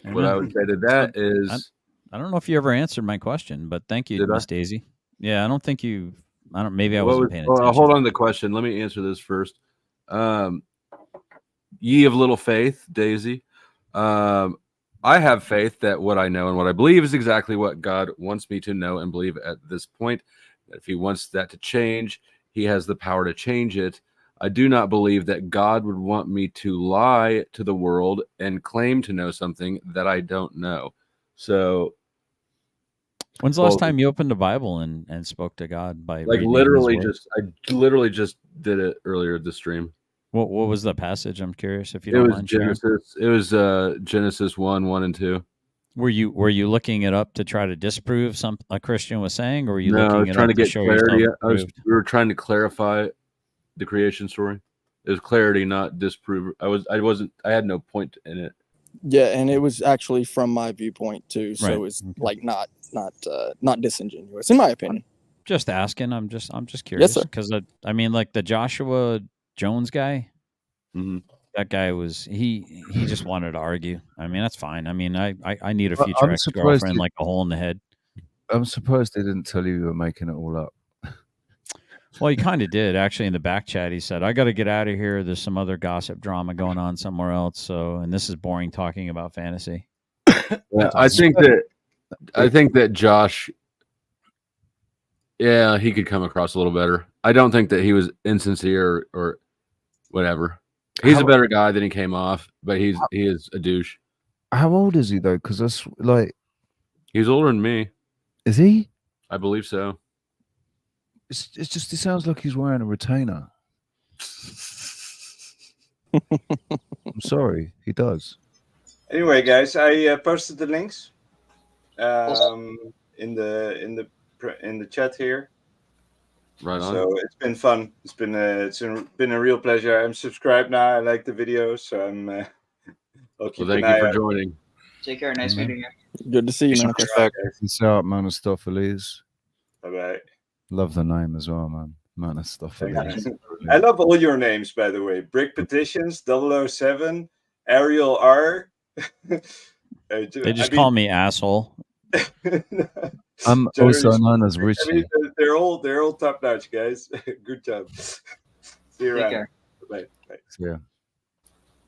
What I would say to that is, I don't know if you ever answered my question, but thank you, Miss Daisy. Yeah, I don't think you. I don't. Maybe I wasn't paying attention. Hold on to the question. Let me answer this first. Ye of little faith, Daisy. I have faith that what I know and what I believe is exactly what God wants me to know and believe at this point. If he wants that to change, he has the power to change it. I do not believe that God would want me to lie to the world and claim to know something that I don't know. So when's the last time you opened a Bible and spoke to God by like reading literally his word? I literally just did it earlier this stream. What was the passage? I'm curious if you don't mind sharing. It was Genesis 1 and 2. Were you looking it up to try to disprove something a Christian was saying, or were you No, looking I was it trying up to get show clarity. yourself We were trying to clarify the creation story. It was clarity, not disprove. I had no point in it. Yeah, and it was actually from my viewpoint too, so Right. it's like not disingenuous in my opinion. Just asking. I'm just curious. sir. Because I mean, like the Joshua Jones guy. Mm-hmm. That guy was he just wanted to argue. I mean, that's fine. I mean, I need a I'm future surprised ex-girlfriend like a hole in the head. I'm surprised they didn't tell you were making it all up. Well, he kind of did actually in the back chat. He said, "I got to get out of here. There's some other gossip drama going on somewhere else. So, and this is boring talking about fantasy." Yeah, I think that Josh, yeah, he could come across a little better. I don't think that he was insincere or whatever. He's a better guy than he came off, but he is a douche. How old is he though? Because that's like he's older than me. Is he? I believe so. It's just it sounds like he's wearing a retainer. I'm sorry, he does. Anyway, guys, I posted the links in the chat here. Right on. So it's been fun. It's been a real pleasure. I'm subscribed now. I like the videos, so I'm. I'll keep thank an eye you for out. joining. Take care. Nice meeting you. Good to see you, man. Peace out, Monostopheles. Bye bye. Love the name as well, man. Monostopheles. I love all your names, by the way. Brick Petitions, 007, Ariel R. They just call me asshole. I'm also known as Richie. I mean, they're all top notch, guys. Good job. See you Take around. care. Bye. Bye. Yeah.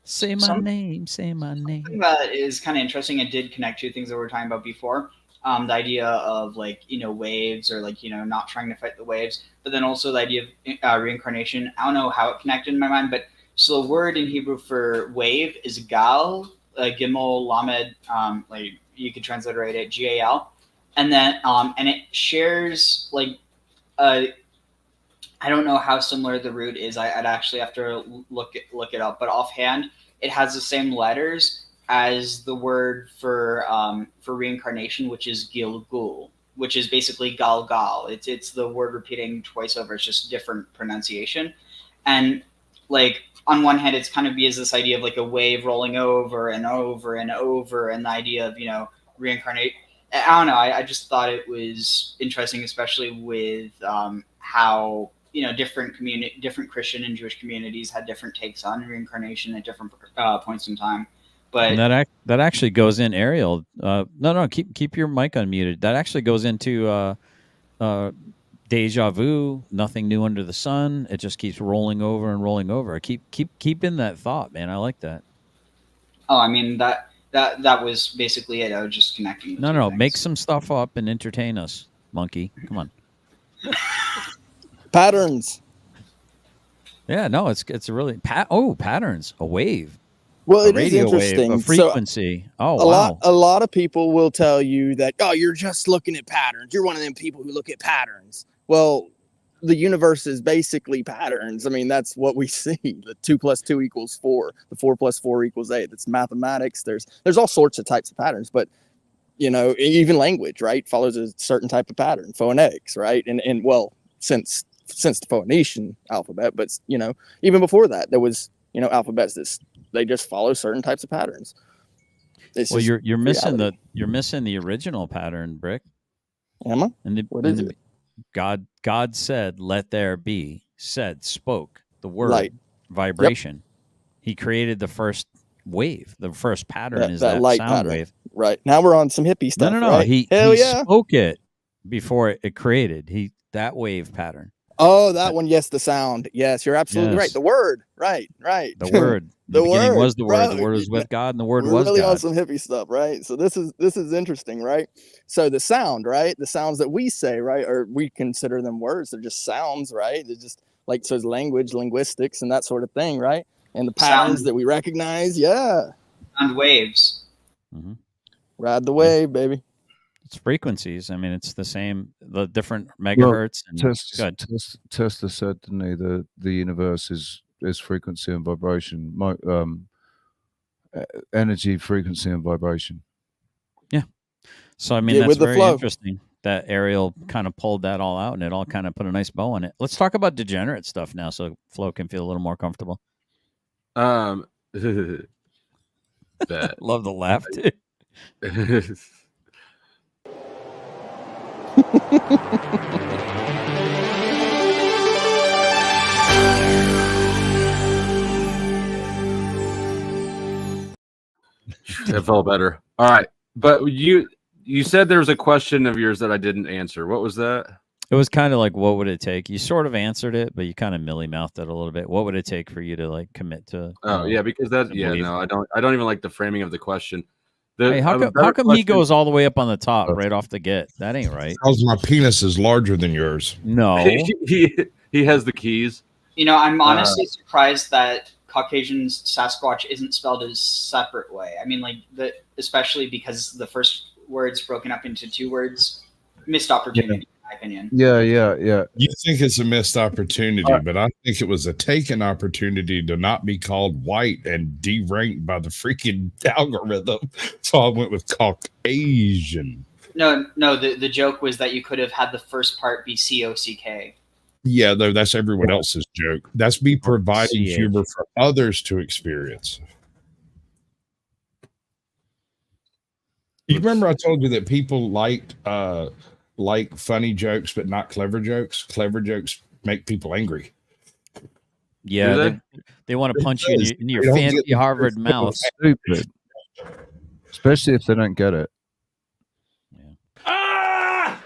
Say my name. Say my name. Something that is kind of interesting. It did connect to things that we were talking about before. The idea of waves or not trying to fight the waves, but then also the idea of reincarnation. I don't know how it connected in my mind, but so the word in Hebrew for wave is gal, gimel lamed. You could transliterate it GAL, and then and it shares I don't know how similar the root is. I'd actually have to look it up, but offhand, it has the same letters as the word for reincarnation, which is Gilgul, which is basically Galgal. It's the word repeating twice over. It's just different pronunciation, and on one hand, it's kind of as this idea of a wave rolling over and over and over, and the idea of reincarnate. I don't know. I just thought it was interesting, especially with how different Christian and Jewish communities had different takes on reincarnation at different points in time. But and that actually goes in, Ariel. No, keep your mic unmuted. That actually goes into deja vu. Nothing new under the sun. It just keeps rolling over and rolling over. Keep in that thought, man. I like that. Oh, I mean that was basically it. I was just connecting. No, make some stuff up and entertain us, monkey. Come on. Patterns. Yeah, no, it's really patterns. A wave. Well, it is radio interesting. Wave, a frequency. A lot of people will tell you that, you're just looking at patterns. You're one of them people who look at patterns. Well, the universe is basically patterns. I mean, that's what we see. The 2 + 2 = 4. The 4 + 4 = 8. That's mathematics. There's all sorts of types of patterns, but even language, right, follows a certain type of pattern, phonetics, right? And well, since the Phoenician alphabet, but even before that, there was alphabets that they just follow certain types of patterns. Well, you're missing the original pattern, Brick. Am I? What is it? God said, "Let there be." Said, spoke the word, light, vibration. Yep. He created the first wave. The first pattern is that that light sound pattern. wave. Right now we're on some hippie stuff. No. Right? He spoke it before it created. That wave pattern. Oh, that one. Yes, the sound. Yes, you're absolutely right. The word. Right. The word. The beginning was the word. Bro. The word was with God, and the word We're was really God. on some hippie stuff, right? So this is interesting, right? So the sound, right? The sounds that we say, right, or we consider them words. They're just sounds, right? They're just so it's language, linguistics, and that sort of thing, right? And the patterns that we recognize, and waves. Mm-hmm. Ride the wave, baby. It's frequencies. I mean, it's the same, the different megahertz. Tesla said, didn't he, that the universe is frequency and vibration, energy, frequency, and vibration. Yeah. So, I mean, that's very interesting that Ariel kind of pulled that all out and it all kind of put a nice bow on it. Let's talk about degenerate stuff now so Flo can feel a little more comfortable. That. Love the laugh, too. It felt better. All right, but you said there was a question of yours that I didn't answer. What was that? It was kind of like, what would it take? You sort of answered it, but you kind of milly-mouthed it a little bit. What would it take for you to like commit to? Oh yeah, because that no, I don't even like the framing of the question. Hey, how come he goes all the way up on the top right off the get? That ain't right. Because my penis is larger than yours. No, he has the keys. You know, I'm honestly surprised that Caucasian Sasquatch isn't spelled a separate way. I mean, like especially because the first word's broken up into two words. Missed opportunity, in my opinion. Yeah. You think it's a missed opportunity, but I think it was a taken opportunity to not be called white and deranked by the freaking algorithm. So I went with Caucasian. No. The joke was that you could have had the first part be COCK. Yeah, though that's everyone else's joke. That's me providing humor for others to experience. You remember I told you that people like funny jokes, but not clever jokes. Clever jokes make people angry. Yeah, they want to punch you in your fancy Harvard mouth. Stupid, especially if they don't get it. I'm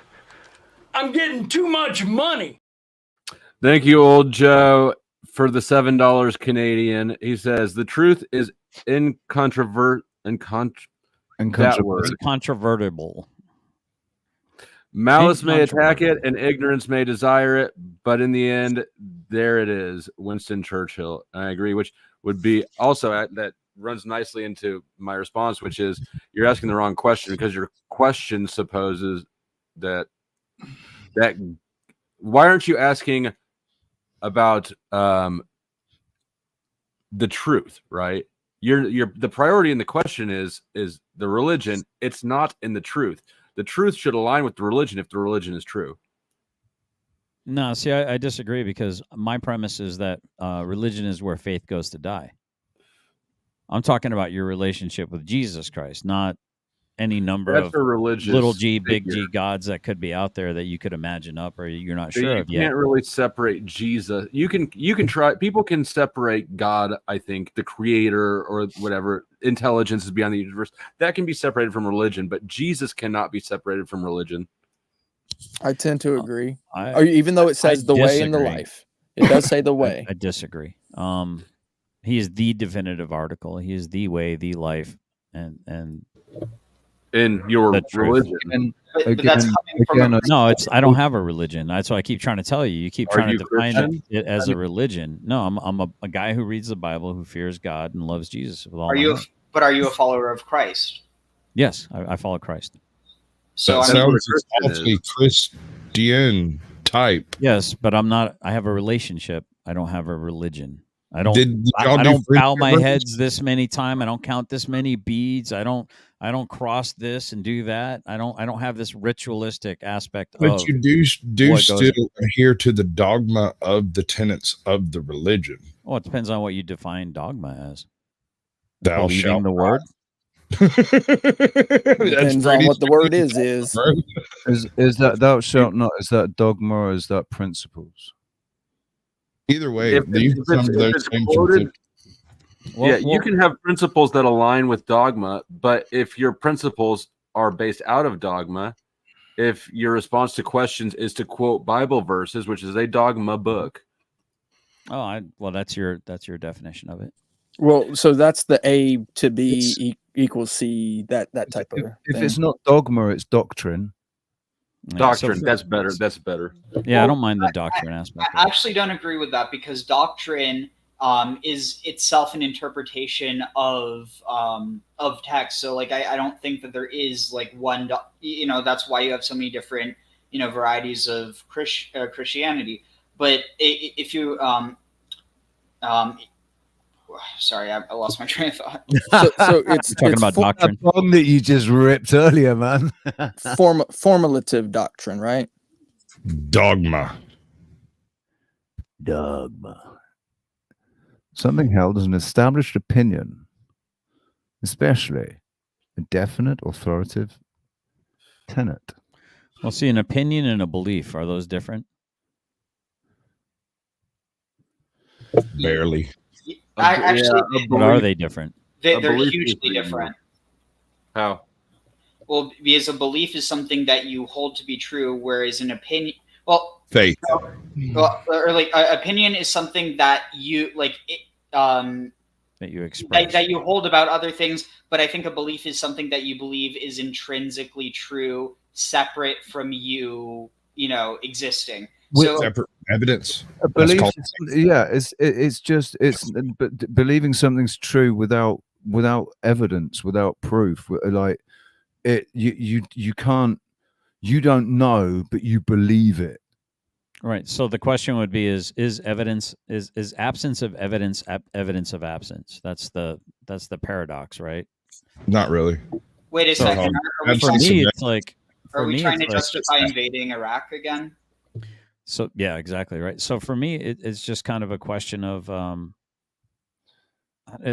getting too much money. Thank you, old Joe, for the $7 Canadian. He says the truth is incontrovertible. Malice may attack it and ignorance may desire it, but in the end, there it is. Winston Churchill. I agree, which would be also that runs nicely into my response, which is you're asking the wrong question because your question supposes that why aren't you asking about the truth, right? You're the priority in the question is the religion. It's not in the truth. The truth should align with the religion if the religion is true. No, see, I disagree because my premise is that religion is where faith goes to die. I'm talking about your relationship with Jesus Christ, not any number That's of a religious little g, big figure. G gods that could be out there that you could imagine up or you're not sure of You yet. can't really separate Jesus. You can try. People can separate God. I think the creator or whatever intelligence is beyond the universe. That can be separated from religion, but Jesus cannot be separated from religion. I tend to agree. Even though it says the way and the life, it does say the way. I disagree. He is the definitive article. He is the way, the life, and in your religion. But that's coming from a no, it's I don't have a religion. That's what I keep trying to tell you. You keep Are trying you to define Christian? it as a religion. No, I'm a guy who reads the Bible, who fears God and loves Jesus with all my heart. But are you a follower of Christ? Yes, I follow Christ. So that sounds awfully Christian type. Yes, but I'm not. I have a relationship. I don't have a religion. I don't. Did y'all I do don't free bow my conversions? heads this many times. I don't count this many beads. I don't cross this and do that. I don't have this ritualistic aspect. But of you do what still goes- adhere to the dogma of the tenets of the religion. Well, it depends on what you define dogma as. Thou Believing shalt the word. Depends on what the word is. Is that thou shalt not? Is that dogma or is that principles? Either way, If you it's- can come to if those it's same quoted- conclusions. You can have principles that align with dogma, but if your principles are based out of dogma, if your response to questions is to quote Bible verses, which is a dogma book. Oh, well, that's your definition of it. Well, so that's the A to B equals C. That type of. If thing. it's not dogma, it's doctrine. Doctrine, that's better. That's better. Yeah, I don't mind the doctrine aspect. I actually don't agree with that because doctrine is itself an interpretation of text. So like I don't think that there is like one. That's why you have so many different varieties of Christianity. But if you sorry, I lost my train of thought. So it's talking about doctrine. That song that you just ripped earlier, man. Formulative doctrine, right? Dogma. Dogma. Something held as an established opinion, especially a definite authoritative tenet. Well, see, an opinion and a belief, are those different? Barely. But are they different? They're hugely different. How? Well, because a belief is something that you hold to be true, whereas an opinion, Well, faith. Well, or like opinion is something that you like. That you express. That you hold about other things, but I think a belief is something that you believe is intrinsically true, separate from you, existing. So Separate evidence. A belief, yeah, it's just but believing something's true without evidence, without proof, like it, you can't, you don't know, but you believe it. Right. So the question would be: Is evidence is absence of evidence evidence of absence? That's the paradox, right? Not really. wait a So, second. for me, it's like. Are we trying to it's like- justify invading Iraq again? So yeah, exactly right. So for me, it's just kind of a question of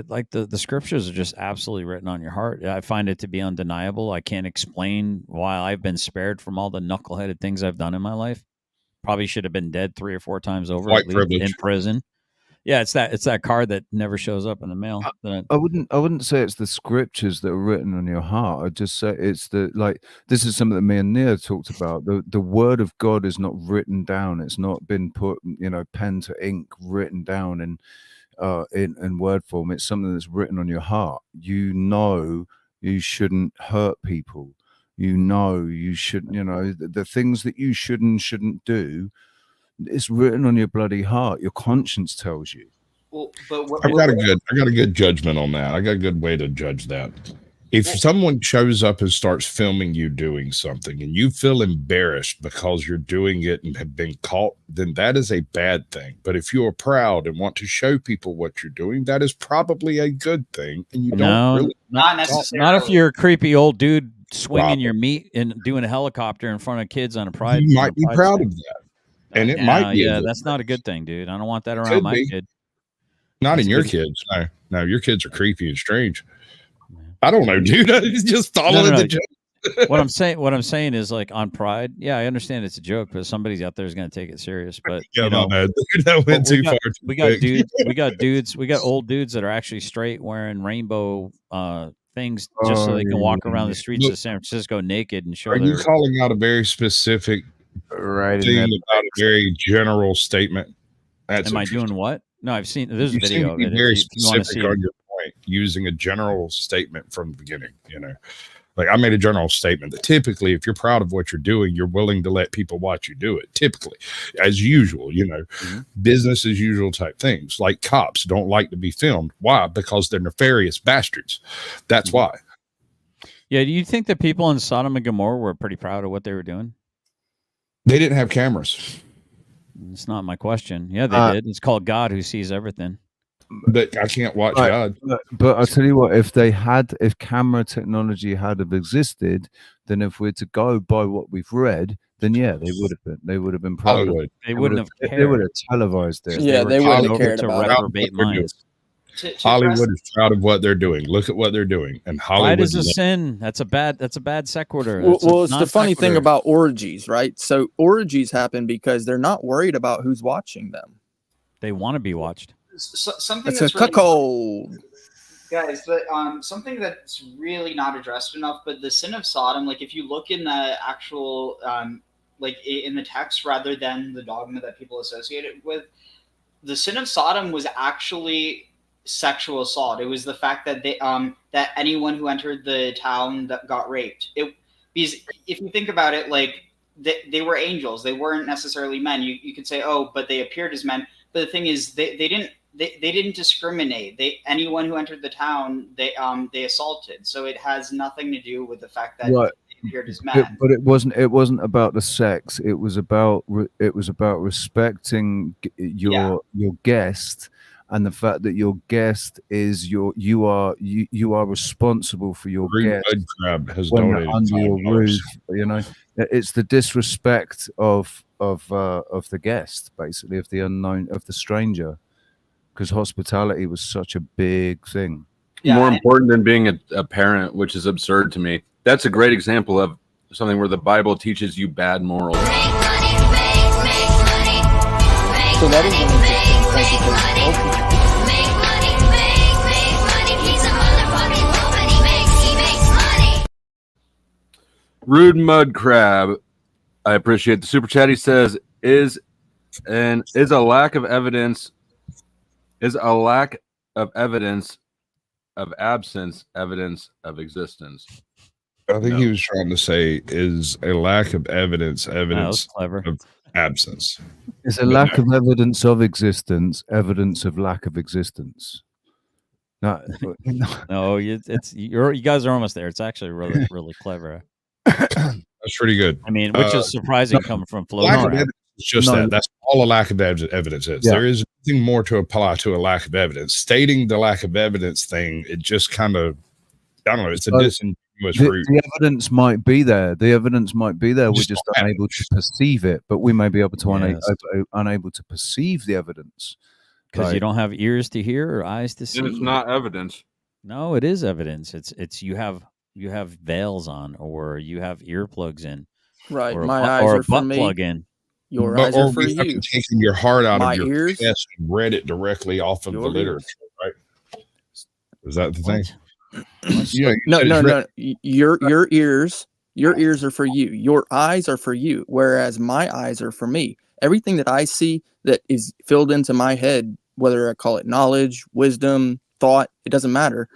like the scriptures are just absolutely written on your heart. I find it to be undeniable. I can't explain why I've been spared from all the knuckleheaded things I've done in my life. Probably should have been dead 3 or 4 times over, White at least privilege. in prison. Yeah, it's that card that never shows up in the mail. I wouldn't say it's the scriptures that are written on your heart. I'd just say it's this is something that me and Nia talked about. The word of God is not written down. It's not been put, pen to ink, written down in word form. It's something that's written on your heart. You shouldn't hurt people. You shouldn't, the things that you should and shouldn't do. It's written on your bloody heart. Your conscience tells you. Well, but I got a good judgment on that. I got a good way to judge that. If someone shows up and starts filming you doing something and you feel embarrassed because you're doing it and have been caught, then that is a bad thing. But if you are proud and want to show people what you're doing, that is probably a good thing. And you don't really not necessarily. Not if you're a creepy old dude swinging your meat and doing a helicopter in front of kids on a pride. You might be proud of that. And it might be. Yeah, that's not a good thing, dude. I don't want that around my kid. Not in your kids. No, your kids are creepy and strange. I don't know, dude. It's just following the joke. What I'm saying is, like, on Pride, yeah, I understand it's a joke, but somebody out there is going to take it serious. But that went too far. We got old dudes that are actually straight wearing rainbow things just so they can walk around the streets of San Francisco naked and show. Are you calling out a very specific thing about a very general statement? Am I doing what? No, I've seen. There's a You video seem to of be it. very If you want to specific see on it. your point, using a general statement from the beginning. Like I made a general statement that typically, if you're proud of what you're doing, you're willing to let people watch you do it. Typically, as usual, business as usual type things. Like cops don't like to be filmed. Why? Because they're nefarious bastards. That's why. Yeah. Do you think the people in Sodom and Gomorrah were pretty proud of what they were doing? They didn't have cameras. It's not my question. Yeah, they did. It's called God who sees everything. But I can't watch God. But I'll tell you what, if camera technology had have existed, then if we're to go by what we've read, then yeah, they would have been proud of it. They wouldn't have cared. They would have televised it. Yeah, they wouldn't have cared to about reprobate what they're minds. Hollywood is proud of what they're doing. Look at what they're doing. And Hollywood Pride is a sin. That's a bad sequitur. Well, it's the funny thing about orgies, right? So orgies happen because they're not worried about who's watching them. They want to be watched. Something That's that's a cuckold. Guys, but something that's really not addressed enough, but the sin of Sodom, like if you look in the actual like in the text rather than the dogma that people associate it with, the sin of Sodom was actually sexual assault. It was the fact that they that anyone who entered the town that got raped. Because if you think about it, like they were angels, they weren't necessarily men. You could say, oh, but they appeared as men. But the thing is, they didn't discriminate. Anyone who entered the town, they assaulted. So it has nothing to do with the fact that they appeared as men. But it wasn't about the sex. It was about respecting your guest, and the fact that your guest is you are responsible for your guest. Red Crab has when they're donated under your $5. roof. It's the disrespect of the guest, basically, of the unknown, of the stranger, because hospitality was such a big thing. More important than being a parent, which is absurd to me. That's a great example of something where the Bible teaches you bad morals. So that is an interesting thing. Rude Mud Crab, I appreciate the super chat. He says, Is a lack of evidence of absence evidence of existence? I think No. he was trying to say, is a lack of evidence clever. of absence? Is a lack of evidence of existence evidence of lack of existence? No, No, you guys are almost there. It's actually really, really clever. That's pretty good. I mean, which is surprising coming from Flo. Lack of evidence is just that. That's all a lack of evidence is. Yeah. There is nothing more to apply to a lack of evidence. Stating the lack of evidence thing, it just kind of, I don't know, it's a disingenuous route. The evidence might be there. The evidence might be there. We're just unable to perceive it, but we may be able to unable to perceive the evidence. Because you don't have ears to hear or eyes to see. And it's not evidence. No, it is evidence. It's you have veils on, or you have earplugs in, Right. or My a, eyes or are a for butt me. plug in. Your eyes are for we have you. taken your heart out My of your ears, chest and read it directly off of the your literature, right? Is that the thing? Yeah, no. Your ears are for you. Your eyes are for you, whereas my eyes are for me. Everything that I see that is filled into my head, whether I call it knowledge, wisdom, thought, it doesn't matter.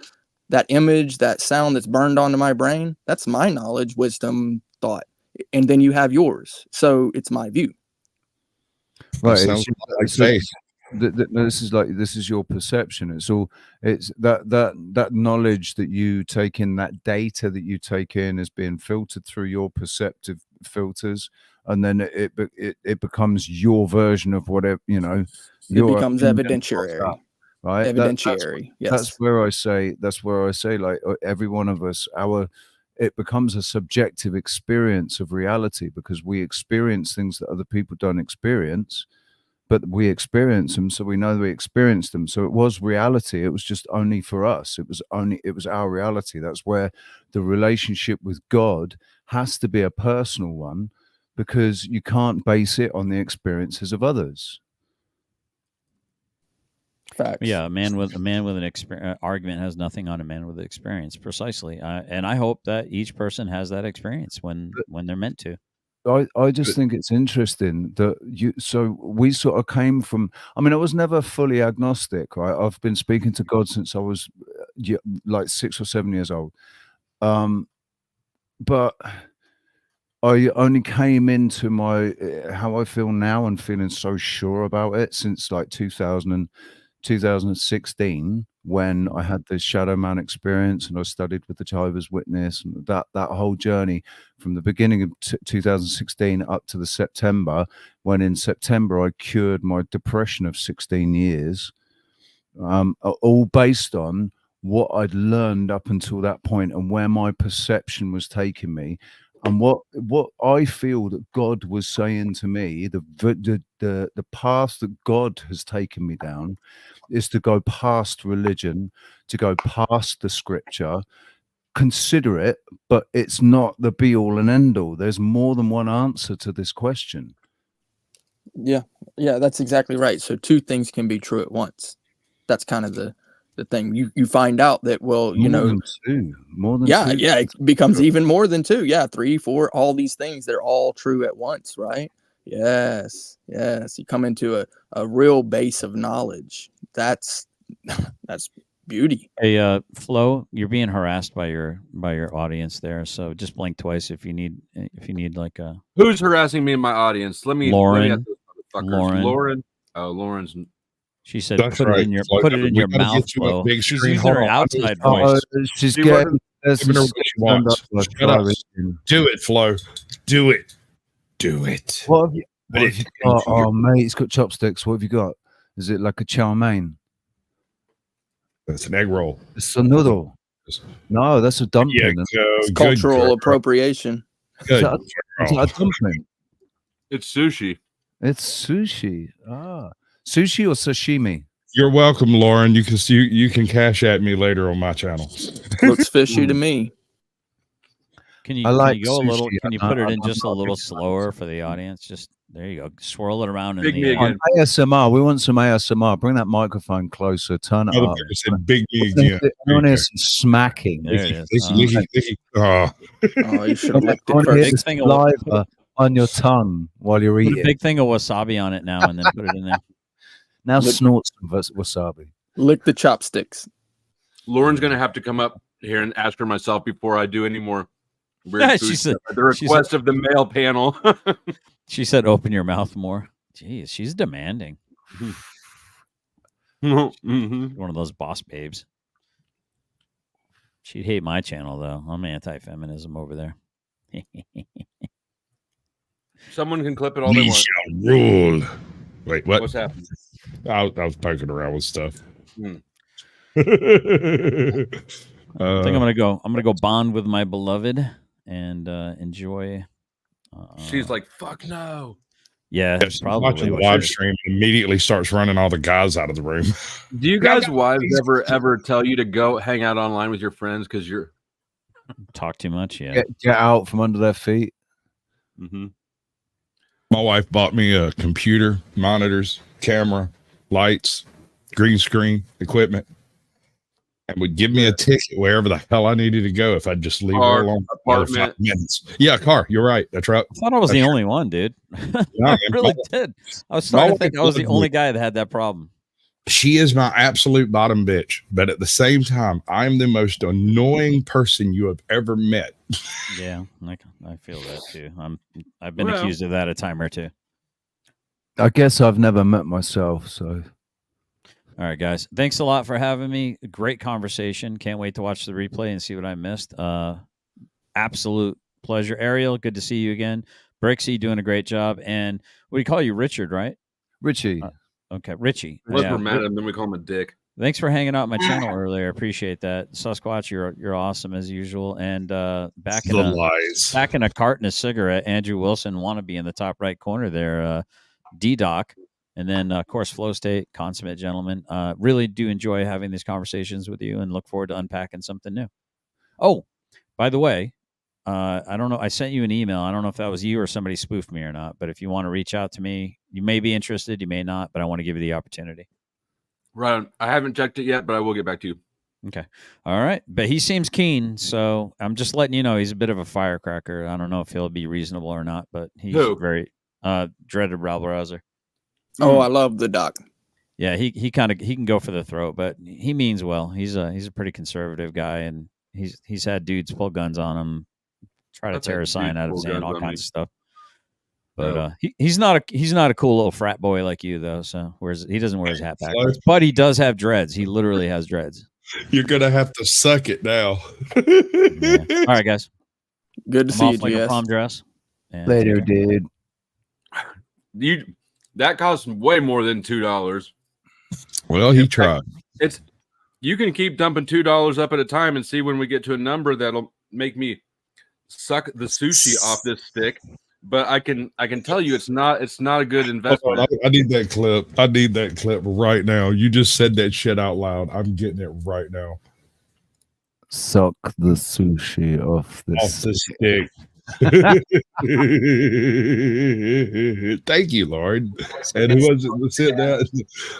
That image, that sound that's burned onto my brain, that's my knowledge, wisdom, thought. And then you have yours. So it's my view. Right. This is your perception. It's that knowledge that you take in, that data that you take in is being filtered through your perceptive filters, and then it becomes your version of whatever, you know. It becomes evidentiary. Right. Evidentiary. Yes. That's where I say, like, every one of us, it becomes a subjective experience of reality, because we experience things that other people don't experience, but we experience them, so we know we experienced them. So it was reality. It was just only for us. It was our reality. That's where the relationship with God has to be a personal one, because you can't base it on the experiences of others. Facts. Yeah, a man with an argument has nothing on a man with experience. Precisely, and I hope that each person has that experience when they're meant to. I just think it's interesting that so we sort of came from, I mean, I was never fully agnostic, right? I've been speaking to God since I was like 6 or 7 years old. But I only came into my how I feel now and feeling so sure about it since like 2016, when I had this shadow man experience and I studied with the Jehovah's Witness, and that whole journey from the beginning of 2016 up to the September, when in September I cured my depression of 16 years, all based on what I'd learned up until that point and where my perception was taking me. And what I feel that God was saying to me, the path that God has taken me down is to go past religion, to go past the scripture. Consider it, but it's not the be all and end all. There's more than one answer to this question. Yeah, that's exactly right. So two things can be true at once. That's kind of the thing. You find out that, well, you know, more than two. Yeah, it becomes even more than two. Yeah, 3, 4, all these things, they're all true at once, right? Yes. You come into a real base of knowledge. That's beauty. Hey, Flo, you're being harassed by your audience there, so just blink twice if you need like a. Who's harassing me in my audience? Let me Lauren. Lauren. Oh, Lauren's. She said, "Put it in your mouth, Flo." She's using her outside voice. She's getting giving her what she wants. Shut up. Do it, Flo. Do it. Do it. What have you got? Oh, mate, it's got chopsticks. What have you got? Is it like a chow mein? That's an egg roll. It's a noodle. No, that's a dumpling. It's cultural appropriation. Is that a dumpling? It's sushi. It's sushi. Sushi or sashimi? You're welcome, Lauren. You can cash at me later on my channel. Looks fishy to me. Can you go a little? Can you put it in just a little slower for the audience? Just there you go. Swirl it around in the ASMR. We want some ASMR. Bring that microphone closer. Turn it up. Big me again. I want to hear some smacking. There it is. Oh, you should have licked it first. Big thing of on your tongue while you're Put a eating. big thing of wasabi on it now, and then put it in there. Now Lick- snort some wasabi. Lick the chopsticks. Lauren's gonna have to come up here and ask her myself before I do any more weird She food said- stuff at the request of the male panel. She said, "Open your mouth more." Jeez, she's demanding. Mhm. One of those boss babes. She'd hate my channel though. I'm anti-feminism over there. Someone can clip it all they We want. shall rule. Wait, what? What's happening? I was poking around with stuff. Hmm. I think I'm gonna go. I'm gonna go bond with my beloved and enjoy. She's like, "Fuck no." Yeah, Yes, probably. watching the what live she- stream and immediately starts running all the guys out of the room. Do you guys' wives ever tell you to go hang out online with your friends because you're talk too much? Yeah. Get out from under their feet. Mm-hmm. My wife bought me a computer, monitors, camera, lights, green screen, equipment, and would give me a ticket wherever the hell I needed to go if I'd just leave Car, her alone for 5 apartment. minutes. Yeah, car. You're right. That's right. I thought I was the only one, dude. No, I really my- did. I was starting my to think wife I was the loves only me. guy that had that problem. She is my absolute bottom bitch, but at the same time, I'm the most annoying person you have ever met. Yeah, I feel that too. I've been Well- accused of that a time or two. I guess I've never met myself, so All right, guys. Thanks a lot for having me. Great conversation. Can't wait to watch the replay and see what I missed. Absolute pleasure. Ariel, good to see you again. Brixie, doing a great job. And what do you call you? Richard, right? Richie. Okay, Richie. Unless Yeah, we're mad at him, then we call him a dick. Thanks for hanging out on my channel earlier. Appreciate that. Sasquatch, you're awesome as usual. And back in The a lies. back in a carton of cigarette, Andrew Wilson wannabe in the top right corner there. D-Doc. And then, of course, Flow State, consummate gentleman. Really do enjoy having these conversations with you and look forward to unpacking something new. Oh, by the way, I don't know. I sent you an email. I don't know if that was you or somebody spoofed me or not. But if you want to reach out to me, you may be interested. You may not. But I want to give you the opportunity. Right. I haven't checked it yet, but I will get back to you. Okay. All right. But he seems keen. So I'm just letting you know he's a bit of a firecracker. I don't know if he'll be reasonable or not. But he's Who? very dreaded Rob Rouser. Oh, I love the doc. Yeah, he can go for the throat, but he means well. He's a pretty conservative guy, and he's had dudes pull guns on him, try to I've tear had a sign dudes out of pull saying guns all on kinds me. of stuff. But No. he's not a cool little frat boy like you though. So he doesn't wear his hat backwards, but he does have dreads. He literally has dreads. You're gonna have to suck it now. Yeah. All right, guys. Good to I'm see off you, like a GS. prom dress. And later, take care. dude. That costs way more than $2. Well, he tried. It's you can keep dumping $2 up at a time and see when we get to a number that'll make me suck the sushi off this stick. But I can tell you it's not a good Hold investment. on, I need that clip. I need that clip right now. You just said that shit out loud. I'm getting it right now. Suck the sushi off the Off the stick. Thank you, Lord. And who was it that said that?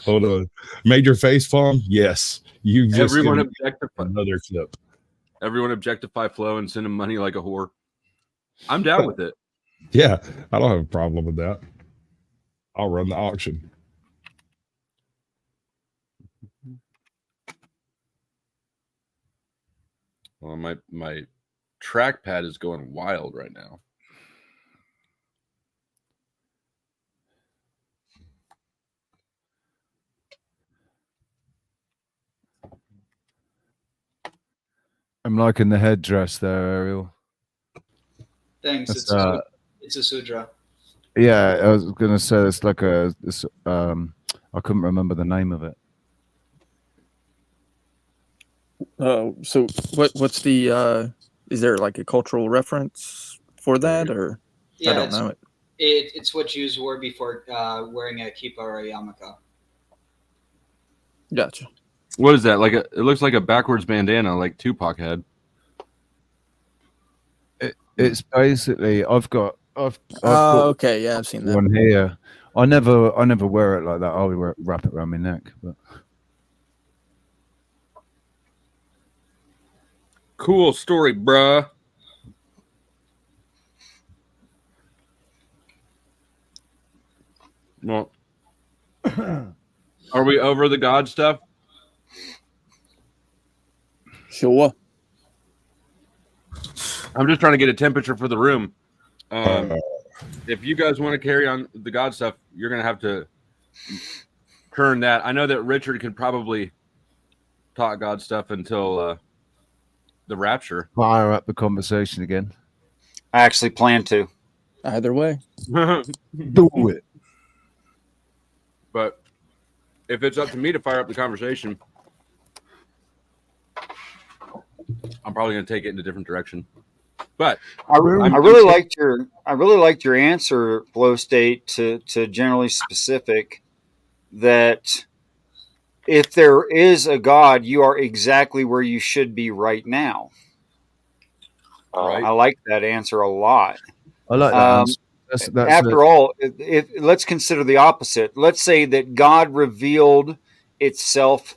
Hold on. Major face farm? Yes. You just Everyone given objectify another clip. Everyone objectify Flo and send him money like a whore. I'm down with it. Yeah, I don't have a problem with that. I'll run the auction. Well, my trackpad is going wild right now. I'm liking the headdress there, Ariel. Thanks. That's, It's a Sudra. Yeah, I was gonna say it's like I couldn't remember the name of it. Oh, so what's the is there like a cultural reference for that, or I don't know it. It's what Jews wore before wearing a kippah or a yarmulke. Gotcha. What is that? It looks like a backwards bandana, like Tupac had. It's basically I've got okay, yeah, I've seen that. one here. I never wear it like that. I always wrap it around my neck, but Cool story, bruh. we over the God stuff? Sure. I'm just trying to get a temperature for the room. If you guys want to carry on the God stuff, you're going to have to turn that. I know that Richard could probably talk God stuff until the rapture. Fire up the conversation again. I actually plan to. Either way. Do it. But if it's up to me to fire up the conversation, I'm probably going to take it in a different direction. But I really liked your answer, Flow State, to generally specific, that if there is a God, you are exactly where you should be right now. Right. I like that answer a lot. I like that answer. That's After all, let's consider the opposite. Let's say that God revealed itself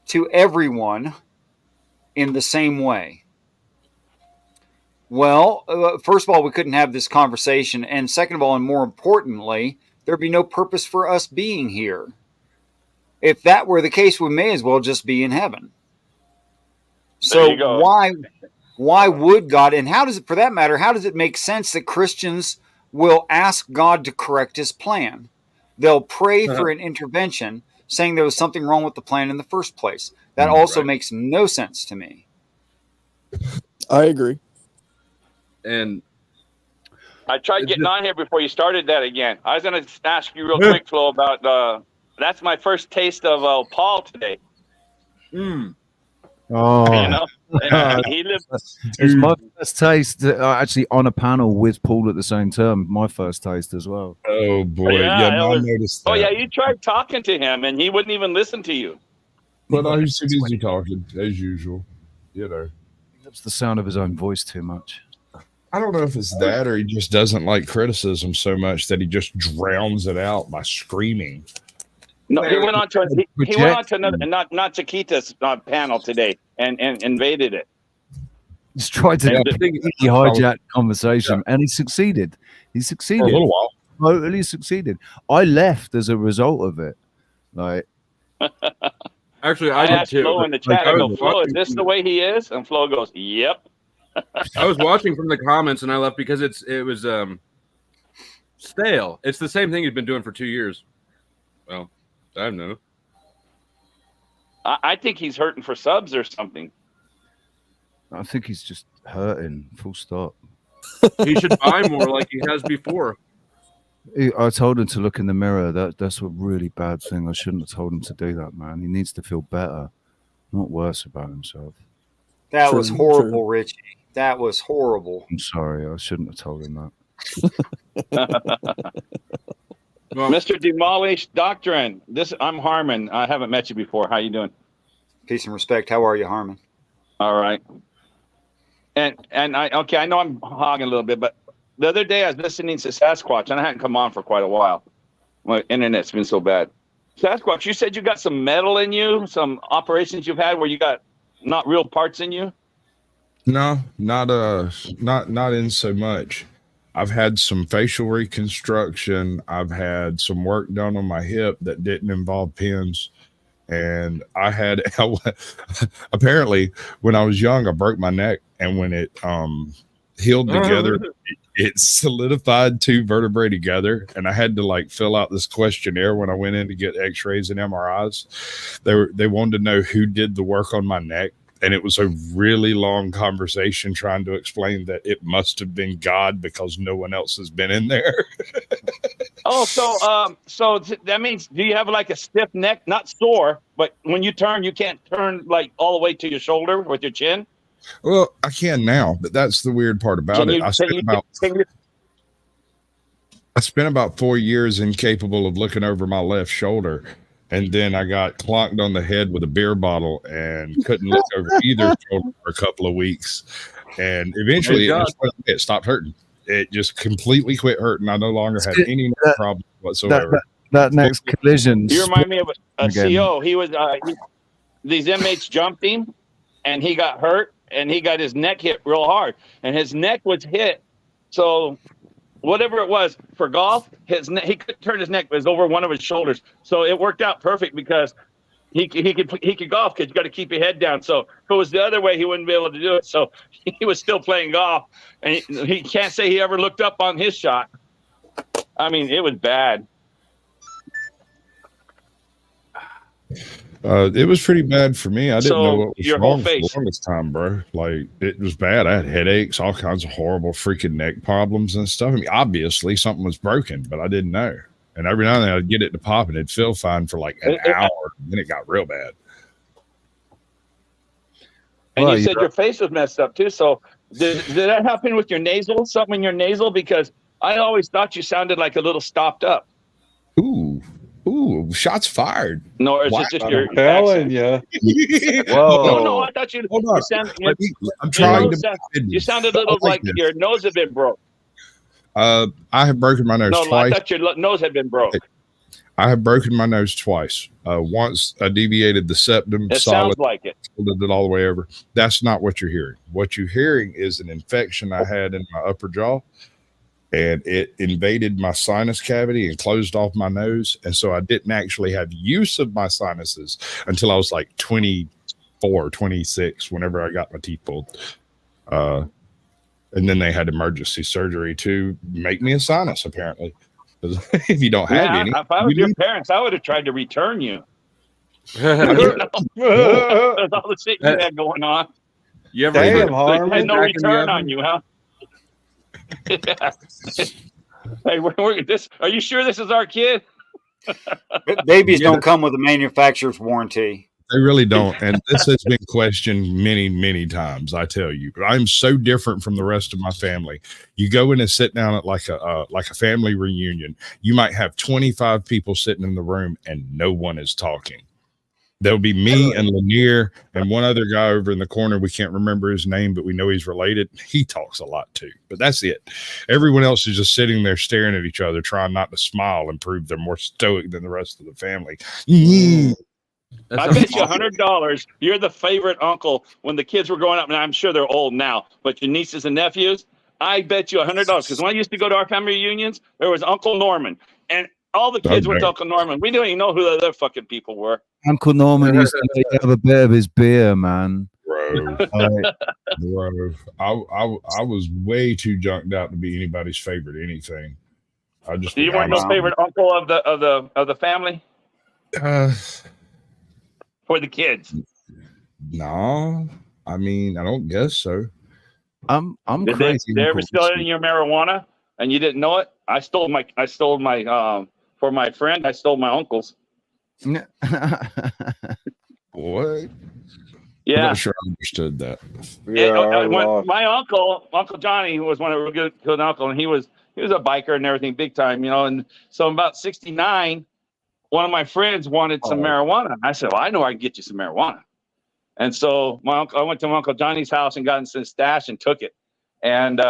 to everyone in the same way. Well, first of all, we couldn't have this conversation. And second of all, and more importantly, there'd be no purpose for us being here. If that were the case, we may as well just be in heaven. So why would God, and how does it, for that matter, how does it make sense that Christians will ask God to correct his plan? They'll pray for an intervention, saying there was something wrong with the plan in the first place. That also makes no sense to me. I agree. And I tried getting on here before you started that again. I was going to ask you real quick, Flo, about that's my first taste of Paul today. Oh, you know, he lived. It's my first taste. Actually, on a panel with Paul at the same time. My first taste as well. Oh boy, Yeah, I it was- noticed that. Oh yeah, you tried talking to him, and he wouldn't even listen to you. But I was too busy talking as usual. You know, He loves the sound of his own voice too much. I don't know if it's that or he just doesn't like criticism so much that he just drowns it out by screaming. No, he went on to he went on to another not Chiquita's panel today and invaded it. He's tried to completely hijack the conversation, and he succeeded. He succeeded. For a little while. Totally succeeded. I left as a result of it. Like, actually, I I did asked too. Flo in the chat. I I go, was Flo, is watching this from the way he is? And Flo goes, "Yep." I was watching from the comments and I left because it was stale. It's the same thing he's been doing for 2 years. Well, I don't know. I think he's hurting for subs or something. I think he's just hurting. Full stop. He should buy more like he has before. I told him to look in the mirror. That's a really bad thing. I shouldn't have told him to do that, man. He needs to feel better, not worse about himself. That was horrible, Richie. That was horrible. I'm sorry. I shouldn't have told him Mr. Demolished Doctrine. I'm Harmon. I haven't met you before. How you doing? Peace and respect. How are you, Harmon? All right. And I know I'm hogging a little bit, but the other day I was listening to Sasquatch, and I hadn't come on for quite a while. My internet's been so bad. Sasquatch, you said you got some metal in you, some operations you've had where you got not real parts in you. No, not in so much. I've had some facial reconstruction. I've had some work done on my hip that didn't involve pins. And I had apparently when I was young, I broke my neck, and when it healed together, it solidified 2 vertebrae together. And I had to like fill out this questionnaire when I went in to get x-rays and MRIs. They wanted to know who did the work on my neck. And it was a really long conversation trying to explain that it must have been God because no one else has been in there. Oh, so that means, do you have like a stiff neck? Not sore, but when you turn, you can't turn like all the way to your shoulder with your chin? Well, I can now, but that's the weird part about it. I spent about 4 years incapable of looking over my left shoulder. And then I got clonked on the head with a beer bottle and couldn't look over either shoulder for a couple of weeks. And eventually it stopped hurting. It just completely quit hurting. I no longer had any problem whatsoever. That next collision. You remind me of a CO. He was these inmates jumped him, and he got hurt, and he got his neck hit real hard, and his neck was hit. So whatever it was for golf, he couldn't turn his neck, but it was over one of his shoulders. So it worked out perfect because he could golf because you got to keep your head down. So if it was the other way, he wouldn't be able to do it. So he was still playing golf, and he can't say he ever looked up on his shot. I mean, it was bad. It was pretty bad for me. I didn't know what was your whole wrong for the face. longest time, bro. Like, it was bad. I had headaches, all kinds of horrible freaking neck problems and stuff. I mean, obviously something was broken, but I didn't know. And every now and then I'd get it to pop and it'd feel fine for like an hour. And then it got real bad. And you said your face was messed up too. So did that happen with your nasal? Something in your nasal? Because I always thought you sounded like a little stopped up. Ooh, shots fired. No, or is it just your I'm telling you. Whoa. No, I thought you. Hold on. You sound, I'm trying to. You sounded a little like your nose had been broke. I have broken my nose No, twice. I thought your nose had been broke. I have broken my nose twice. Once I deviated the septum. It sounds like it. Did it all the way over. That's not what you're hearing. What you're hearing is an infection I had in my upper jaw, and it invaded my sinus cavity and closed off my nose. And so I didn't actually have use of my sinuses until I was like 24, 26, whenever I got my teeth pulled. And then they had emergency surgery to make me a sinus, apparently. If you don't have any. If I was your parents, I would have tried to return you. With all the shit you had going on. You ever Damn, put Harmon. back No in the return oven? on you, huh? Hey, are you sure this is our kid? Babies don't come with a manufacturer's warranty. They really don't. And this has been questioned many, many times. I tell you, I'm so different from the rest of my family. You go in and sit down at like a family reunion. You might have 25 people sitting in the room and no one is talking. There'll be me and Lanier and one other guy over in the corner. We can't remember his name, but we know he's related. He talks a lot too, but that's it. Everyone else is just sitting there staring at each other, trying not to smile and prove they're more stoic than the rest of the family. I bet you $100 you're the favorite uncle when the kids were growing up, and I'm sure they're old now, but your nieces and nephews, I bet you $100 because when I used to go to our family reunions, there was Uncle Norman, and all the kids went to Uncle Norman. We didn't even know who the other fucking people were. Uncle Norman used to have a bit of his beer, man. Bro, I was way too junked out to be anybody's favorite anything. You weren't no favorite uncle of the family for the kids. No, I mean, I don't guess so. I'm Did crazy. they ever steal any of your marijuana and you didn't know it? I stole my for my friend. I stole my uncle's. What? Yeah. I'm not sure I understood that. My Uncle Johnny, who was one of a good uncle, and he was a biker and everything, big time, you know. And so about '69, one of my friends wanted some marijuana. I said, "Well, I know I can get you some marijuana." And so I went to my Uncle Johnny's house and got into his stash and took it. And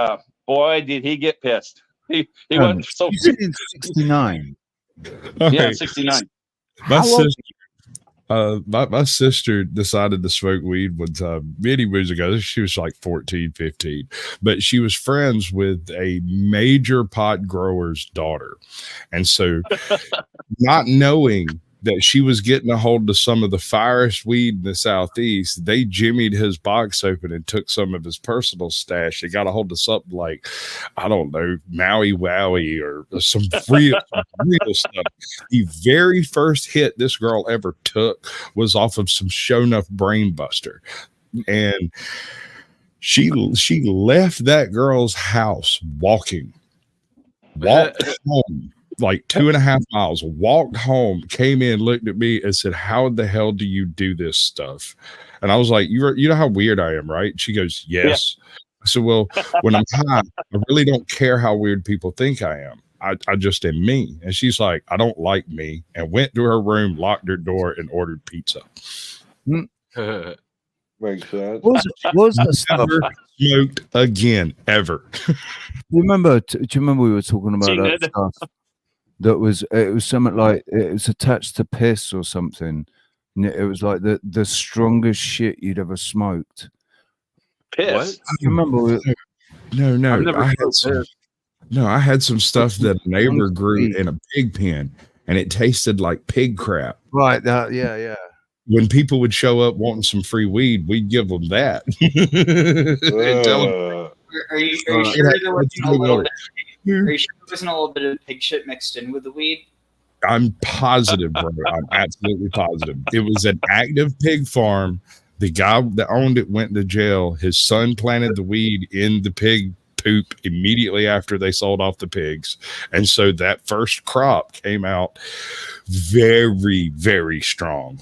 boy, did he get pissed. He went so. You said in '69. Yeah, '69. My sister decided to smoke weed one time many years ago. She was like 14, 15, but she was friends with a major pot grower's daughter. And so not knowing that she was getting a hold of some of the firest weed in the Southeast, they jimmied his box open and took some of his personal stash. They got a hold of something like, I don't know, Maui Wowie or some real stuff. The very first hit this girl ever took was off of some Show Enough Brain Buster. And she left that girl's house walked home like 2.5 miles, walked home, came in, looked at me and said, "How the hell do you do this stuff?" And I was like, you know how weird I am, right? She goes, "Yes." Yeah. I said, "Well, when I'm high, I really don't care how weird people think I am. I just am me." And she's like, "I don't like me," and went to her room, locked her door, and ordered pizza. Makes sense. What was that stuff? Never smoked again, ever. Do you remember we were talking about that stuff? It was something like it was attached to piss or something. It was like the strongest shit you'd ever smoked. Piss. You remember? No. I've never I had smoked some, piss. No, I had some stuff that a neighbor grew in a pig pen, and it tasted like pig crap. Right. Yeah. When people would show up wanting some free weed, we'd give them that. And tell them, Are you sure there wasn't a little bit? Are you sure there wasn't a little bit of pig shit mixed in with the weed? I'm positive, bro. I'm absolutely positive. It was an active pig farm. The guy that owned it went to jail. His son planted the weed in the pig poop immediately after they sold off the pigs. And so that first crop came out very, very strong.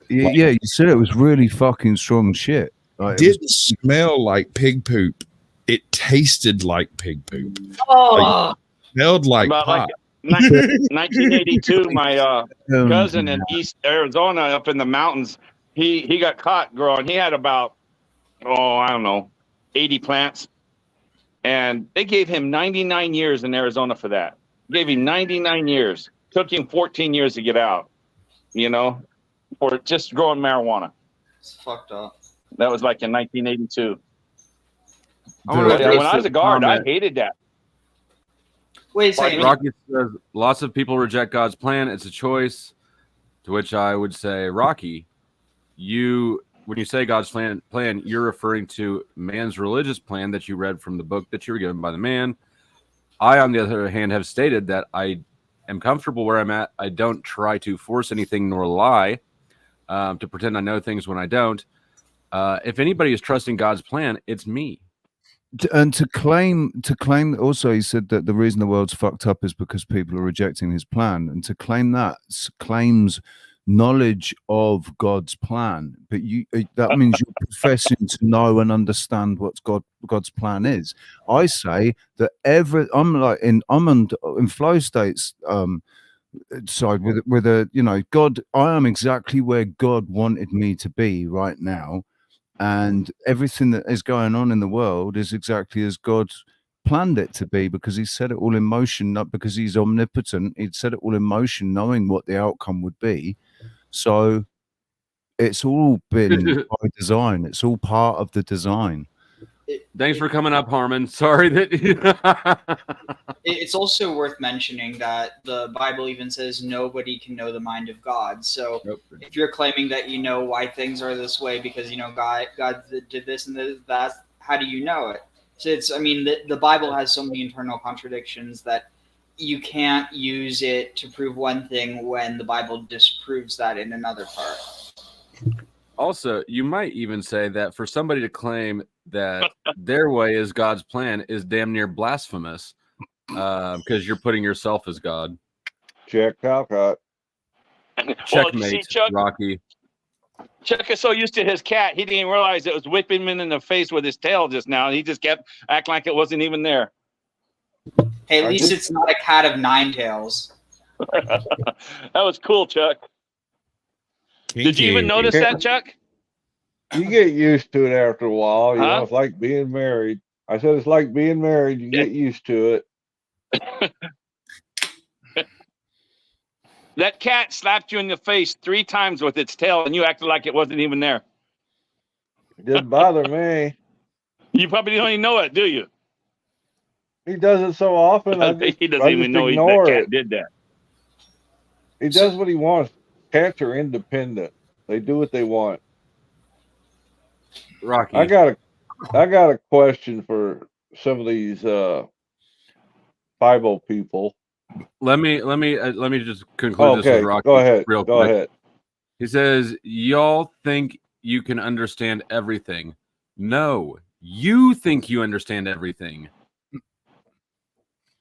Yeah, you said it was really fucking strong shit. Like, Didn't smell like pig poop. It tasted like pig poop. Oh, smelled like about pot. like 1982. My cousin in East Arizona, up in the mountains, he got caught growing. He had about I don't know, 80 plants, and they gave him 99 years in Arizona for that. Gave him 99 years. Took him 14 years to get out. You know, for just growing marijuana. It's fucked up. That was like in 1982. I When I was a guard, I hated that. Wait a second. Rocky says lots of people reject God's plan. It's a choice. To which I would say, Rocky, when you say God's plan, you're referring to man's religious plan that you read from the book that you were given by the man. I, on the other hand, have stated that I am comfortable where I'm at. I don't try to force anything nor lie to pretend I know things when I don't. If anybody is trusting God's plan, it's me. And to claim also, he said that the reason the world's fucked up is because people are rejecting his plan, and to claim that claims knowledge of God's plan, but that means you're professing to know and understand what God's plan is. I say that I'm in flow states side with a God. I am exactly where God wanted me to be right now. And everything that is going on in the world is exactly as God planned it to be, because he set it all in motion, not because he's omnipotent. He'd set it all in motion, knowing what the outcome would be. So it's all been by design. It's all part of the design. Thanks for coming up, Harmon. Sorry that It's also worth mentioning that the Bible even says nobody can know the mind of God. So if you're claiming that you know why things are this way because God did this and that, how do you know it? So the Bible has so many internal contradictions that you can't use it to prove one thing when the Bible disproves that in another part. Also, you might even say that for somebody to claim that their way is God's plan is damn near blasphemous, because you're putting yourself as God. Check Calcott. Checkmate, Chuck, Rocky. Chuck is so used to his cat, he didn't even realize it was whipping him in the face with his tail just now. He just kept acting like it wasn't even there. Hey, at least it's not a cat of 9 tails. That was cool, Chuck. Did you even notice that, Chuck? You get used to it after a while. You know, it's like being married. I said it's like being married. You get used to it. That cat slapped you in the face 3 times with its tail, and you acted like it wasn't even there. It didn't bother me. You probably don't even know it, do you? He does it so often. He doesn't even know that cat did that. He does what he wants. Cats are independent. They do what they want. Rocky, I got a question for some of these Bible people. Let me just conclude this with Rocky. Go ahead. Real Go quick. ahead. He says, y'all think you can understand everything. No, you think you understand everything.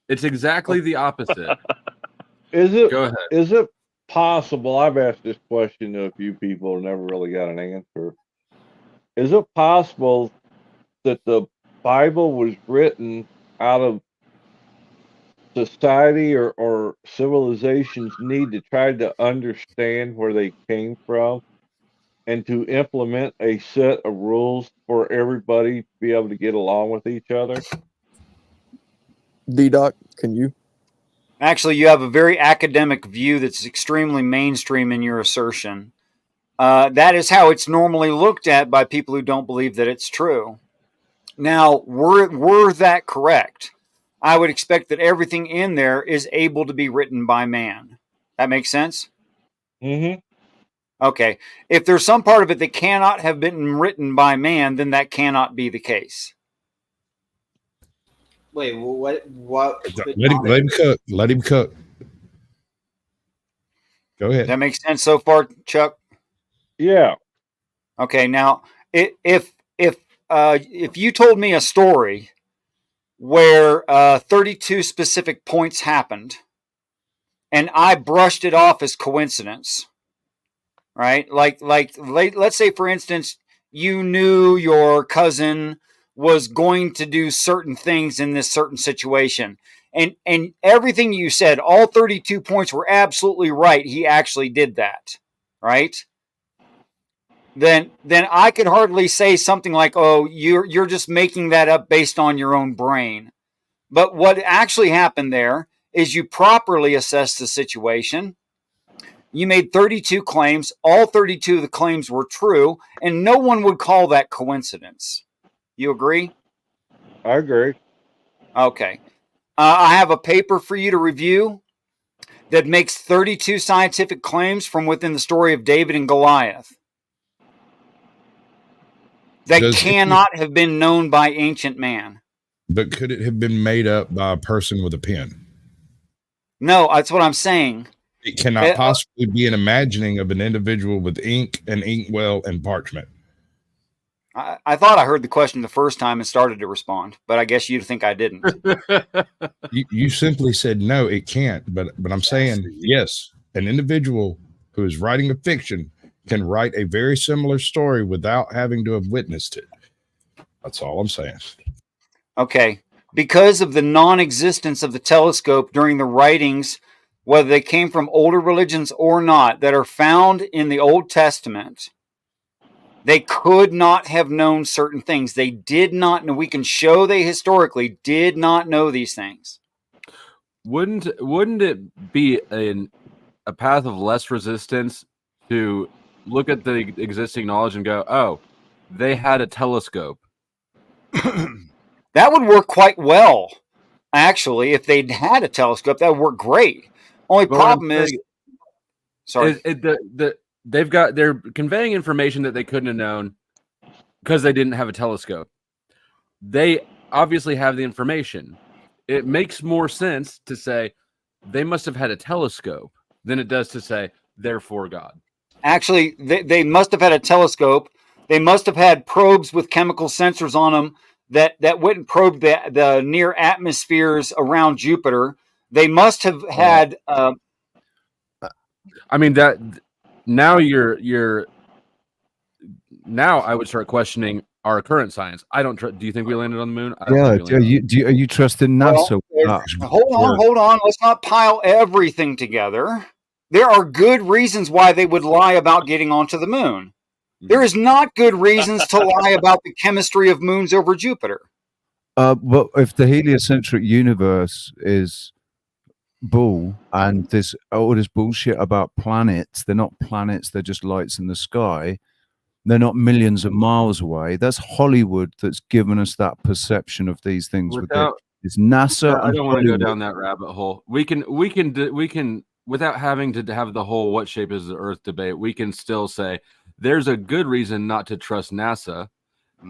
It's exactly the opposite. Go ahead. Is it possible? I've asked this question to a few people and never really got an answer. Is it possible that the Bible was written out of society or civilization's need to try to understand where they came from and to implement a set of rules for everybody to be able to get along with each other? D-Doc, can you? Actually, you have a very academic view that's extremely mainstream in your assertion. That is how it's normally looked at by people who don't believe that it's true. Now, were that correct, I would expect that everything in there is able to be written by man. That makes sense? Mm-hmm. Okay. If there's some part of it that cannot have been written by man, then that cannot be the case. Wait, what? Let him cook. Let him cook. Go ahead. Does that make sense so far, Chuck? Yeah. Okay. Now, if you told me a story where 32 specific points happened, and I brushed it off as coincidence, right? Let's say, for instance, you knew your cousin was going to do certain things in this certain situation, and everything you said, all 32 points were absolutely right. He actually did that, right? Then I could hardly say something like, "Oh, you're just making that up based on your own brain." But what actually happened there is you properly assessed the situation. You made 32 claims. All 32 of the claims were true, and no one would call that coincidence. You agree? I agree. Okay. I have a paper for you to review that makes 32 scientific claims from within the story of David and Goliath that cannot have been known by ancient man. But could it have been made up by a person with a pen? No, that's what I'm saying. It cannot possibly be an imagining of an individual with ink and inkwell and parchment. I thought I heard the question the first time and started to respond, but I guess you'd think I didn't. You simply said no, it can't. But I'm saying yes, an individual who is writing a fiction can write a very similar story without having to have witnessed it. That's all I'm saying. Okay. Because of the non-existence of the telescope during the writings, whether they came from older religions or not, that are found in the Old Testament, they could not have known certain things. They did not know. We can show they historically did not know these things. Wouldn't it be a path of less resistance to look at the existing knowledge and go, oh, they had a telescope? That would work quite well, actually. If they'd had a telescope, that would work great. Only problem is, sorry, they're conveying information that they couldn't have known because they didn't have a telescope. They obviously have the information. It makes more sense to say they must have had a telescope than it does to say therefore God. Actually, they must have had a telescope. They must have had probes with chemical sensors on them that went and probed the near atmospheres around Jupiter. They must have had. I mean that now now I would start questioning our current science. I don't. Do you think we landed on the moon? Are you trusting NASA? Hold on. Let's not pile everything together. There are good reasons why they would lie about getting onto the moon. There is not good reasons to lie about the chemistry of moons over Jupiter. But if the heliocentric universe is bull and there's all this bullshit about planets, they're not planets, they're just lights in the sky. They're not millions of miles away. That's Hollywood that's given us that perception of these things. It's NASA. I don't want to go down that rabbit hole. We can without having to have the whole "what shape is the Earth" debate. We can still say there's a good reason not to trust NASA,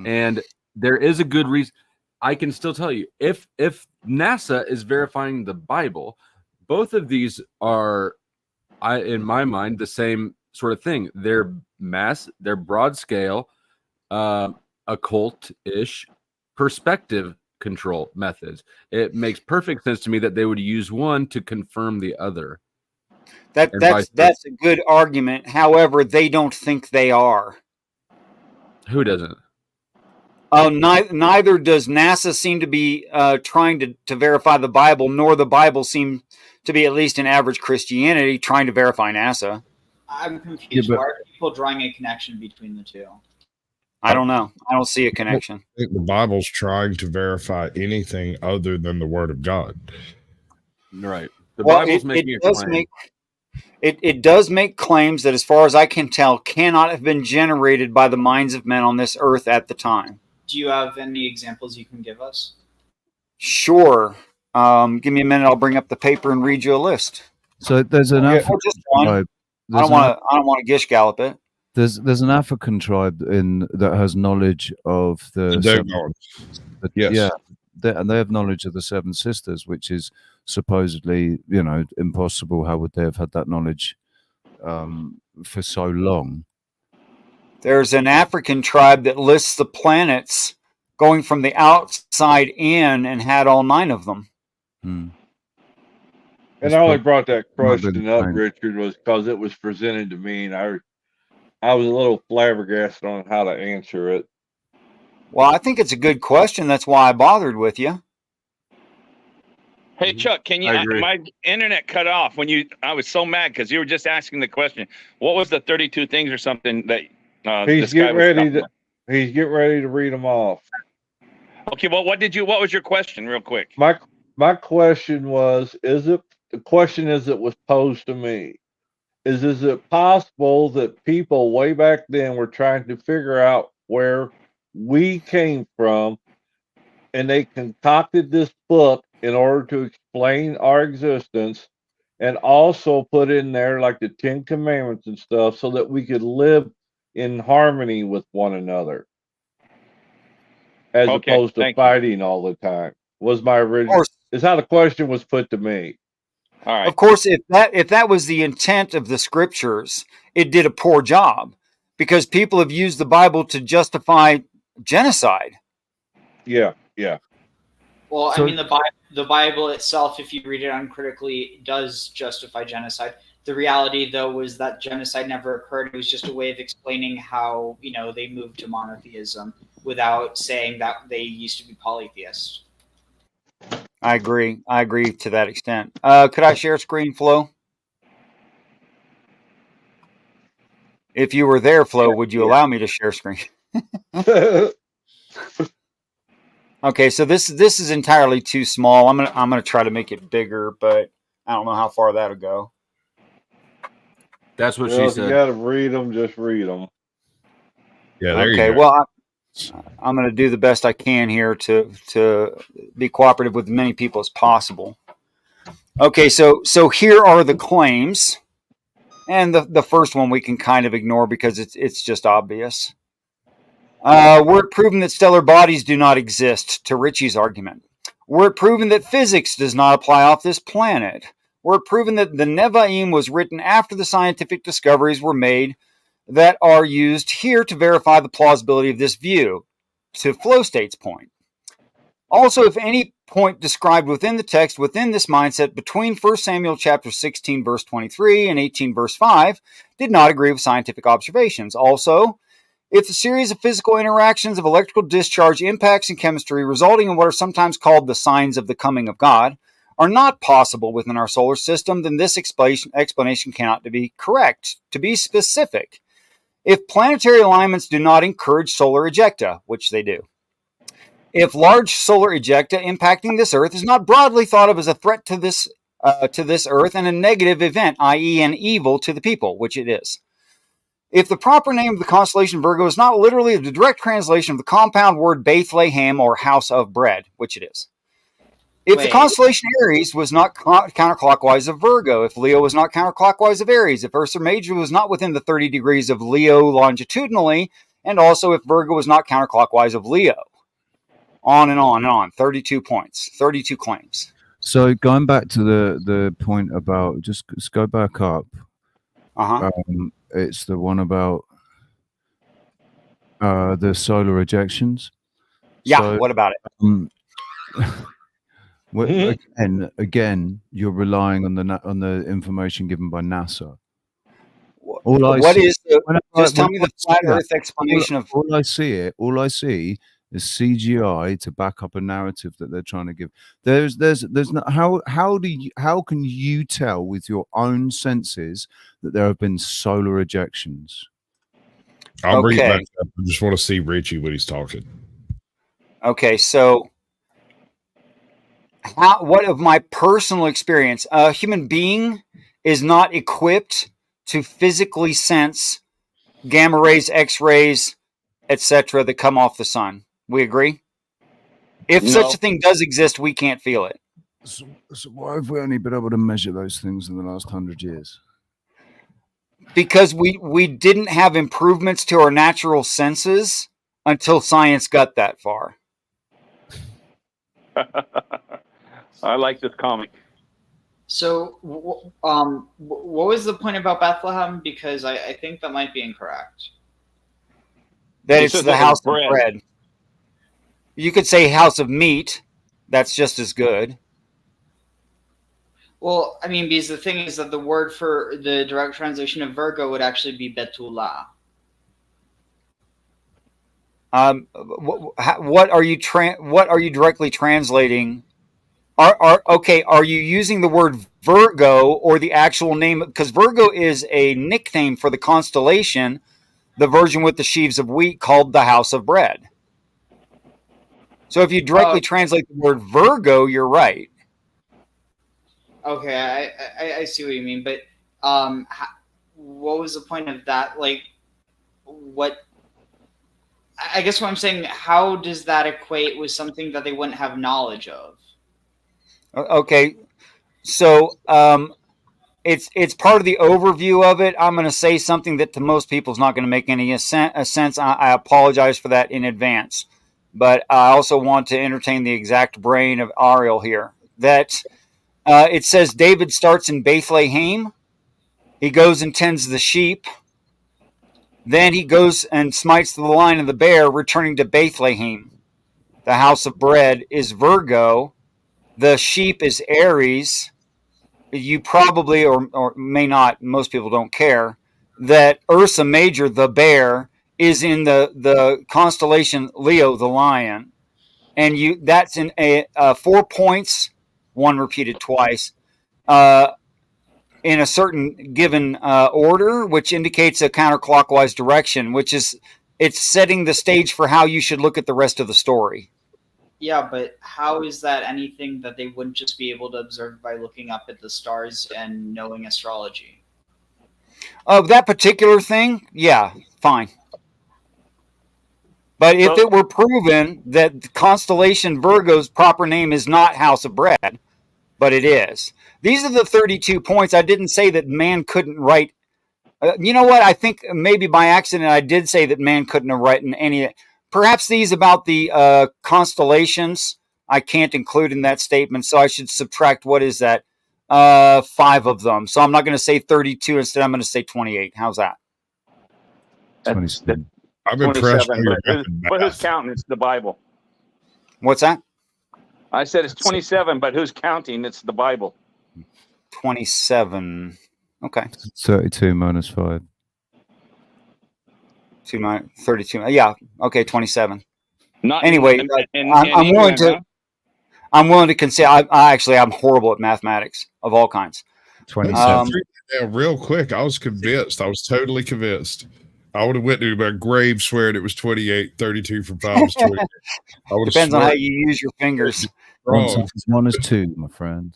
and there is a good reason. I can still tell you if NASA is verifying the Bible, both of these are, in my mind, the same sort of thing. They're they're broad scale, occult-ish perspective control methods. It makes perfect sense to me that they would use one to confirm the other. That's a good argument. However, they don't think they are. Who doesn't? Neither does NASA seem to be trying to verify the Bible, nor the Bible seem to be, at least in average Christianity, trying to verify NASA. I'm confused. Why are people drawing a connection between the two? I don't know. I don't see a connection. I think the Bible's trying to verify anything other than the Word of God. Right. The Bible's making a claim. It does make claims that, as far as I can tell, cannot have been generated by the minds of men on this earth at the time. Do you have any examples you can give us? Sure. Give me a minute. I'll bring up the paper and read you a list. So there's an Or African just one. tribe. I don't want to gish gallop it. There's an African tribe that has knowledge of the Yes. yeah, and they have knowledge of the seven sisters, which is supposedly impossible. How would they have had that knowledge for so long? There's an African tribe that lists the planets going from the outside in and had all 9 of them. And I only brought that question up, Richard, was because it was presented to me, and I was a little flabbergasted on how to answer it. Well, I think it's a good question. That's why I bothered with you. Hey Chuck, can you? My internet cut off when you. I was so mad because you were just asking the question. What was the 32 things or something that he's getting ready to? He's getting ready to read them off. Okay, well, what was your question, real quick? My question was: the question as it was posed to me is it possible that people way back then were trying to figure out where we came from, and they concocted this book in order to explain our existence, and also put in there like the 10 Commandments and stuff, so that we could live in harmony with one another, as opposed to fighting all the time? Was my original is how the question was put to me. All right. Of course, if that was the intent of the scriptures, it did a poor job, because people have used the Bible to justify genocide. Yeah. Well, I mean, the Bible itself, if you read it uncritically, does justify genocide. The reality, though, was that genocide never occurred. It was just a way of explaining how, they moved to monotheism without saying that they used to be polytheists. I agree to that extent. Could I share screen, Flo? If you were there, Flo, would you allow me to share screen? Okay, so this is entirely too small. I'm gonna try to make it bigger, but I don't know how far that'll go. That's what she If said. you got to read them, just read them. Yeah. There Okay. you go. Well, I'm going to do the best I can here to be cooperative with as many people as possible. Okay. So here are the claims, and the first one we can kind of ignore because it's just obvious. We're proving that stellar bodies do not exist, to Richie's argument. We're proving that physics does not apply off this planet. We're proving that the Nevi'im was written after the scientific discoveries were made that are used here to verify the plausibility of this view, to Flow State's point. Also, if any point described within the text within this mindset between 1 Samuel chapter 16 verse 23 and 18 verse 5 did not agree with scientific observations. Also, if the series of physical interactions of electrical discharge, impacts, and chemistry resulting in what are sometimes called the signs of the coming of God are not possible within our solar system, then this explanation cannot be correct. To be specific, if planetary alignments do not encourage solar ejecta, which they do, if large solar ejecta impacting this Earth is not broadly thought of as a threat to this Earth and a negative event, i.e. an evil to the people, which it is. If the proper name of the constellation Virgo is not literally the direct translation of the compound word Bethlehem or house of bread, which it is. If the constellation Aries was not counterclockwise of Virgo, if Leo was not counterclockwise of Aries, if Ursa Major was not within the 30 degrees of Leo longitudinally, and also if Virgo was not counterclockwise of Leo. On and on and on. 32 points, 32 claims. So going back to the point about, just go back up. It's the one about the solar ejections. Yeah, So, what about it? Again, you're relying on the information given by NASA. Just tell me the flat Earth explanation of. All I see is CGI to back up a narrative that they're trying to give. There's no, how can you tell with your own senses that there have been solar ejections? I'll bring it back up. I just want to see Richie when he's talking. Okay, so what of my personal experience? A human being is not equipped to physically sense gamma rays, X-rays, etc. that come off the sun. We agree? If such a thing does exist, we can't feel it. So why have we only been able to measure those things in the last 100 years? Because we didn't have improvements to our natural senses until science got that far. I like this comic. So, what was the point about Bethlehem? Because I think that might be incorrect. That it's the house of bread. You could say house of meat. That's just as good. Well, I mean, because the thing is that the word for the direct translation of Virgo would actually be Betula. What are you directly translating? Are you using the word Virgo or the actual name? Because Virgo is a nickname for the constellation, the version with the sheaves of wheat called the house of bread. So if you directly translate the word Virgo, you're right. Okay, I see what you mean, but what was the point of that? Like, what? I guess what I'm saying, how does that equate with something that they wouldn't have knowledge of? Okay, so it's part of the overview of it. I'm going to say something that to most people is not going to make any sense. I apologize for that in advance, but I also want to entertain the exact brain of Ariel here. That it says David starts in Bethlehem. He goes and tends the sheep. Then he goes and smites the lion and the bear, returning to Bethlehem. The house of bread is Virgo. The sheep is Aries. You probably or may not, most people don't care, that Ursa Major, the bear, is in the constellation Leo, the lion. And that's in 4 points, one repeated twice, in a certain given order, which indicates a counterclockwise direction, which is it's setting the stage for how you should look at the rest of the story. Yeah, but how is that anything that they wouldn't just be able to observe by looking up at the stars and knowing astrology? Of that particular thing, yeah, fine. But if it were proven that the constellation Virgo's proper name is not House of Bread, but it is. These are the 32 points. I didn't say that man couldn't write. You know what? I think maybe by accident I did say that man couldn't have written any. Perhaps these about the constellations I can't include in that statement, so I should subtract, what is that? 5 of them. So I'm not going to say 32. Instead, I'm going to say 28. How's that? 27. I'm impressed. But who's counting? It's the Bible. What's that? I said it's 27, but who's counting? It's the Bible. 27. Okay. 32 minus 5. 32. Yeah. Okay. 27. Not anyway. I'm willing to. I'm willing to concede. I'm horrible at mathematics of all kinds. 27. Real quick, I was convinced. I was totally convinced. I would have went to my grave swearing it was 28. 32 from 5 is 28. Depends on how you use your fingers. 1 + 1 is 2, my friend.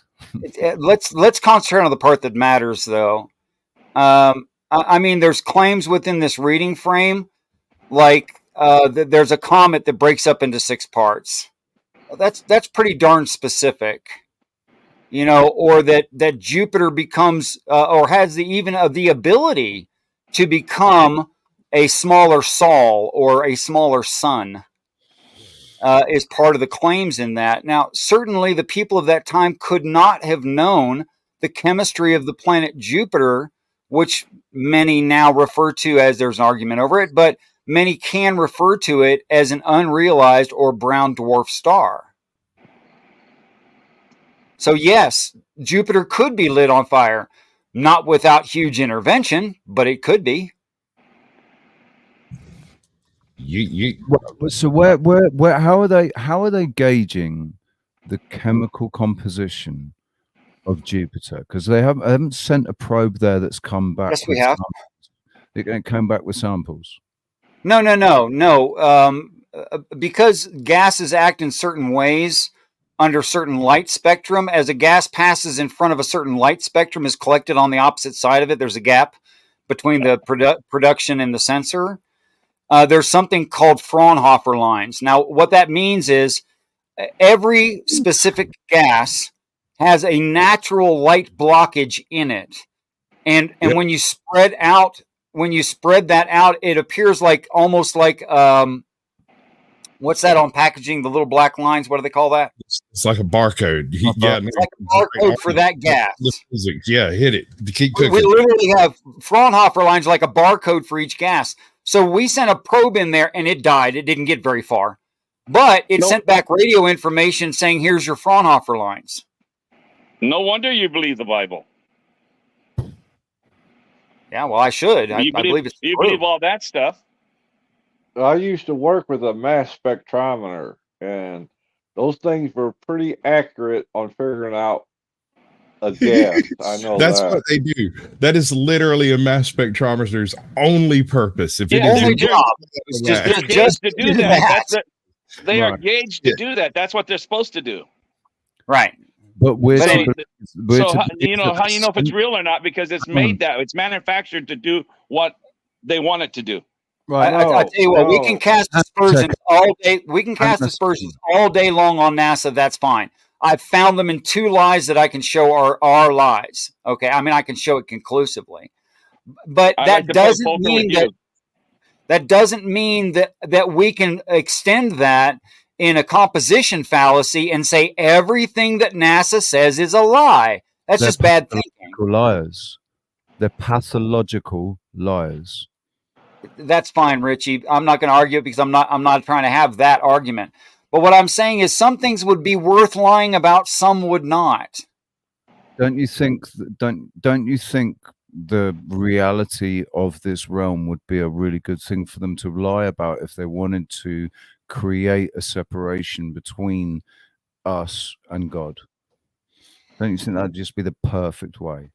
Let's concentrate on the part that matters, though. I mean, there's claims within this reading frame, like there's a comet that breaks up into 6 parts. That's pretty darn specific, or that Jupiter becomes or has the ability to become a smaller Sol or a smaller sun. Is part of the claims in that. Now, certainly the people of that time could not have known the chemistry of the planet Jupiter, which many now refer to as, there's an argument over it, but many can refer to it as an unrealized or brown dwarf star. So yes, Jupiter could be lit on fire, not without huge intervention, but it could be. So where how are they gauging the chemical composition of Jupiter? Because they haven't sent a probe there that's come back. Yes, we have. It came back with samples. No. Because gases act in certain ways under certain light spectrum, as a gas passes in front of a certain light spectrum, is collected on the opposite side of it. There's a gap between the production and the sensor. There's something called Fraunhofer lines. Now, what that means is every specific gas has a natural light blockage in it. And when you spread that out, it appears like almost like what's that on packaging? The little black lines. What do they call that? It's like a barcode. It's like a barcode for that gas. Yeah, hit it. Keep cooking. We literally have Fraunhofer lines like a barcode for each gas. So we sent a probe in there and it died. It didn't get very far, but it sent back radio information saying, "Here's your Fraunhofer lines." No wonder you believe the Bible. Yeah, well, I should. I believe it's you true. believe all that stuff. I used to work with a mass spectrometer, and those things were pretty accurate on figuring out a gas. I know that's that. what they do. That is literally a mass spectrometer's only purpose. If it is only job, they're gauged to do that. They are gauged to do that. That's what they're supposed to do. Right. But how you know if it's real or not? Because it's made that it's manufactured to do what they want it to do. Right. I tell you what, we can cast aspersions all day. We can cast aspersions all day long on NASA. That's fine. I've found them in 2 lies that I can show are lies. Okay, I mean I can show it conclusively, but that doesn't mean that we can extend that in a composition fallacy and say everything that NASA says is a lie. That's just bad thinking. Liars. They're pathological liars. That's fine, Richie. I'm not going to argue it because I'm not trying to have that argument. But what I'm saying is some things would be worth lying about, some would not. Don't you think the reality of this realm would be a really good thing for them to lie about if they wanted to create a separation between us and God? Don't you think that'd just be the perfect way?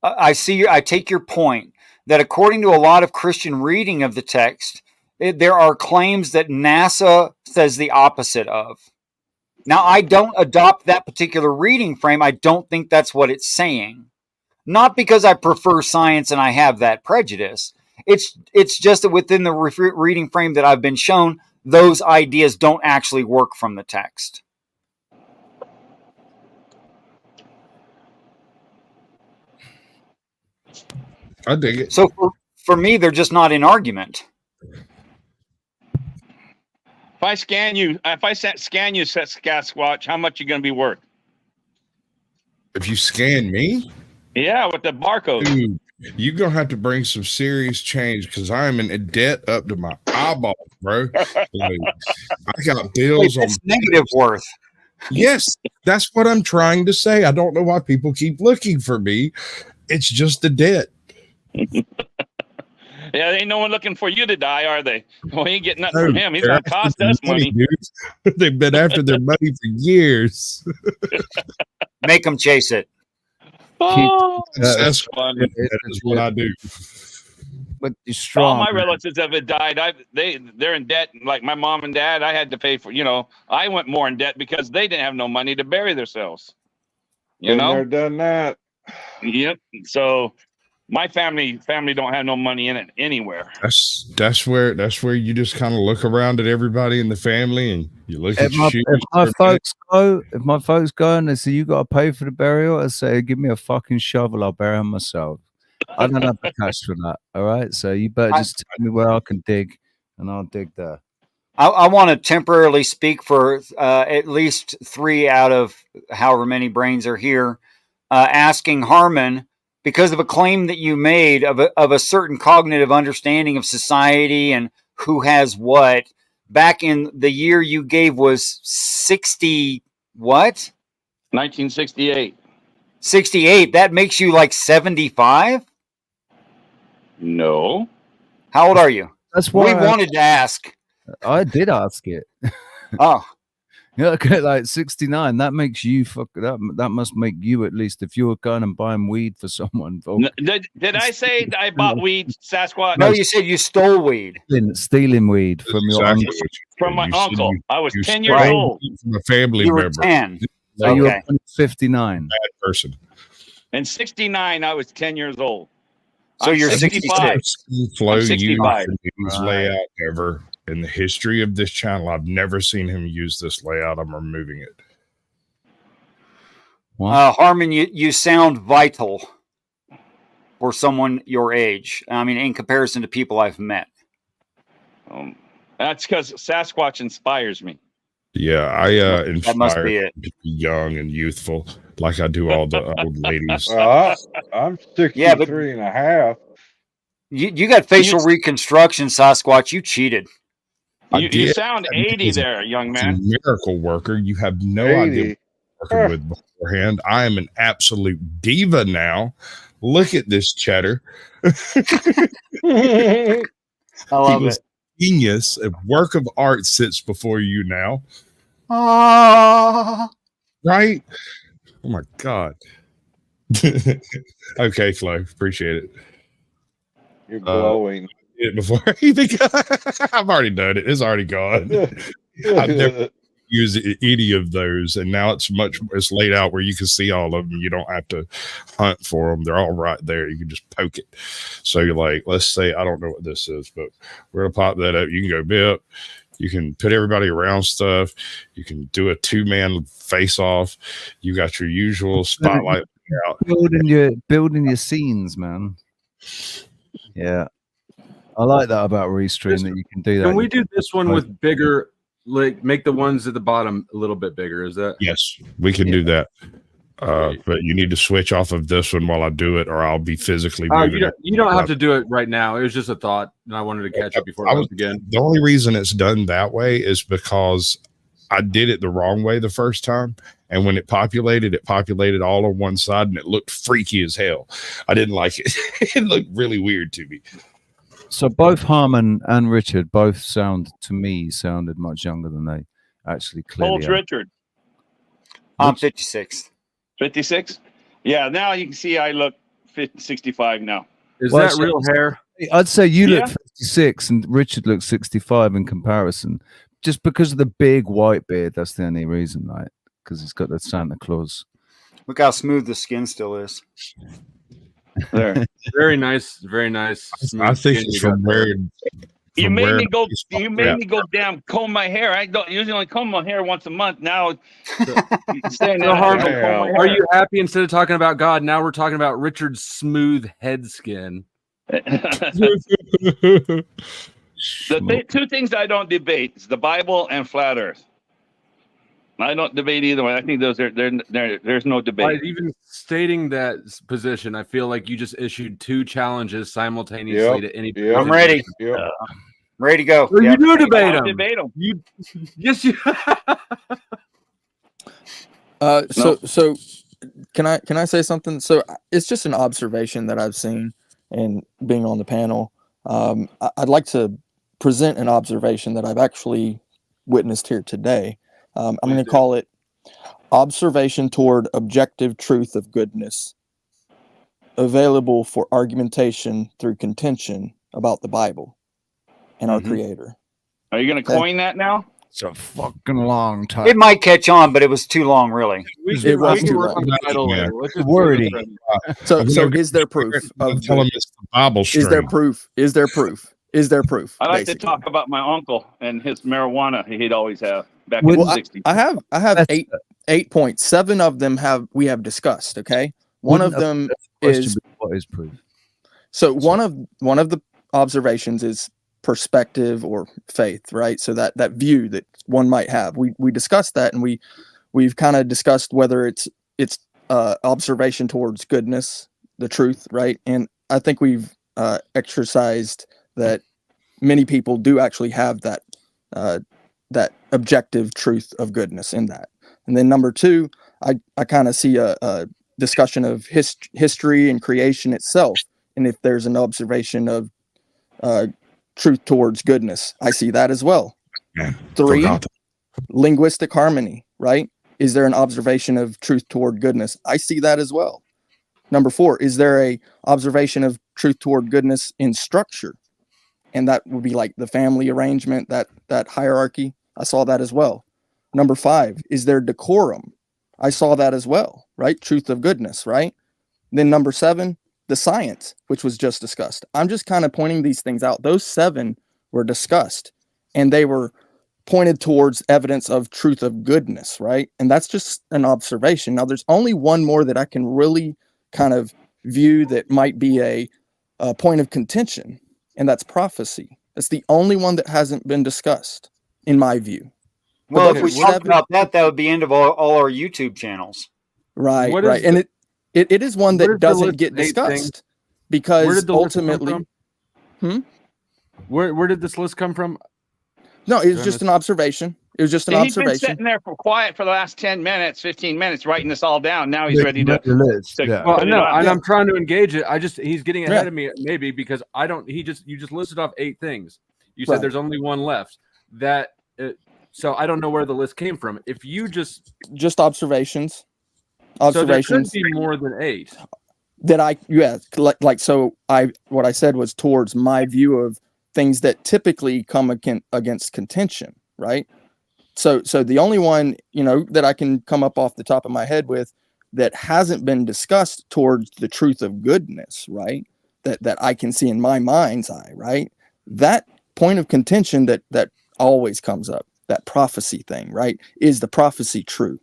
I take your point that according to a lot of Christian reading of the text, there are claims that NASA says the opposite of. Now, I don't adopt that particular reading frame. I don't think that's what it's saying. Not because I prefer science and I have that prejudice. It's just that within the reading frame that I've been shown, those ideas don't actually work from the text. I dig it. So for me, they're just not in argument. If I scan you, Sasquatch, how much you going to be worth? If you scan me? Yeah, with the barcode. Dude, you're going to have to bring some serious change because I'm in debt up to my eyeballs, bro. Like, I got bills on negative worth. Yes, that's what I'm trying to say. I don't know why people keep looking for me. It's just the debt. Yeah, ain't no one looking for you to die, are they? We ain't getting nothing from him. He's going to cost us money. Dude. They've been after their money for years. Make them chase it. Oh, that's fun. That is what I do. But you're strong. All my relatives have died. They're in debt. Like my mom and dad, I had to pay for. I went more in debt because they didn't have no money to bury themselves. Been there, done that. Yep. So my family don't have no money in it anywhere. That's where you just kind of look around at everybody in the family and you look at your shoes. If my folks go and they say you got to pay for the burial, I say give me a fucking shovel, I'll bury them myself. I don't have the cash for that. All right, so you better just tell me where I can dig, and I'll dig there. I want to temporarily speak for at least 3 out of however many brains are here, asking Harmon, because of a claim that you made of a certain cognitive understanding of society and who has what, back in the year you gave was 60 what? 1968. 68. That makes you like 75? No. How old are you? That's why we wanted to ask. I did ask it. Oh. Yeah, okay, like 69. That makes you that must make you, at least, if you were going and buying weed for someone. Did I say I bought weed, Sasquatch? No, you said you stole weed. Stealing weed from your uncle. From my uncle. I was 10 years old. From a family you were member. 10. So you were 59. Bad person. In 69, I was 10 years old. So you're 65. Flow I'm 65. use layout ever in the history of this channel. I've never seen him use this layout. I'm removing it. Harmon, you sound vital for someone your age. I mean, in comparison to people I've met. That's because Sasquatch inspires me. Yeah, I That must inspire be it. to be young and youthful, like I do all the old ladies. I'm 63 and a half. You got facial reconstruction, Sasquatch. You cheated. You sound 80 there, young man. Miracle worker. You have no idea what I'm working with beforehand. I am an absolute diva now. Look at this cheddar. I love it. Genius. A work of art sits before you now. Right? Oh my God. Okay, Flo. Appreciate it. You're glowing. Before I've already done it. It's already gone. I've never used any of those, and now it's laid out where you can see all of them. You don't have to hunt for them. They're all right there. You can just poke it. So you're like, let's say, I don't know what this is, but we're gonna pop that up. You can go bip. You can put everybody around stuff. You can do a 2-man face off. You got your usual spotlight out. Building your scenes, man. Yeah. I like that about Restream, that you can do that. Can we do this one with bigger, like make the ones at the bottom a little bit bigger? Is that? Yes, we can do that. But you need to switch off of this one while I do it, or I'll be physically moving. You don't have to do it right now. It was just a thought, and I wanted to catch it before I was again. The only reason it's done that way is because I did it the wrong way the first time, and when it populated all on one side, and it looked freaky as hell. I didn't like it. It looked really weird to me. So both Harmon and Richard sounded much younger than they actually clearly Old Richard. I'm 56. 56? Yeah, now you can see I look 65 now. Is that real hair? I'd say you look 56 and Richard looks 65 in comparison. Just because of the big white beard, that's the only reason, right? Because he's got the Santa Claus. Look how smooth the skin still is. There. Very nice, very nice. I think it's from where You made me go damn comb my hair. I don't usually only comb my hair once a month. Now are you happy instead of talking about God? Now we're talking about Richard's smooth head skin. The two things I don't debate is the Bible and flat Earth. I don't debate either one. I think there's no debate. By even stating that position, I feel like you just issued 2 challenges simultaneously to any. I'm ready. Ready to go. Well, you do debate them. Debate them. Yes, you. So can I say something? So it's just an observation that I've seen and being on the panel. I'd like to present an observation that I've actually witnessed here today. I'm going to call it observation toward objective truth of goodness, available for argumentation through contention about the Bible and our Creator. Are you going to coin that now? It's a fucking long time. It might catch on, but it was too long, really. It was too long. Wordy. So is there proof? Tell him it's the Bible string. Is there proof? Is there proof? Is there proof? I like to talk about my uncle and his marijuana he'd always have back in the 60s. I have 8 points. 7 of them we have discussed. Okay, one of them is what is proof. So one of the observations is perspective or faith, right? So that view that one might have. We discussed that, and we've kind of discussed whether it's observation towards goodness, the truth, right? And I think we've exercised that many people do actually have that objective truth of goodness in that. And then number 2, I kind of see a discussion of history and creation itself, and if there's an observation of truth towards goodness, I see that as well. 3, linguistic harmony, right? Is there an observation of truth toward goodness? I see that as well. Number 4, is there a observation of truth toward goodness in structure? And that would be like the family arrangement, that hierarchy. I saw that as well. Number 5, is there decorum? I saw that as well, right? Truth of goodness, right? Then number 7, the science, which was just discussed. I'm just kind of pointing these things out. Those 7 were discussed, and they were pointed towards evidence of truth of goodness, right? And that's just an observation. Now, there's only one more that I can really kind of view that might be a point of contention, and that's prophecy. That's the only one that hasn't been discussed, in my view. Well, if we talked about that, that would be end of all our YouTube channels. Right, right. And it is one that doesn't get discussed because where did the ultimately. list come from? Where did this list come from? No, it was just an observation. It was just an He's been observation. sitting there for quiet for the last 10 minutes, 15 minutes, writing this all down. Now he's ready to. Well, no, and I'm trying to engage it. He's getting ahead of me, maybe because I don't. You just listed off 8 things. You said there's only one left. So I don't know where the list came from. If you just observations, so there could be more than 8. That what I said was towards my view of things that typically come against contention, right? So the only one, that I can come up off the top of my head with that hasn't been discussed towards the truth of goodness, right? That I can see in my mind's eye, right? That point of contention that always comes up, that prophecy thing, right? Is the prophecy true?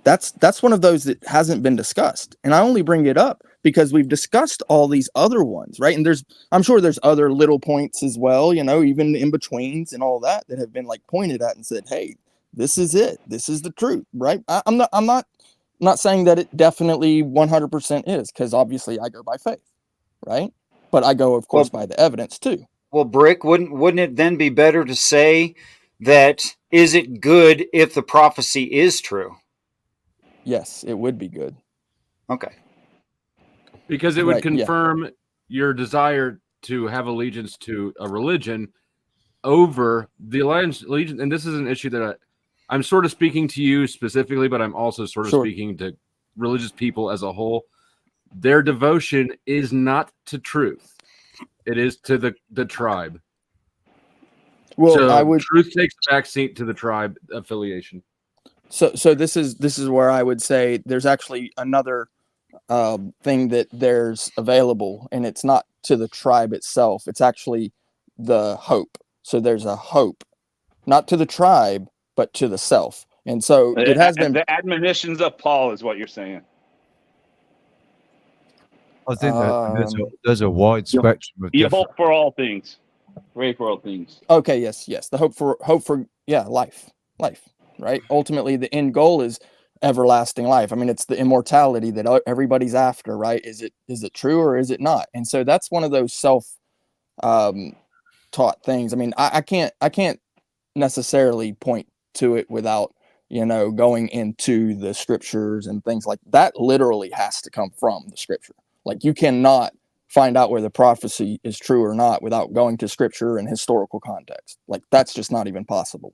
That's one of those that hasn't been discussed. And I only bring it up because we've discussed all these other ones, right? And I'm sure there's other little points as well, even in betweens and all that have been like pointed at and said, hey, this is it. This is the truth, right? I'm not saying that it definitely 100% is, because obviously I go by faith, right? But I go, of course, by the evidence too. Well, Brick, wouldn't it then be better to say that is it good if the prophecy is true? Yes, it would be good. Okay. Because it would confirm your desire to have allegiance to a religion over the allegiance. And this is an issue that I'm sort of speaking to you specifically, but I'm also sort of speaking to religious people as a whole. Their devotion is not to truth. It is to the tribe. Well, so truth takes the backseat to the tribe affiliation. So this is where I would say there's actually another thing that there's available, and it's not to the tribe itself. It's actually the hope. So there's a hope, not to the tribe, but to the self. And so it has been the admonitions of Paul is what you're saying. I think that there's a wide spectrum of You hope for all things, pray for all things. Okay, yes, the hope for life, right? Ultimately, the end goal is everlasting life. I mean, it's the immortality that everybody's after, right? Is it true or is it not? And so that's one of those self taught things. I mean, I can't necessarily point to it without going into the scriptures and things like that. Literally has to come from the scripture. Like, you cannot find out where the prophecy is true or not without going to scripture and historical context. Like, that's just not even possible.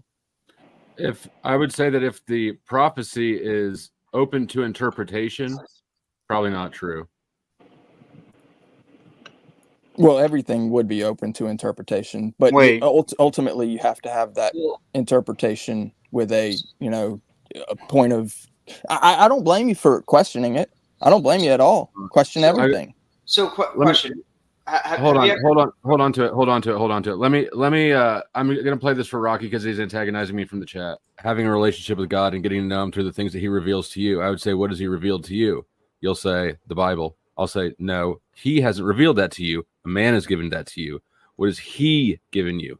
If I would say that if the prophecy is open to interpretation, probably not true. Well, everything would be open to interpretation, but ultimately you have to have that interpretation with a point of. I don't blame you for questioning it. I don't blame you at all. Question everything. Question. Hold on to it. Let me. I'm gonna play this for Rocky because he's antagonizing me from the chat. Having a relationship with God and getting to know Him through the things that He reveals to you. I would say, what has He revealed to you? You'll say the Bible. I'll say, no, He hasn't revealed that to you. A man has given that to you. What has He given you?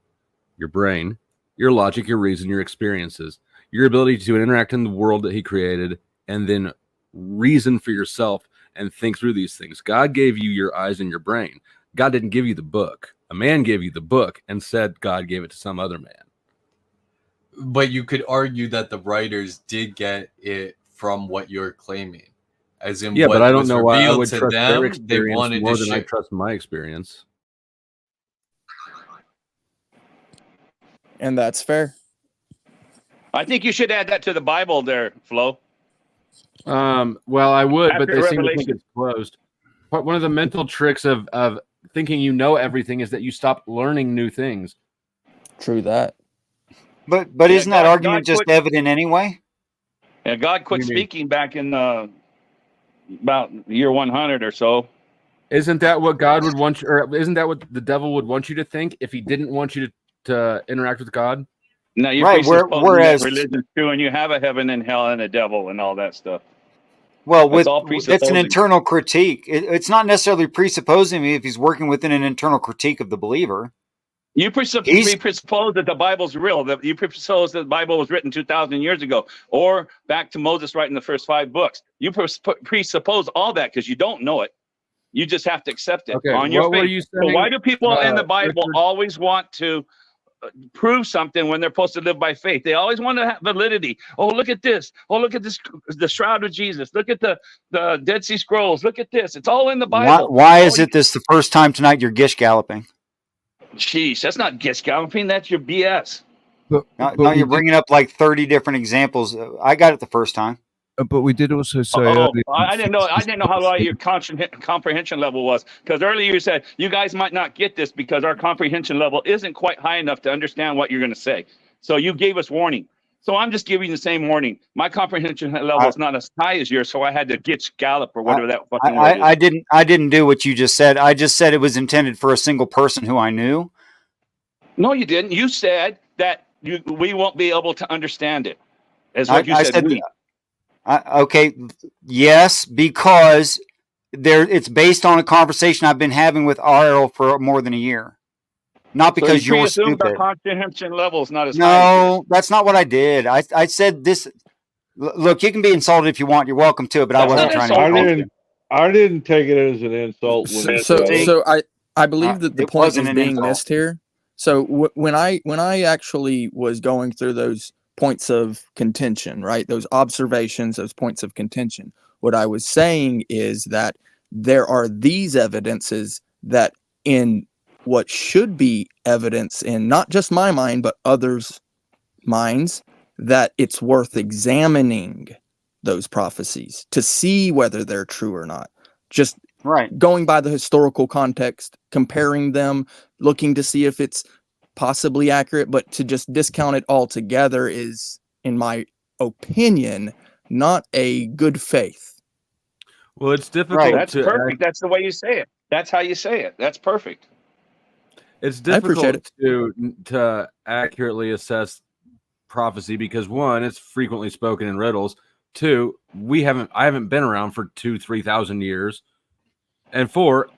Your brain, your logic, your reason, your experiences, your ability to interact in the world that He created, and then reason for yourself and think through these things. God gave you your eyes and your brain. God didn't give you the book. A man gave you the book and said God gave it to some other man. But you could argue that the writers did get it from what you're claiming. As in, but I don't know why I would to trust their them, they experience wanted more to than I share. trust my experience. And that's fair. I think you should add that to the Bible there, Flo. Well, I would, but After they seem to think Revelation. it's closed. But one of the mental tricks of thinking you know everything is that you stop learning new things. True that. But Yeah, isn't that God argument just quit- evident anyway? Yeah, God quit What do you mean? speaking back in about year 100 or so. Isn't that what God would want you, or isn't that what the devil would want you to think if he didn't want you to interact with God? Now you're Right. presupposing Whereas, that religion's true and you have a heaven and hell and a devil and all that stuff. well, That's all that's an presupposing. internal critique. It's not necessarily presupposing if he's working within an internal critique of the believer. You presuppose that the Bible's real. That you presuppose that the Bible was written 2,000 years ago, or back to Moses writing the first 5 books. You presuppose all that because you don't know it. You just have to accept it Okay, on your what were faith. you So why saying, do people in the Bible Richard? always want to prove something when they're supposed to live by faith? They always want to have validity. Oh, look at this. Oh, look at this. The shroud of Jesus. Look at the Dead Sea Scrolls. Look at this. It's all in the Bible. Why is it this the first time tonight you're gish galloping? Sheesh, that's not gish galloping. That's your BS. No, you're bringing up like 30 different examples. I got it the first time. But we did also say Oh, earlier I didn't know. I didn't know how low prophecy- your comprehension level was, because earlier you said you guys might not get this because our comprehension level isn't quite high enough to understand what you're going to say. So you gave us warning. So I'm just giving you the same warning. My comprehension level is not as high as yours, so I had to get gallop or whatever that fucking word is. I didn't do what you just said. I just said it was intended for a single person who I knew. No, you didn't. You said that we won't be able to understand it. Is what you I said. said We. okay, yes, because it's based on a conversation I've been having with RL for more than a year. Not because So you you're presumed our stupid. comprehension level is not as high as yours. No, that's not what I did. I said this. Look, you can be insulted if you want. You're welcome to, but I That's wasn't not trying to insulting. I didn't take it as an insult when he said it. So I believe that the it point wasn't is an being insult. missed here. So when I actually was going through those points of contention, right? Those observations, those points of contention. What I was saying is that there are these evidences that in what should be evidence in not just my mind, but others' minds, that it's worth examining those prophecies to see whether they're true or not. Just right. Going by the historical context, comparing them, looking to see if it's possibly accurate, but to just discount it altogether is, in my opinion, not a good faith. Well, it's difficult That's to perfect. That's the way you say it. That's how you say it. That's perfect. It's I appreciate difficult to accurately assess prophecy because 1, it's frequently spoken in riddles. 2, I haven't been around for 2,000-3,000 years, and 4,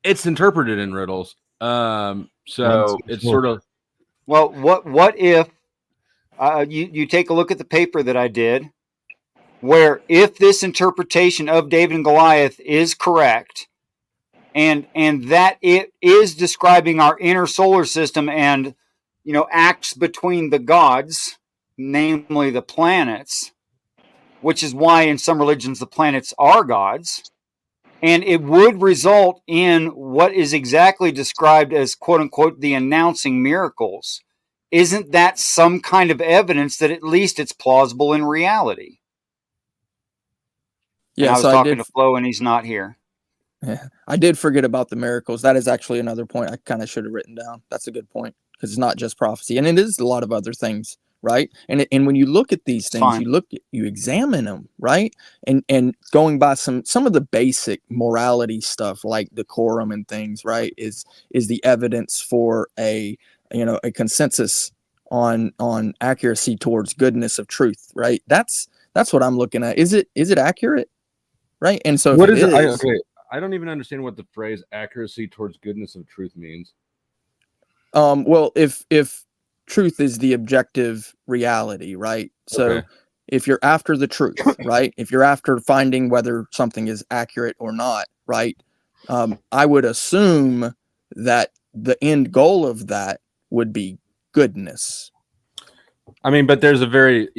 it's interpreted in riddles. So it's sort of. Well, what if you take a look at the paper that I did, where if this interpretation of David and Goliath is correct, and that it is describing our inner solar system and acts between the gods, namely the planets, which is why in some religions the planets are gods, and it would result in what is exactly described as quote unquote the announcing miracles. Isn't that some kind of evidence that at least it's plausible in reality? Yeah, and I was so talking to Flo and he's not here. Yeah, I did forget about the miracles. That is actually another point I kind of should have written down. That's a good point because it's not just prophecy, and it is a lot of other things, right? And when you look at these things, you examine them, right? And going by some of the basic morality stuff like decorum and things, right? Is the evidence for a consensus on accuracy towards goodness of truth, right? That's what I'm looking at. Is it accurate, right? And so What if is it it? is, I don't even understand what the phrase accuracy towards goodness of truth means. well, if truth is the objective reality, right? So Okay. if you're after the truth, right? If you're after finding whether something is accurate or not, right? I would assume that the end goal of that would be goodness. I mean, but there's a very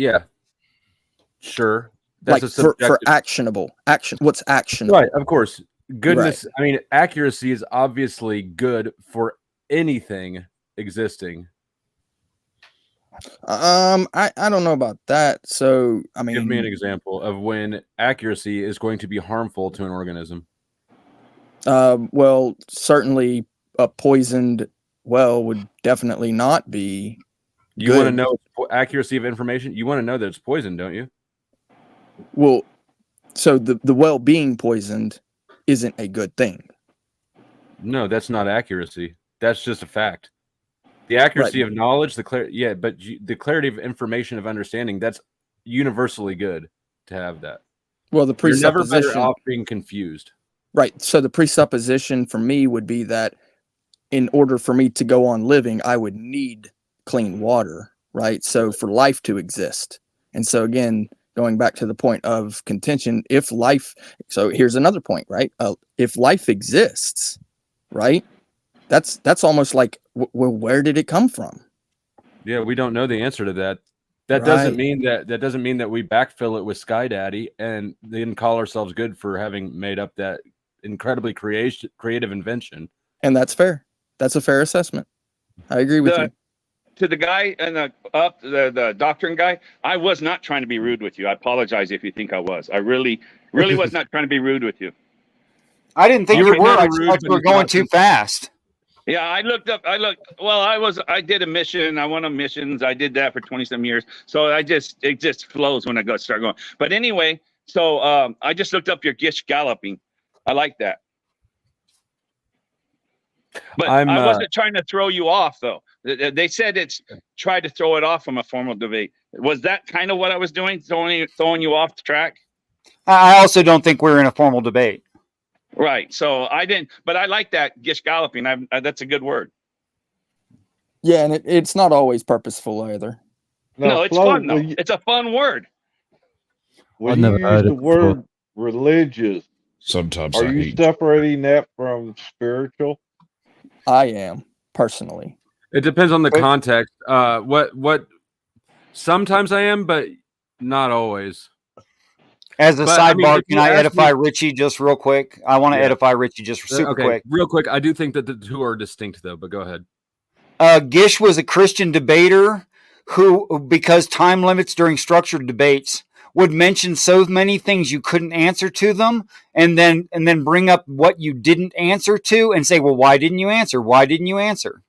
sure. That's Like a subjective. for actionable action. What's actionable? Right, of course. Goodness. I mean, accuracy is obviously good for anything existing. I don't know about that. So I mean, Give me an example of when accuracy is going to be harmful to an organism. Well, certainly a poisoned well would definitely not be. You want to know accuracy of information? You want to know that it's poison, don't you? Well, so the well being poisoned isn't a good thing. No, that's not accuracy. That's just a fact. The accuracy of knowledge, the clarity of information, of understanding, that's universally good to have that. Well, the You're never presupposition, better off being confused. right? So the presupposition for me would be that in order for me to go on living, I would need clean water, right? So for life to exist. And so again, going back to the point of contention, if life, so here's another point, right? If life exists, right? That's almost like, well, where did it come from? Yeah, we don't know the answer to that. That doesn't mean that we backfill it with Sky Daddy and then call ourselves good for having made up that incredibly creative invention. And that's fair. That's a fair assessment. I agree with you. To the guy and the doctrine guy, I was not trying to be rude with you. I apologize if you think I was. I really was not trying to be rude with you. I didn't think you were. I thought you were going too fast. Yeah, I did a mission. I went on missions. I did that for 20-some years. So it just flows when I start going. But anyway, so I just looked up your Gish galloping. I like that. But I wasn't trying to throw you off, though. They said it's tried to throw it off from a formal debate. Was that kind of what I was doing, throwing you off the track? I also don't think we're in a formal debate. Right. So I didn't, but I like that Gish galloping. That's a good word. Yeah, and it's not always purposeful either. No, it's fun though. It's a fun word. When you use the word religious, sometimes are you separating that from spiritual? I am personally. It depends on the context. What sometimes I am, but not always. As a sidebar, can I edify Richie just real quick? I want to edify Richie just super quick. Real quick. I do think that the two are distinct, though, but go ahead. Gish was a Christian debater who, because time limits during structured debates, would mention so many things you couldn't answer to them, and then bring up what you didn't answer to and say, well, why didn't you answer? Why didn't you answer?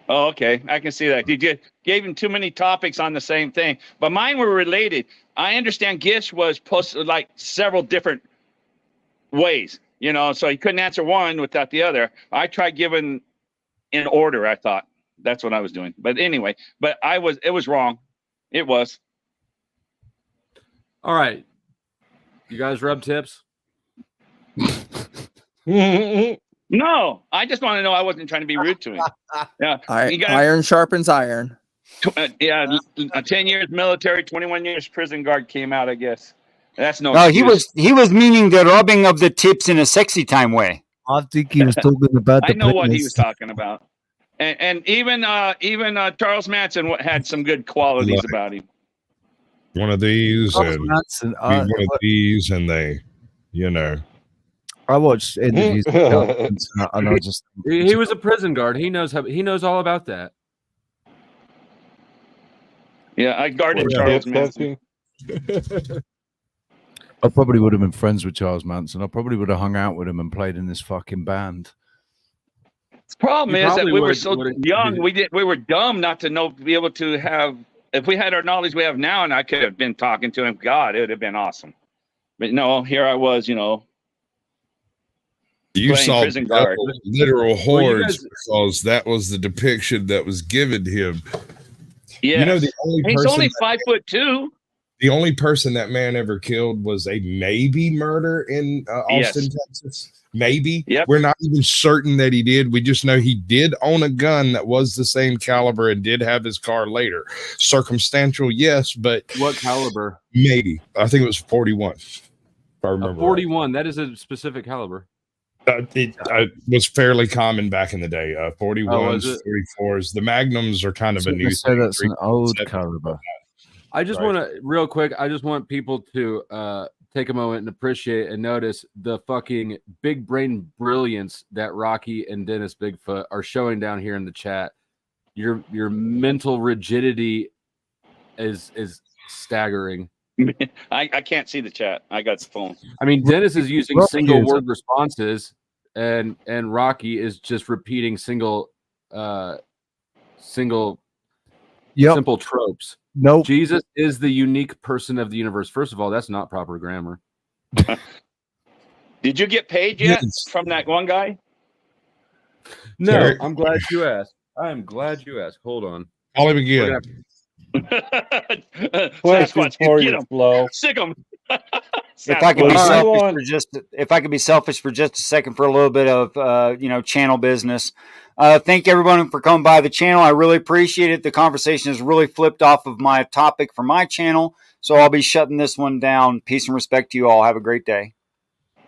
Oh, okay. I can see that. You gave him too many topics on the same thing, but mine were related. I understand Gish was posted like several different ways, so he couldn't answer one without the other. I tried giving in order. I thought that's what I was doing. But anyway, it was wrong. It was. All right. You guys rub tips? No, I just want to know I wasn't trying to be rude to him. Yeah, iron sharpens iron. 10 years military, 21 years prison guard came out, I guess. That's no. No, he was meaning the rubbing of the tips in a sexy time way. I think he was talking about I know what he was talking about. And even Charles Manson had some good qualities about him. One of these Charles and Manson, one of these, and they, I watched interviews with Charles Manson, and I just he was a prison guard. He knows all about that. Yeah, I guarded Charles Manson. I probably would have been friends with Charles Manson. I probably would have hung out with him and played in this fucking band. The problem is that we were so young. We were dumb not to be able to have. If we had our knowledge we have now, and I could have been talking to him, God, it would have been awesome. But no, here I was, You saw literal hordes because that was the depiction that was given him. Yeah, the only he's person only 5'2". The only person that man ever killed was a maybe murder in Austin, Texas. Maybe. Yep. We're not even certain that he did. We just know he did own a gun that was the same caliber and did have his car later. Circumstantial, yes, but what caliber? Maybe. I think it was 41. If I remember. 41. Right. That is a specific caliber. It was fairly common back in the day. 41s, 44s. The Magnums are kind of a new thing. That's an old caliber. I just want to, real quick, I just want people to take a moment and appreciate and notice the fucking big brain brilliance that Rocky and Dennis Bigfoot are showing down here in the chat. Your mental rigidity is staggering. I can't see the chat. I got the phone. I mean, Dennis is using single word responses, and Rocky is just repeating simple tropes. Nope. Jesus is the unique person of the universe. First of all, that's not proper grammar. Did you get paid yet from that one guy? No, I'm glad you asked. I'm glad you asked. Hold on. Call him again. Question Sasquatch, for get you, him. Flo. Sick him. If I could be Sasquatch. selfish for if I could be selfish for just a second for a little bit of channel business. Thank everyone for coming by the channel. I really appreciate it. The conversation has really flipped off of my topic for my channel, so I'll be shutting this one down. Peace and respect to you all. Have a great day.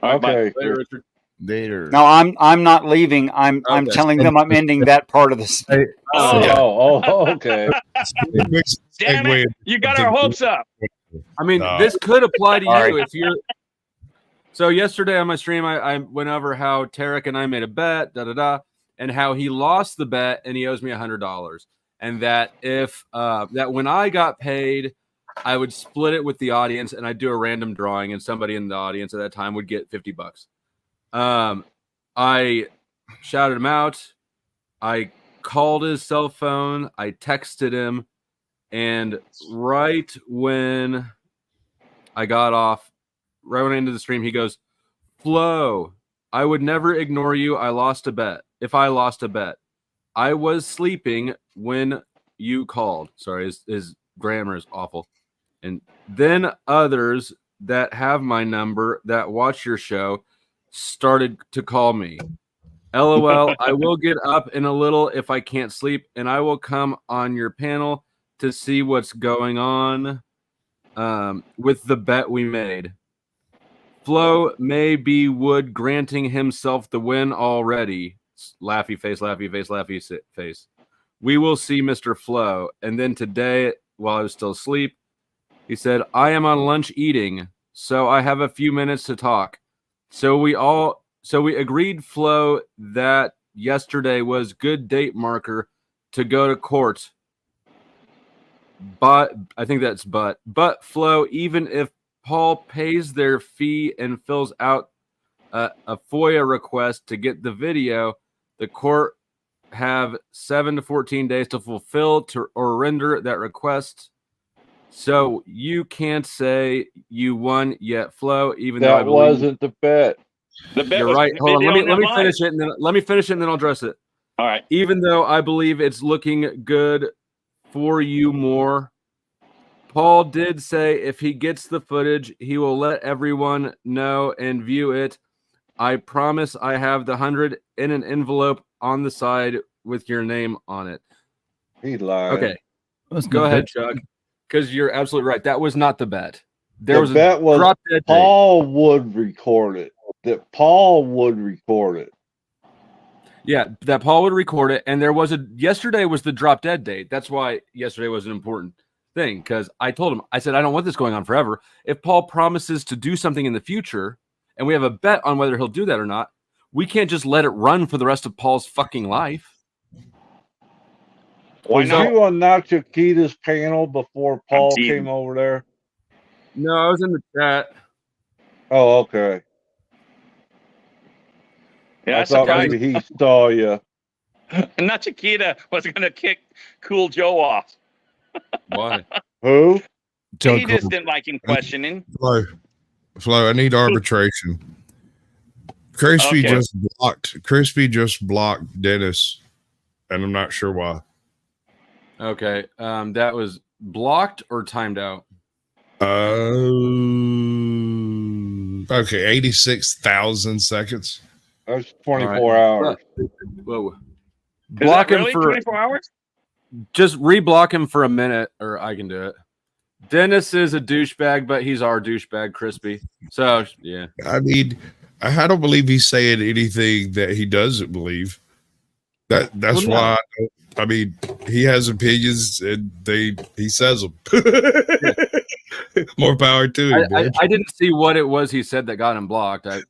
All right, Okay. Later, Richard. Later. No, I'm not leaving. I'm telling them I'm ending that part of this. Okay. Damn it. You got our hopes up. I mean, this could apply to you if you're. So yesterday on my stream, I went over how Tarek and I made a bet, and how he lost the bet and he owes me $100, and that if that when I got paid, I would split it with the audience and I'd do a random drawing, and somebody in the audience at that time would get $50. I shouted him out. I called his cell phone. I texted him, and right when I got off, right when I ended the stream, he goes, "Flo, I would never ignore you. I lost a bet. If I lost a bet, I was sleeping when you called." Sorry, his grammar is awful. And then others that have my number that watch your show started to call me. LOL, I will get up in a little if I can't sleep, and I will come on your panel to see what's going on with the bet we made. Flo may be Wood granting himself the win already. Laughy face, laughy face, laughy face. We will see, Mr. Flo. And then today, while I was still asleep, he said, I am on lunch eating, so I have a few minutes to talk. So we agreed, Flo, that yesterday was good date marker to go to court. But I think that's but Flo, even if Paul pays their fee and fills out a FOIA request to get the video, the court have 7 to 14 days to fulfill or render that request. So you can't say you won yet, Flo, even though I That believe wasn't the bet. The bet you're was right. Hold on, video let me live. finish it, and then I'll address it. All right. Even though I believe it's looking good for you more, Paul did say if he gets the footage, he will let everyone know and view it. I promise I have the 100 in an envelope on the side with your name on it. He lied. Okay. Go ahead, Chuck, because you're absolutely right. That was not the bet. The bet was drop dead date. Paul would record it. That Paul would record it. Yeah, that Paul would record it. And there was yesterday was the drop dead date. That's why yesterday was an important thing, because I told him, I said, I don't want this going on forever. If Paul promises to do something in the future and we have a bet on whether he'll do that or not, we can't just let it run for the rest of Paul's fucking life. Was you on Nachikita's panel before Paul came over there? No, I was in the chat. Oh, okay. Yeah, I thought surprised. maybe he saw you. Nachikita was going to kick Cool Joe off. Why? Who? He just didn't like him questioning. Flo, I need arbitration. Crispy Okay. just blocked Dennis, and I'm not sure why. Okay. That was blocked or timed out? Okay, 86,000 seconds. That's 24 hours. Whoa. Block him really for 24 hours? Just reblock him for a minute, or I can do it. Dennis is a douchebag, but he's our douchebag, Crispy. So yeah. I mean, I don't believe he's saying anything that he doesn't believe. That's why. I mean, he has opinions, and he says them. More power to him. I didn't see what it was he said that got him blocked. I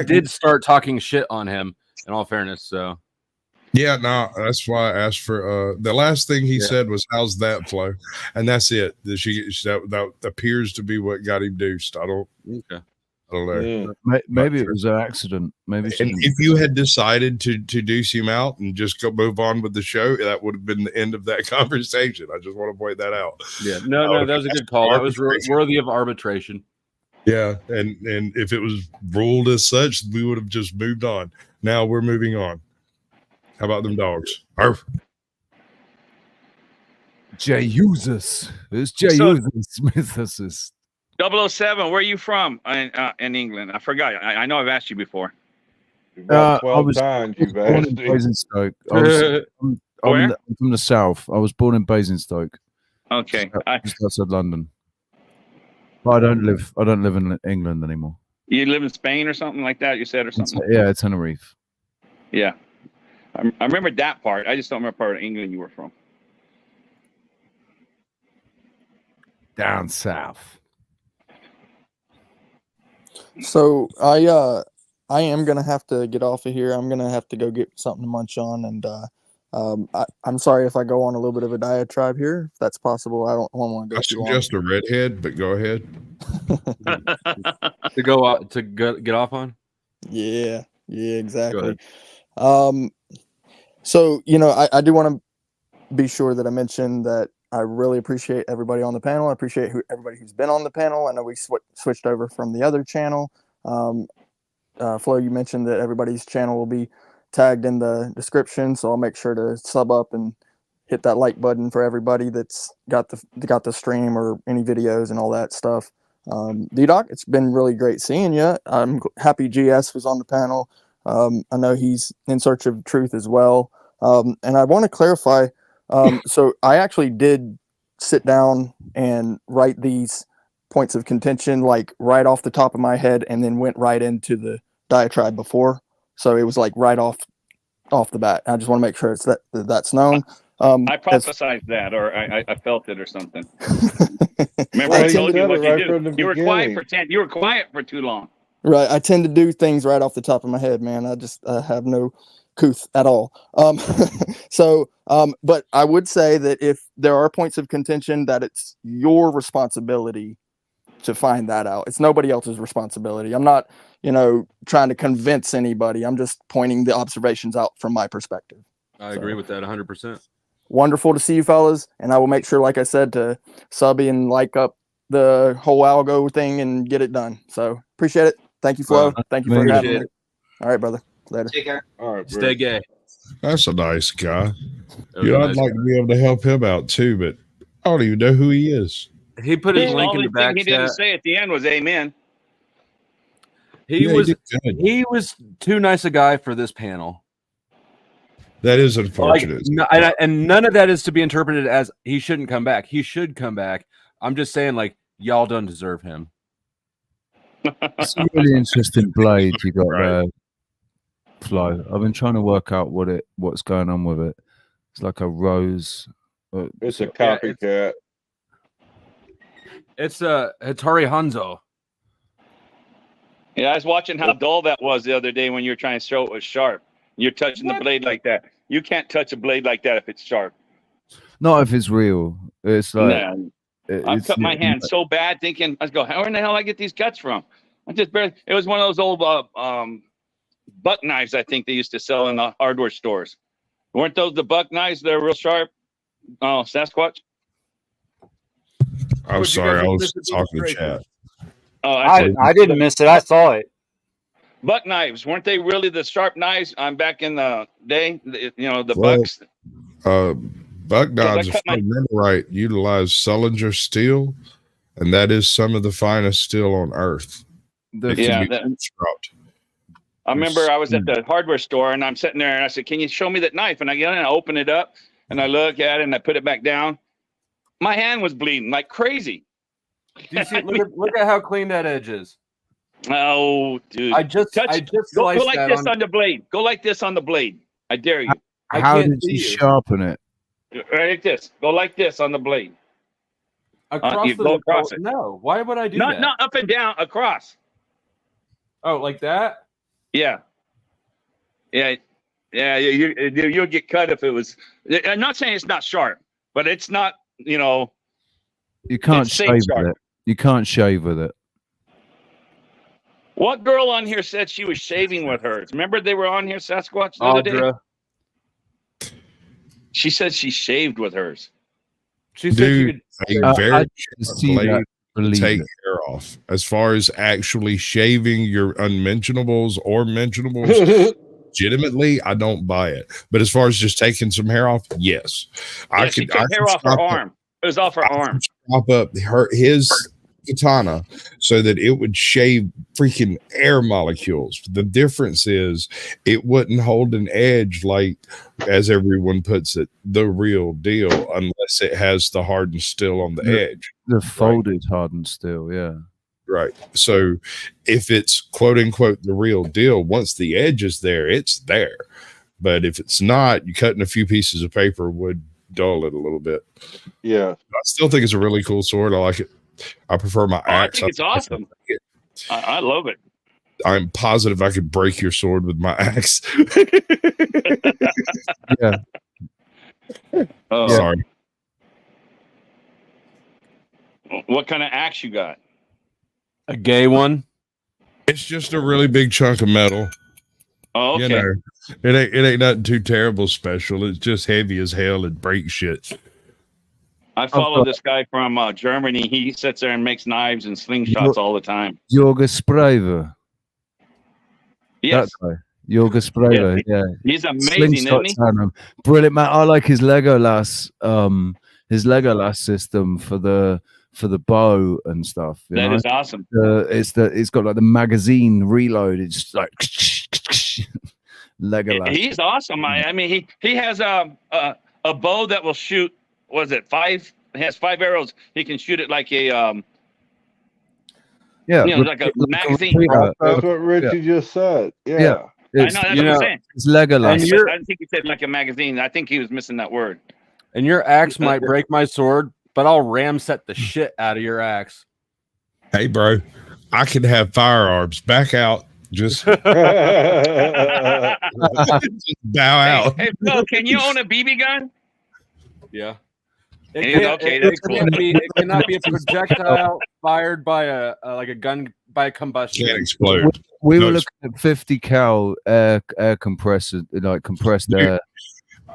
did start talking shit on him. In all fairness, so yeah, no, that's why I asked for. The last thing he said was, "How's that, Flo?" And that's it. That appears to be what got him deuced. I don't know. Maybe it was an accident. Maybe. And if you had decided to deuce him out and just go move on with the show, that would have been the end of that conversation. I just want to point that out. Yeah, no, that was a good call. That was worthy of arbitration. Yeah, and if it was ruled as such, we would have just moved on. Now we're moving on. How about them dogs? Arf. Jesus. It's Jesus. Smithus. 007, where are you from in England? I forgot. I know I've asked you before. About I 12 was times you've born asked in me. Basingstoke. I'm Where? from the south. I was born in Basingstoke, Okay. just outside London. But I don't live in England anymore. You live in Spain or something like that, you said, or something? Yeah, Tenerife. Yeah. I remember that part. I just don't remember part of England you were from. Down south. So I am gonna have to get off of here. I'm gonna have to go get something to munch on, and I'm sorry if I go on a little bit of a diatribe here. If that's possible, I don't want to go I too long. suggest a redhead, but go ahead. to get off on. Yeah, exactly. So I do want to be sure that I mention that I really appreciate everybody on the panel. I appreciate everybody who's been on the panel. I know we switched over from the other channel. Flo, you mentioned that everybody's channel will be tagged in the description, so I'll make sure to sub up and hit that like button for everybody that's got the stream or any videos and all that stuff. D-Doc, it's been really great seeing you. I'm happy GS was on the panel. I know he's in search of truth as well. And I want to clarify, so I actually did sit down and write these points of contention like right off the top of my head and then went right into the diatribe before. So it was like right off the bat. I just want to make sure that's known. I prophesized that, or I felt it, or something. Remember, I told you what you do. You were quiet for You were quiet for too long. Right. I tend to do things right off the top of my head, man. I just have no couth at all. But I would say that if there are points of contention, that it's your responsibility to find that out. It's nobody else's responsibility. I'm not, trying to convince anybody. I'm just pointing the observations out from my perspective. I agree with that 100%. Wonderful to see you fellas. And I will make sure, like I said, to subby and like up the whole algo thing and get it done. So appreciate it. Thank you, Flo. Thank you for having me. All right, brother. Later. Take care. All right, Stay gay. That's a nice guy. That was a I'd nice like to be able to help him out too, but I don't even know who he is. He put his link in the The back only thing he didn't chat. say at the end was amen. He Yeah, he was too nice a guy for this panel. That is unfortunate. And none of that is to be interpreted as he shouldn't come back. He should come back. I'm just saying, like, y'all don't deserve him. It's a really interesting blade you got there, Flo. I've been trying to work out what's going on with it. It's like a rose. It's a copycat. It's a Hattori Hanzo. Yeah, I was watching how dull that was the other day when you were trying to show it was sharp. You're touching the blade like that. You can't touch a blade like that if it's sharp. Not if it's real. It's like I cut my hand so bad thinking, I go, how in the hell I get these cuts from? I just barely. It was one of those old buck knives I think they used to sell in the hardware stores. Weren't those the buck knives? They're real sharp. Oh, Sasquatch. I'm sorry, I was talking to chat. Oh, I didn't miss it. I saw it. Buck knives, weren't they really the sharp knives? I'm back in the day, the Well, bucks. Buck knives, if I remember right, utilize Sullinger steel, and that is some of the finest steel on earth. I remember I was at the hardware store and I'm sitting there and I said, "Can you show me that knife?" And I get in and I open it up and I look at it and I put it back down. My hand was bleeding like crazy. Do you see? Look at how clean that edge is. Oh, dude! I just go sliced like that this on the blade. Go like this on the blade. I dare you. How did you sharpen it? Right like this. Go like this on the blade. Across go across it. No, why would I do that? Not up and down. Across. Oh, like that? Yeah. You'll get cut if it was. I'm not saying it's not sharp, but it's not. You can't shave with it. You can't shave with it. What girl on here said she was shaving with hers? Remember they were on here, Sasquatch, the other day? She said she shaved with hers. She said Dude, you a very see blade that, to take hair off. As far as actually shaving your unmentionables or mentionables, legitimately, I don't buy it. But as far as just taking some hair off, yes, Yeah, she took hair off her arm. It was off her arm. Chop up his katana so that it would shave freaking air molecules. The difference is it wouldn't hold an edge like, as everyone puts it, the real deal, unless it has the hardened steel on the edge. The folded hardened steel, yeah. Right. So if it's quote unquote the real deal, once the edge is there, it's there. But if it's not, you cutting a few pieces of paper would dull it a little bit. Yeah. I still think it's a really cool sword. I like it. I prefer my axe. I think it's awesome. I love it. I'm positive I could break your sword with my axe. Yeah. Oh. Sorry. What kind of axe you got? A gay one. It's just a really big chunk of metal. Oh, okay. You know, it ain't nothing too terrible special. It's just heavy as hell and breaks shit. I follow this guy from Germany. He sits there and makes knives and slingshots all the time. Jorga Spraver. Yes. That guy. Jorga Spraver, yeah. He's amazing, isn't he? Brilliant, man. I like his Legolas system for the bow and stuff. That is awesome. It's got like the magazine reload. It's like Legolas. He's awesome. I mean, he has a bow that will shoot. What is it? 5? It has 5 arrows. He can shoot it like a like a magazine. That's what Richie just said. Yeah. I know that's what I'm saying. It's Legolas. I think he said like a magazine. I think he was missing that word. And your axe might break my sword, but I'll ram set the shit out of your axe. Hey, bro, I can have firearms. Back out. Just, just bow out. Hey, Phil, can you own a BB gun? Yeah. That's cool. It cannot be a projectile fired by a gun by a combustion. Can't explode. We were looking at 50 cal air compressor, like compressed air.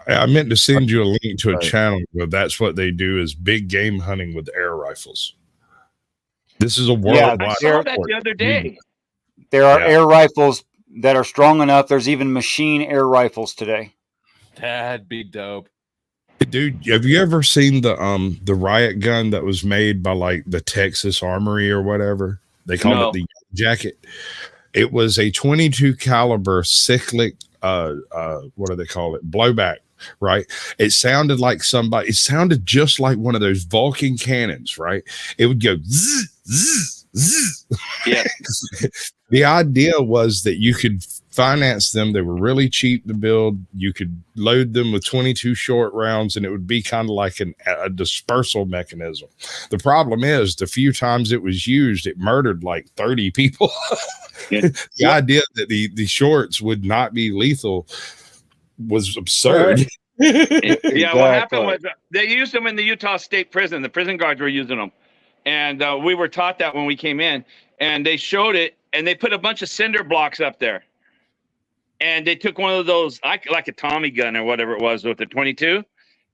I meant to send you a link to a channel where that's what they do is big game hunting with air rifles. This is a worldwide. I saw that the other day. There are air rifles that are strong enough. There's even machine air rifles today. That'd be dope. Dude, have you ever seen the riot gun that was made by like the Texas Armory or whatever? They called it the Jacket. It was a 22 caliber cyclic what do they call it? Blowback, right? It sounded like it sounded just like one of those Vulcan cannons, right? It would go zzz, zzz, zzz. Yeah. The idea was that you could finance them. They were really cheap to build. You could load them with 22 short rounds, and it would be kind of like a dispersal mechanism. The problem is, the few times it was used, it murdered like 30 people. The idea that the shorts would not be lethal was absurd. Yeah, what happened was they used them in the Utah State Prison. The prison guards were using them. And we were taught that when we came in. And they showed it, and they put a bunch of cinder blocks up there. And they took one of those, like a Tommy gun or whatever it was with the 22.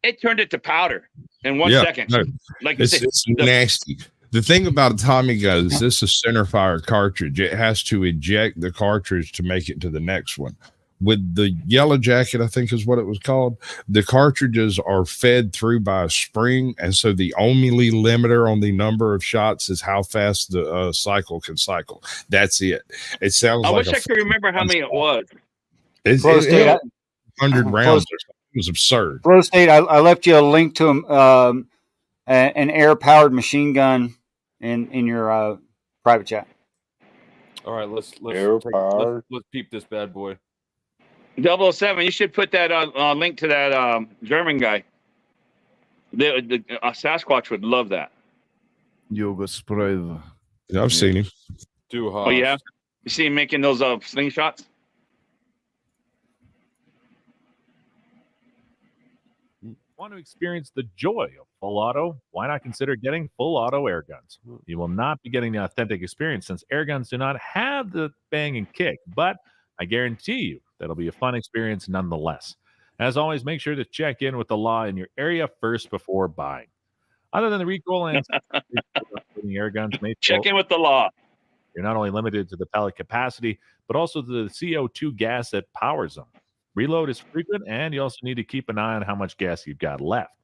It turned it to powder in 1 second. No, like it's nasty. The thing about a Tommy gun is this is a center fire cartridge. It has to eject the cartridge to make it to the next one. With the Yellow Jacket, I think is what it was called, the cartridges are fed through by a spring, and so the only limiter on the number of shots is how fast the cycle can cycle. That's it. It sounds. I like wish I could remember how many it was. It's 100 rounds. It was absurd. Flow State, I left you a link to an air powered machine gun in your private chat. All right, let's peep this bad boy. 007, you should put that link to that German guy. The Sasquatch would love that. Jorga Spraver. Yeah, I've seen him. Oh, yeah? You see him making those slingshots? Want to experience the joy of full auto? Why not consider getting full auto air guns? You will not be getting the authentic experience since air guns do not have the bang and kick, but I guarantee you that'll be a fun experience nonetheless. As always, make sure to check in with the law in your area first before buying. Other than the recoil and air guns, check in with the law. You're not only limited to the pellet capacity, but also to the CO2 gas that powers them. Reload is frequent, and you also need to keep an eye on how much gas you've got left,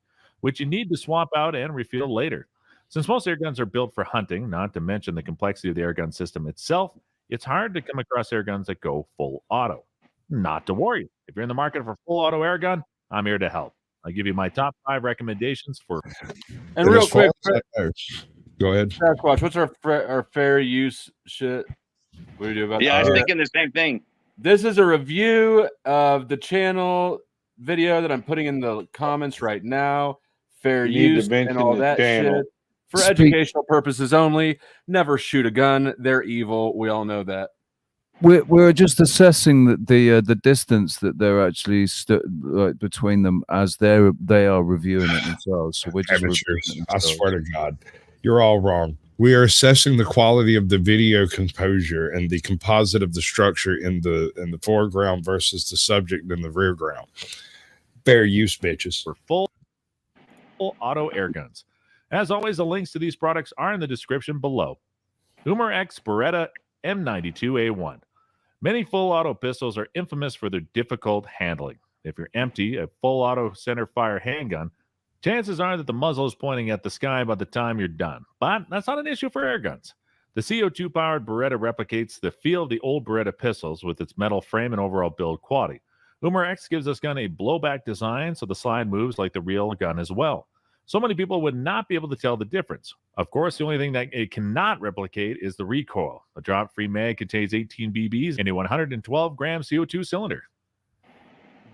which you need to swap out and refuel later. Since most air guns are built for hunting, not to mention the complexity of the air gun system itself, it's hard to come across air guns that go full auto. Not to worry. If you're in the market for full auto air gun, I'm here to help. I'll give you my top 5 recommendations for. And real quick, go ahead. Sasquatch, what's our fair use shit? What do you do about Yeah, I was that? thinking the same thing. This is a review of the channel video that I'm putting in the comments right now. Fair You need to use and mention all the that channel. shit. For educational purposes only. Never shoot a gun. They're evil. We all know that. We're just assessing the distance that they're actually like between them as they are reviewing it themselves. So we're just Amateurs. I swear to God, you're all wrong. We are assessing the quality of the video composure and the composite of the structure in the foreground versus the subject in the rear ground. Fair use, bitches. For full auto air guns. As always, the links to these products are in the description below. Umer X Beretta M92A1. Many full auto pistols are infamous for their difficult handling. If you're empty, a full auto center fire handgun, chances are that the muzzle is pointing at the sky by the time you're done. But that's not an issue for air guns. The CO2 powered Beretta replicates the feel of the old Beretta pistols with its metal frame and overall build quality. Umer X gives this gun a blowback design so the slide moves like the real gun as well. So many people would not be able to tell the difference. Of course, the only thing that it cannot replicate is the recoil. A drop-free mag contains 18 BBs in a 112-gram CO2 cylinder.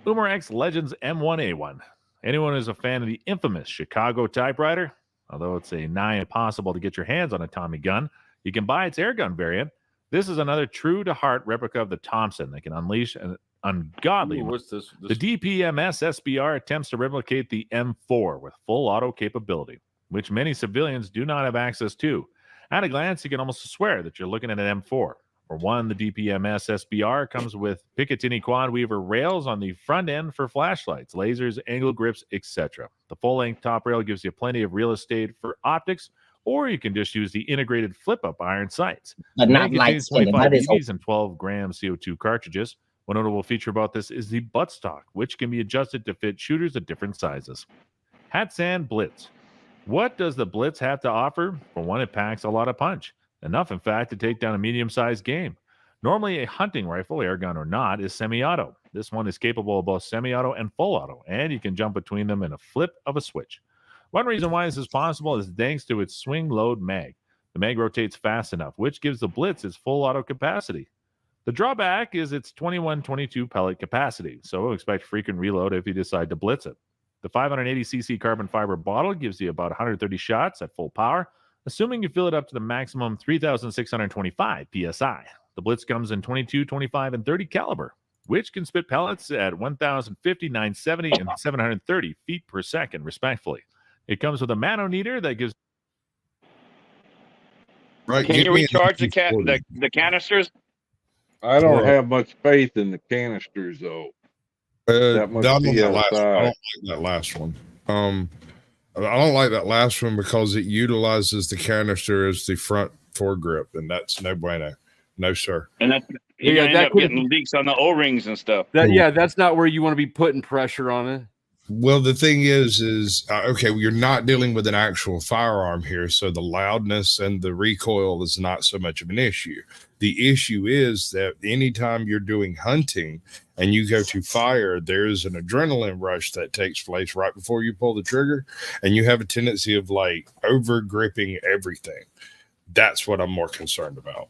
Umer X Legends M1A1. Anyone who's a fan of the infamous Chicago typewriter, although it's a nigh impossible to get your hands on a Tommy gun, you can buy its airgun variant. This is another true-to-heart replica of the Thompson that can unleash an ungodly. Ooh, what's this? The DPMS SBR attempts to replicate the M4 with full auto capability, which many civilians do not have access to. At a glance, you can almost swear that you're looking at an M4. For one, the DPMS SBR comes with Picatinny Quad Weaver rails on the front end for flashlights, lasers, angle grips, etc. The full-length top rail gives you plenty of real estate for optics, or you can just use the integrated flip-up iron sights. But not It contains light-skinned, 25 that is- BBs and 12-gram CO2 cartridges. One notable feature about this is the buttstock, which can be adjusted to fit shooters of different sizes. Hatsan Blitz. What does the Blitz have to offer? For one, it packs a lot of punch. Enough, in fact, to take down a medium-sized game. Normally, a hunting rifle, air gun or not, is semi-auto. This one is capable of both semi-auto and full auto, and you can jump between them in a flip of a switch. One reason why this is possible is thanks to its swing load mag. The mag rotates fast enough, which gives the Blitz its full auto capacity. The drawback is its 21-22 pellet capacity, so expect frequent reload if you decide to blitz it. The 580cc carbon fiber bottle gives you about 130 shots at full power, assuming you fill it up to the maximum 3,625 psi. The Blitz comes in 22, 25, and 30 caliber, which can spit pellets at 1,050, 970, and 730 feet per second, respectively. It comes with a manometer that gives. Right, Can you recharge the canisters? I don't Well- have much faith in the canisters though. That much I don't like PSI. that last one. I don't like that last one because it utilizes the canister as the front foregrip, and that's no bueno. No, sir. And that you're Yeah, gonna that end up could- getting leaks on the O-rings and stuff. That's not where you want to be putting pressure on it. Well, the thing is okay, you're not dealing with an actual firearm here, so the loudness and the recoil is not so much of an issue. The issue is that anytime you're doing hunting and you go to fire, there's an adrenaline rush that takes place right before you pull the trigger, and you have a tendency of like over gripping everything. That's what I'm more concerned about.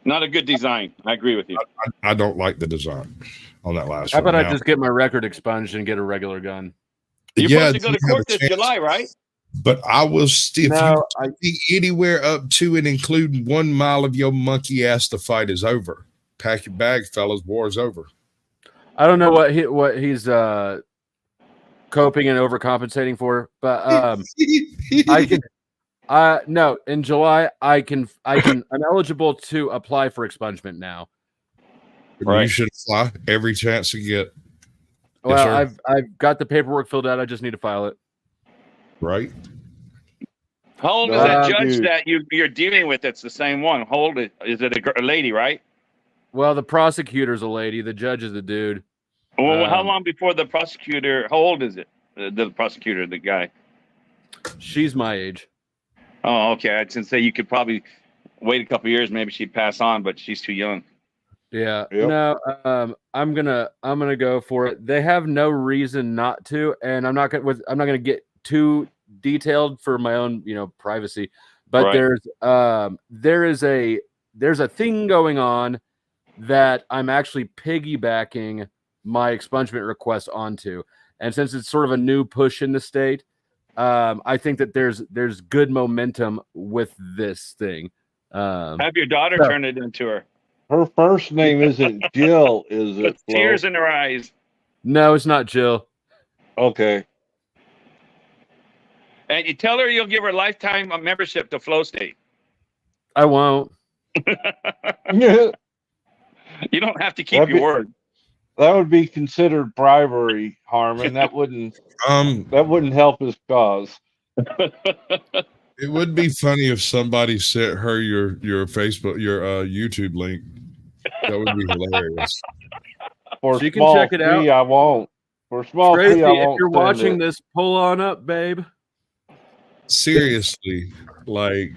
Not a good design. I agree with you. I don't like the design on that last How one. about I Now- just get my record expunged and get a regular gun? You're Yeah, supposed to go to you have court a this chance. July, right? But I will still, No, if you take anywhere up to and including 1 mile of your monkey ass, the fight is over. Pack your bag, fellas. War's over. I don't know what he's coping and overcompensating for, but I can. No, in July I'm eligible to apply for expungement now. You should fly every chance you get. Well, sir. I've got the paperwork filled out. I just need to file it. Right. How old is that judge that you're dealing with? That's the same one. How old is it? A lady, right? Well, the prosecutor's a lady. The judge is a dude. Well, how long before the prosecutor? How old is it? The prosecutor, the guy. She's my age. Oh, okay. I was gonna say you could probably wait a couple years, maybe she'd pass on, but she's too young. Yeah. Yep. No. I'm gonna go for it. They have no reason not to, and I'm not gonna get too detailed for my own, privacy. But Right. there's a thing going on that I'm actually piggybacking my expungement request onto, and since it's sort of a new push in the state, I think that there's good momentum with this thing. Have your daughter so- turn it into her. Her first name isn't Jill, is it? With tears Flo? in her eyes. No, it's not Jill. Okay. And you tell her you'll give her lifetime membership to Flow State. I won't. You don't have to keep your word. That would be considered bribery, Harmon. That wouldn't help his cause. It would be funny if somebody sent her your Facebook, your YouTube link. That would be hilarious. For So you can small check it out. fee, I won't. For small Tracy, fee, I if won't. you're send watching it. this, pull on up, babe. Seriously, like,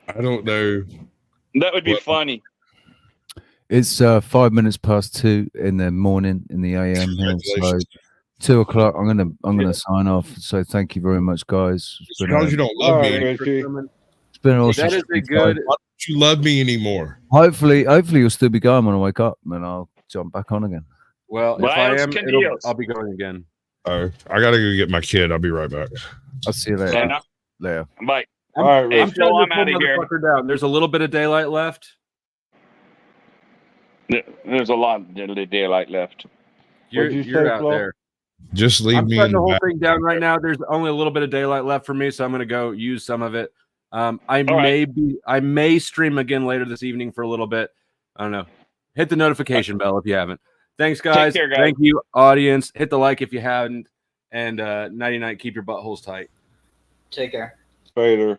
I don't know. That would be funny. It's 5 minutes past 2 in the morning in the AM. here, So 2 o'clock. I'm gonna sign off. So thank you very much, guys. It's been Because you don't love me. It's been awesome. That is a good. Why don't you love me anymore? Hopefully you'll still be going when I wake up, and I'll jump back on again. Well, if I am, I'll be going again. Oh, I gotta go get my kid. I'll be right back. I'll see you later. Yeah. Later. Bye. All right, Hey, I'm Phil, trying I'm to out pull of here. motherfucker down. There's a little bit of daylight left. There's a lot of daylight left. You're out there. Just leave I'm me shutting in the the whole back. thing down right now. There's only a little bit of daylight left for me, so I'm going to go use some of it. I may stream again later this evening for a little bit. I don't know. Hit the notification bell if you haven't. Thanks, guys. care, guys. Thank you, audience. Hit the like if you haven't. And nighty night. Keep your buttholes tight. Take care. Later.